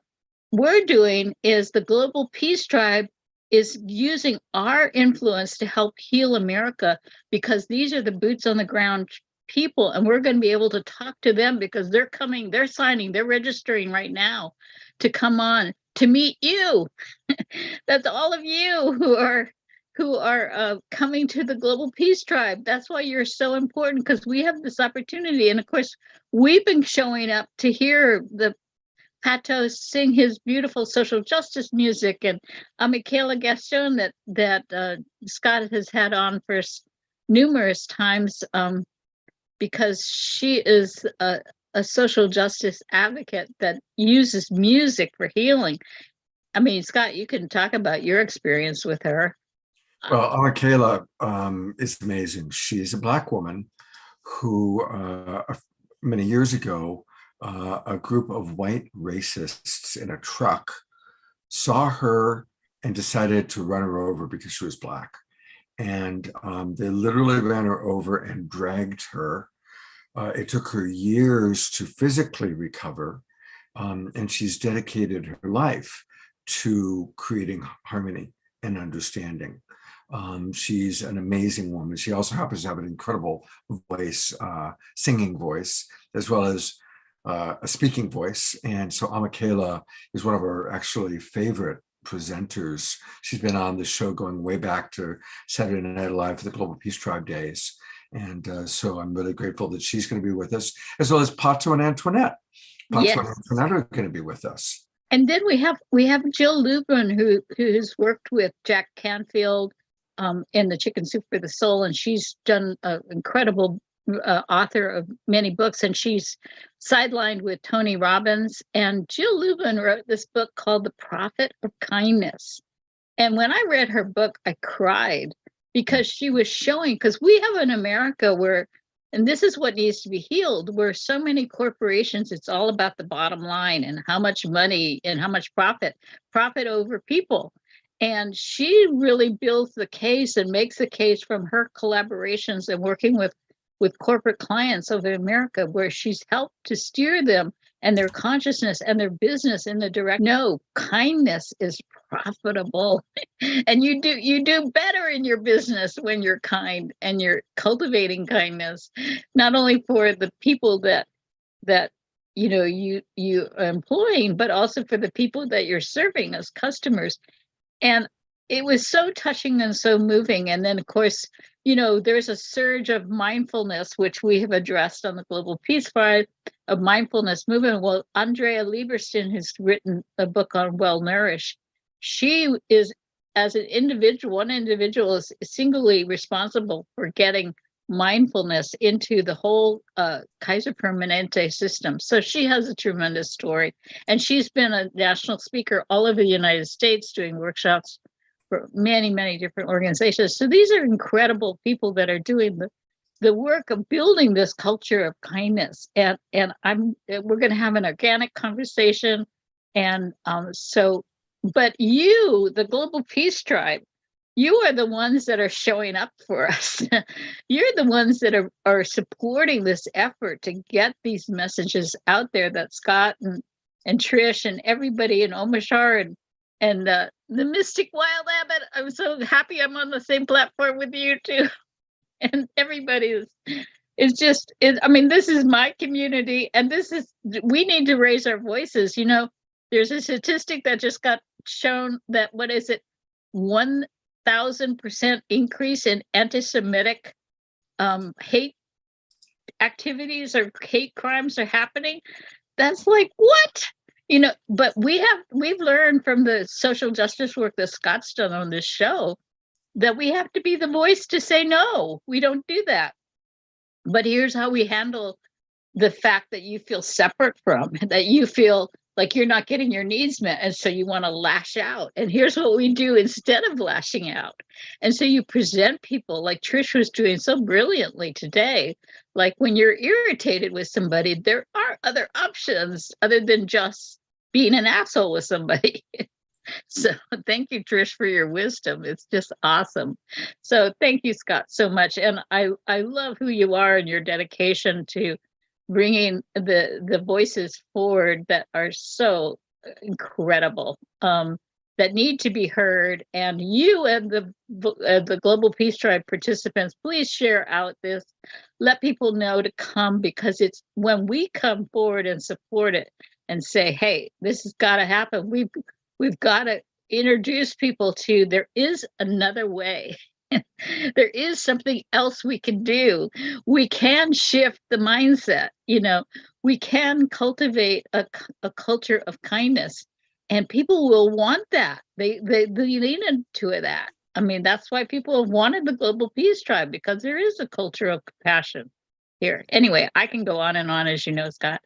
we're doing is the Global Peace Tribe is using our influence to help heal America, because these are the boots on the ground people, and we're going to be able to talk to them because they're coming, they're signing, they're registering right now to come on to meet you. That's all of you who are coming to the Global Peace Tribe. That's why you're so important, because we have this opportunity. And of course, we've been showing up to hear the Pato sing his beautiful social justice music, and Michaela Gaston that Scott has had on for numerous times, because she is a social justice advocate that uses music for healing. I mean, Scott, you can talk about your experience with her. Well, Michaela is amazing. She's a Black woman who, many years ago, a group of white racists in a truck saw her and decided to run her over because she was Black. And they literally ran her over and dragged her. It took her years to physically recover, and she's dedicated her life to creating harmony and understanding. She's an amazing woman. She also happens to have an incredible voice, singing voice, as well as a speaking voice. And so Michaela is one of our actually favorite presenters. She's been on the show going way back to Saturday Night Live for the Global Peace Tribe days. And so I'm really grateful that she's going to be with us, as well as Pato and Antoinette. Pato Yes. and Antoinette are going to be with us. And then we have Jill Lubin, who's worked with Jack Canfield in The Chicken Soup for the Soul, and she's done an incredible author of many books, and she's sidelined with Tony Robbins. And Jill Lubin wrote this book called The Prophet of Kindness. And when I read her book, I cried because she was showing, because we have in America where, and this is what needs to be healed, where so many corporations, it's all about the bottom line and how much money and how much profit over people. And she really builds the case and makes the case from her collaborations and working with corporate clients of America, where she's helped to steer them and their consciousness and their business in the direct. No, kindness is profitable, and you do better in your business when you're kind and you're cultivating kindness, not only for the people that you are employing, but also for the people that you're serving as customers. And it was so touching and so moving. And then, of course, there's a surge of mindfulness, which we have addressed on the Global Peace Prize, of mindfulness movement. Well, Andrea Lieberstein, who's written a book on Well Nourished, she is, as an individual, one individual is singly responsible for getting mindfulness into the whole Kaiser Permanente system. So she has a tremendous story. And she's been a national speaker all over the United States doing workshops for many, many different organizations. So these are incredible people that are doing the work of building this culture of kindness. And we're going to have an organic conversation. And but you, the Global Peace Tribe, you are the ones that are showing up for us. You're the ones that are supporting this effort to get these messages out there that Scott and Trish and everybody in Omashar and the Mystic Wild Abbot. I'm so happy I'm on the same platform with you too. And everybody is just, I mean, this is my community, and we need to raise our voices. There's a statistic that just got shown that, 1,000% increase in anti-Semitic hate activities or hate crimes are happening. That's like, what? But we've learned from the social justice work that Scott's done on this show that we have to be the voice to say, no, we don't do that. But here's how we handle the fact that you feel separate from, that you feel like you're not getting your needs met, and so you want to lash out. And here's what we do instead of lashing out. And so you present people, like Trish was doing so brilliantly today. Like, when you're irritated with somebody, there are other options other than just being an asshole with somebody. So thank you, Trish, for your wisdom. It's just awesome. So thank you, Scott, so much. And I love who you are and your dedication to bringing the voices forward that are so incredible, that need to be heard. And you and the Global Peace Tribe participants, please share out this. Let people know to come, because it's when we come forward and support it and say, hey, this has got to happen. We've got to introduce people to, there is another way. There is something else we can do. We can shift the mindset. We can cultivate a culture of kindness, and people will want that. They lean into that. I mean, that's why people have wanted the Global Peace Tribe, because there is a culture of compassion. here. Anyway, I can go on and on, as you know, Scott.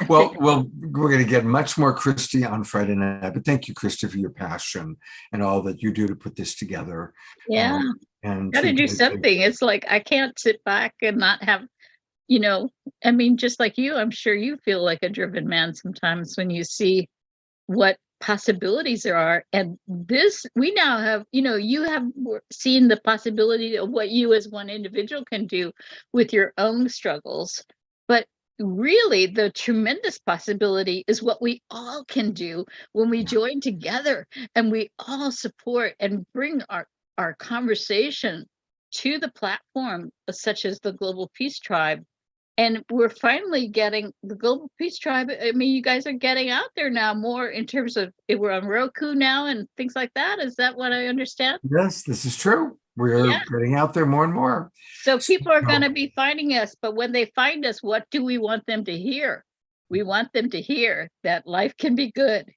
well, we're going to get much more Christy on Friday night, but thank you, Christy, for your passion and all that you do to put this together. Yeah. And Got to do something. It's like, I can't sit back and not have, you know, I mean, just like you, I'm sure you feel like a driven man sometimes when you see what possibilities there are. And this, we now have, you know, you have seen the possibility of what you as one individual can do with your own struggles. But really, the tremendous possibility is what we all can do when we join together and we all support and bring our conversation to the platform, such as the Global Peace Tribe. And we're finally getting the Global Peace Tribe. I mean, you guys are getting out there now more in terms of, we're on Roku now and things like that. Is that what I understand? Yes, this is true. We're getting out there more and more. So people are going to be finding us, but when they find us, what do we want them to hear? We want them to hear that life can be good.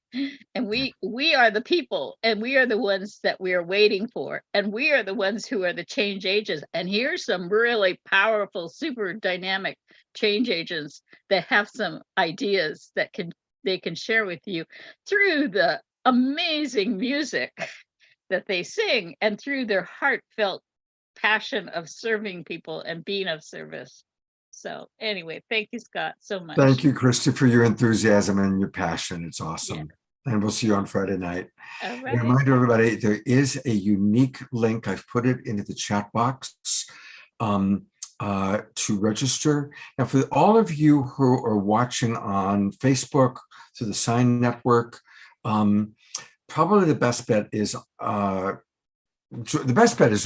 And we are the people, and we are the ones that we are waiting for. And we are the ones who are the change agents. And here's some really powerful, super dynamic change agents that have some ideas that they can share with you through the amazing music that they sing and through their heartfelt passion of serving people and being of service. So anyway, thank you, Scott, so much. Thank you, Christy, for your enthusiasm and your passion. It's awesome. Yeah. And we'll see you on Friday night. All right. A reminder, everybody, there is a unique link. I've put it into the chat box to register. Now, for all of you who are watching on Facebook through the Sign Network, probably the best bet is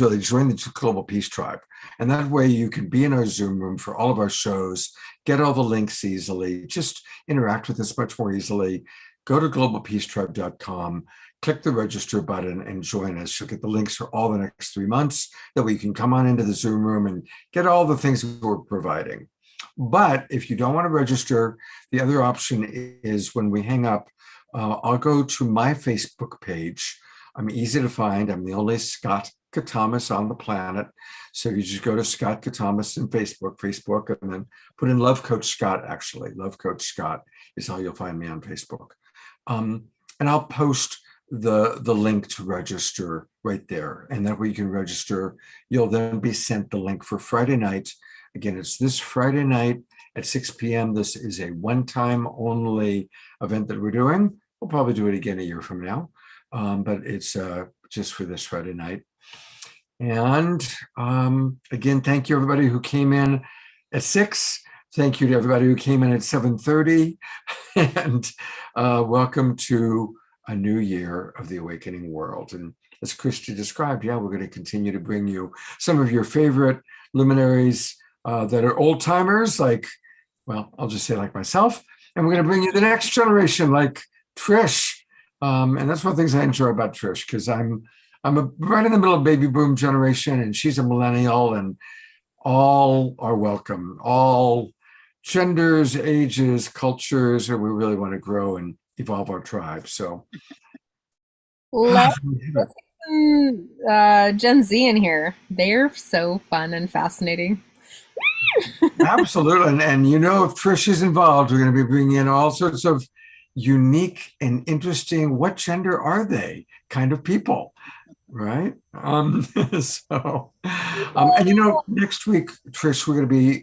really join the Global Peace Tribe. And that way you can be in our Zoom room for all of our shows, get all the links easily, just interact with us much more easily. Go to globalpeacetribe.com, click the register button and join us. You'll get the links for all the next 3 months. That way you can come on into the Zoom room and get all the things we're providing. But if you don't want to register, the other option is when we hang up, I'll go to my Facebook page. I'm easy to find. I'm the only Scott Katamas on the planet. So you just go to Scott Katamas in Facebook, and then put in Love Coach Scott, actually. Love Coach Scott is how you'll find me on Facebook. And I'll post the link to register right there. And that way you can register. You'll then be sent the link for Friday night. Again, it's this Friday night at 6 p.m. This is a one-time only event that we're doing. We'll probably do it again a year from now. But it's just for this Friday night. And again, thank you everybody who came in at 6. Thank you to everybody who came in at 7:30. And welcome to a new year of the Awakening World. And as Christy described, we're going to continue to bring you some of your favorite luminaries that are old timers, like, well, I'll just say like myself. And we're going to bring you the next generation, like Trish. And that's one of the things I enjoy about Trish, because I'm right in the middle of baby boom generation, and she's a millennial, and all are welcome, all genders, ages, cultures, and we really want to grow and evolve our tribe. So let's get some Gen Z in here. They're so fun and fascinating. Absolutely. And you know, if Trish is involved, we're going to be bringing in all sorts of unique and interesting, what gender are they kind of people, right? And you know, next week, Trish, we're going to be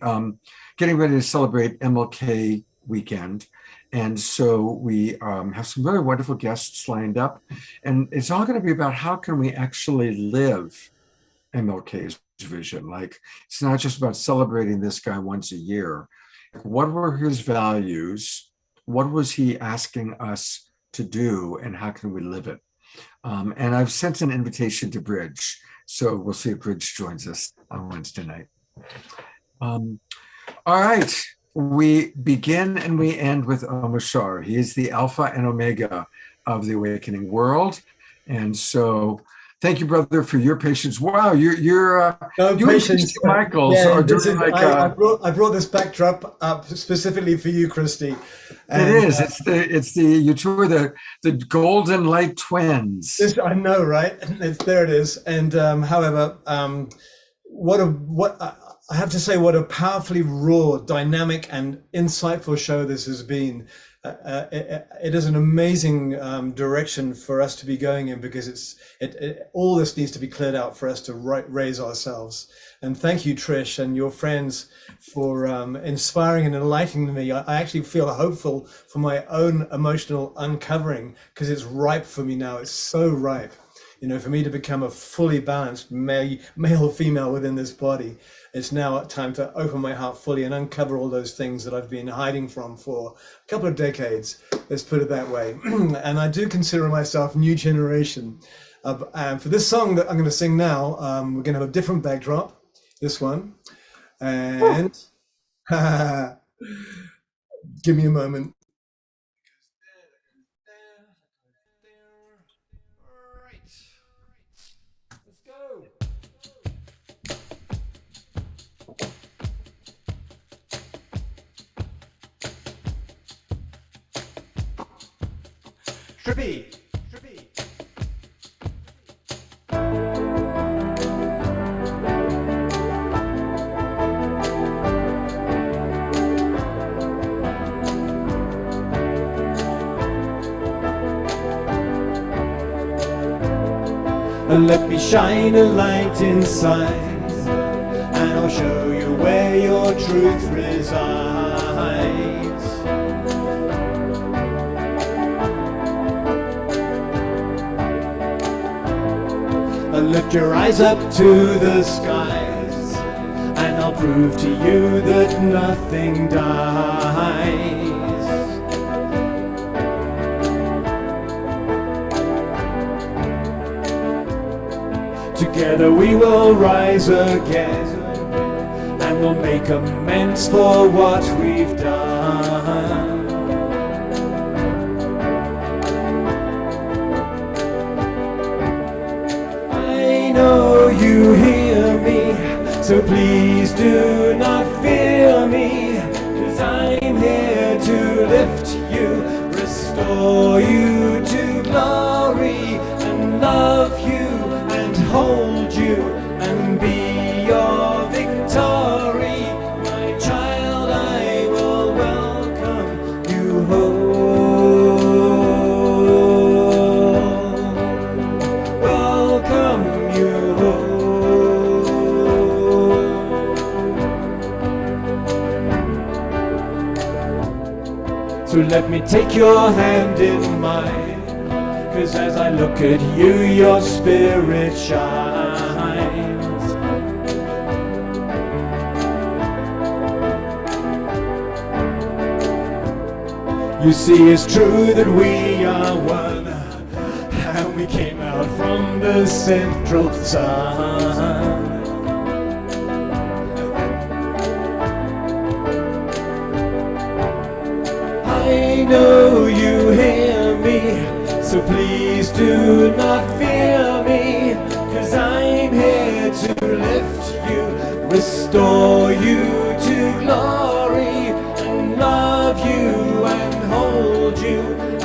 getting ready to celebrate MLK weekend. And so we have some very wonderful guests lined up, and it's all going to be about how can we actually live MLK's vision. Like, it's not just about celebrating this guy once a year. What were his values? What was he asking us to do, and how can we live it? And I've sent an invitation to Bridge, so we'll see if Bridge joins us on Wednesday night. All right, we begin and we end with Omashar. He is the Alpha and Omega of the Awakening World, and so thank you, brother, for your patience. Wow, you're you patience. And Michaels are doing like I brought this backdrop up specifically for you, Christy. And, it is. It's the you two are the Golden Light Twins. I know, right? There it is. And however, I have to say what a powerfully raw, dynamic and insightful show this has been. It is an amazing direction for us to be going in, because all this needs to be cleared out for us to raise ourselves. And thank you, Trish, and your friends for inspiring and enlightening me. I actually feel hopeful for my own emotional uncovering, because it's ripe for me now. It's so ripe, for me to become a fully balanced male female within this body. It's now time to open my heart fully and uncover all those things that I've been hiding from for a couple of decades. Let's put it that way. And I do consider myself new generation. And for this song that I'm going to sing now, we're going to have a different backdrop, this one. And give me a moment. Trippy. Let me shine a light inside, and I'll show you where your truth resides. Lift your eyes up to the skies, and I'll prove to you that nothing dies. Together we will rise again, and we'll make amends for what we've done. I know you hear me, so please do not fear me, 'cause I'm here to lift you, restore you to glory, and love you and hold you and be your victory. My child, I will welcome you home. Welcome you home. So let me take your hand in mine, 'cause as I look at you, your spirit shines. You see, it's true that we are one, and we came out from the central sun. I know you hear me, so please do not fear me, 'cause I'm here to lift you, restore you to glory, and love you and hold you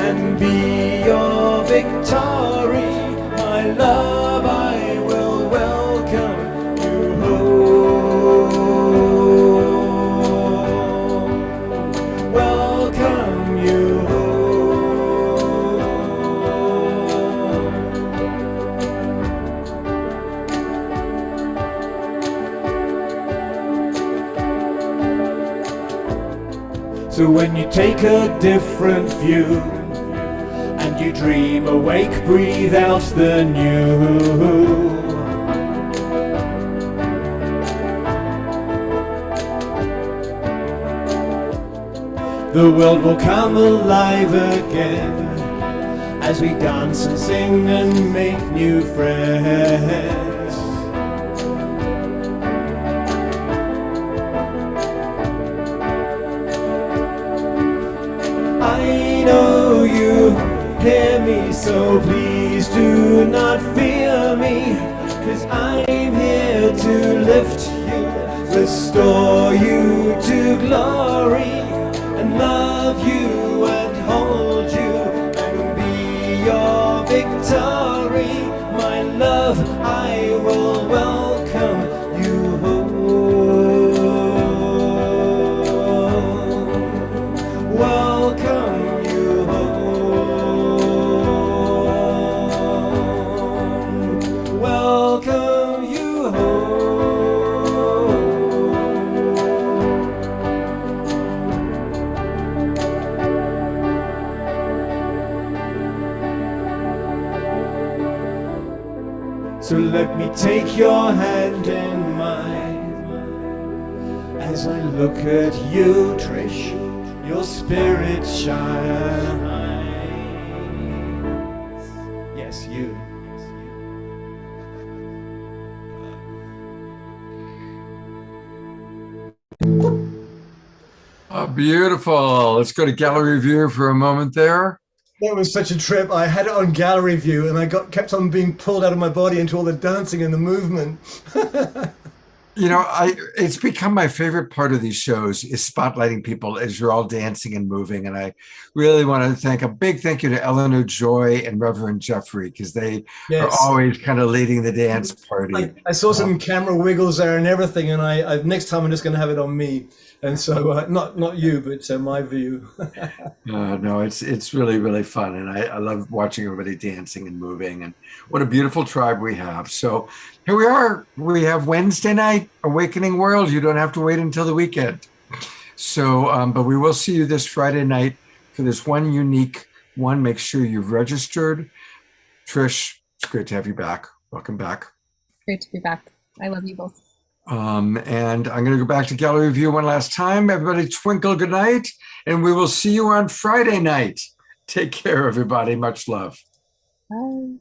and be your victory. My love, I will welcome you home. Welcome you home. So when you take a different view, and you dream awake, breathe out the new. The world will come alive again, as we dance and sing and make new friends. I know you hear me, so please do not fear me, 'cause I'm here to lift you, restore you to glory, and love you and hold you and be your victory. My love, I will welcome you home. So let me take your hand in mine. As I look at you, Trish, your spirit shines. Yes, you. Oh, beautiful. Let's go to gallery view for a moment there. That was such a trip. I had it on gallery view and I kept on being pulled out of my body into all the dancing and the movement. You know, it's become my favorite part of these shows is spotlighting people as you're all dancing and moving. And I really want to thank a big thank you to Eleanor Joy and Reverend Jeffrey, because they are always kind of leading the dance party. I saw some camera wiggles there and everything, and I next time I'm just going to have it on me. And so not you, but my view. No, it's really, really fun. And I love watching everybody dancing and moving. And what a beautiful tribe we have. So here we are. We have Wednesday night, Awakening World. You don't have to wait until the weekend. So, but we will see you this Friday night for this one unique one. Make sure you've registered. Trish, it's great to have you back. Welcome back. Great to be back. I love you both. And I'm going to go back to gallery view one last time. Everybody twinkle good night, and we will see you on Friday night. Take care, everybody. Much love. Bye.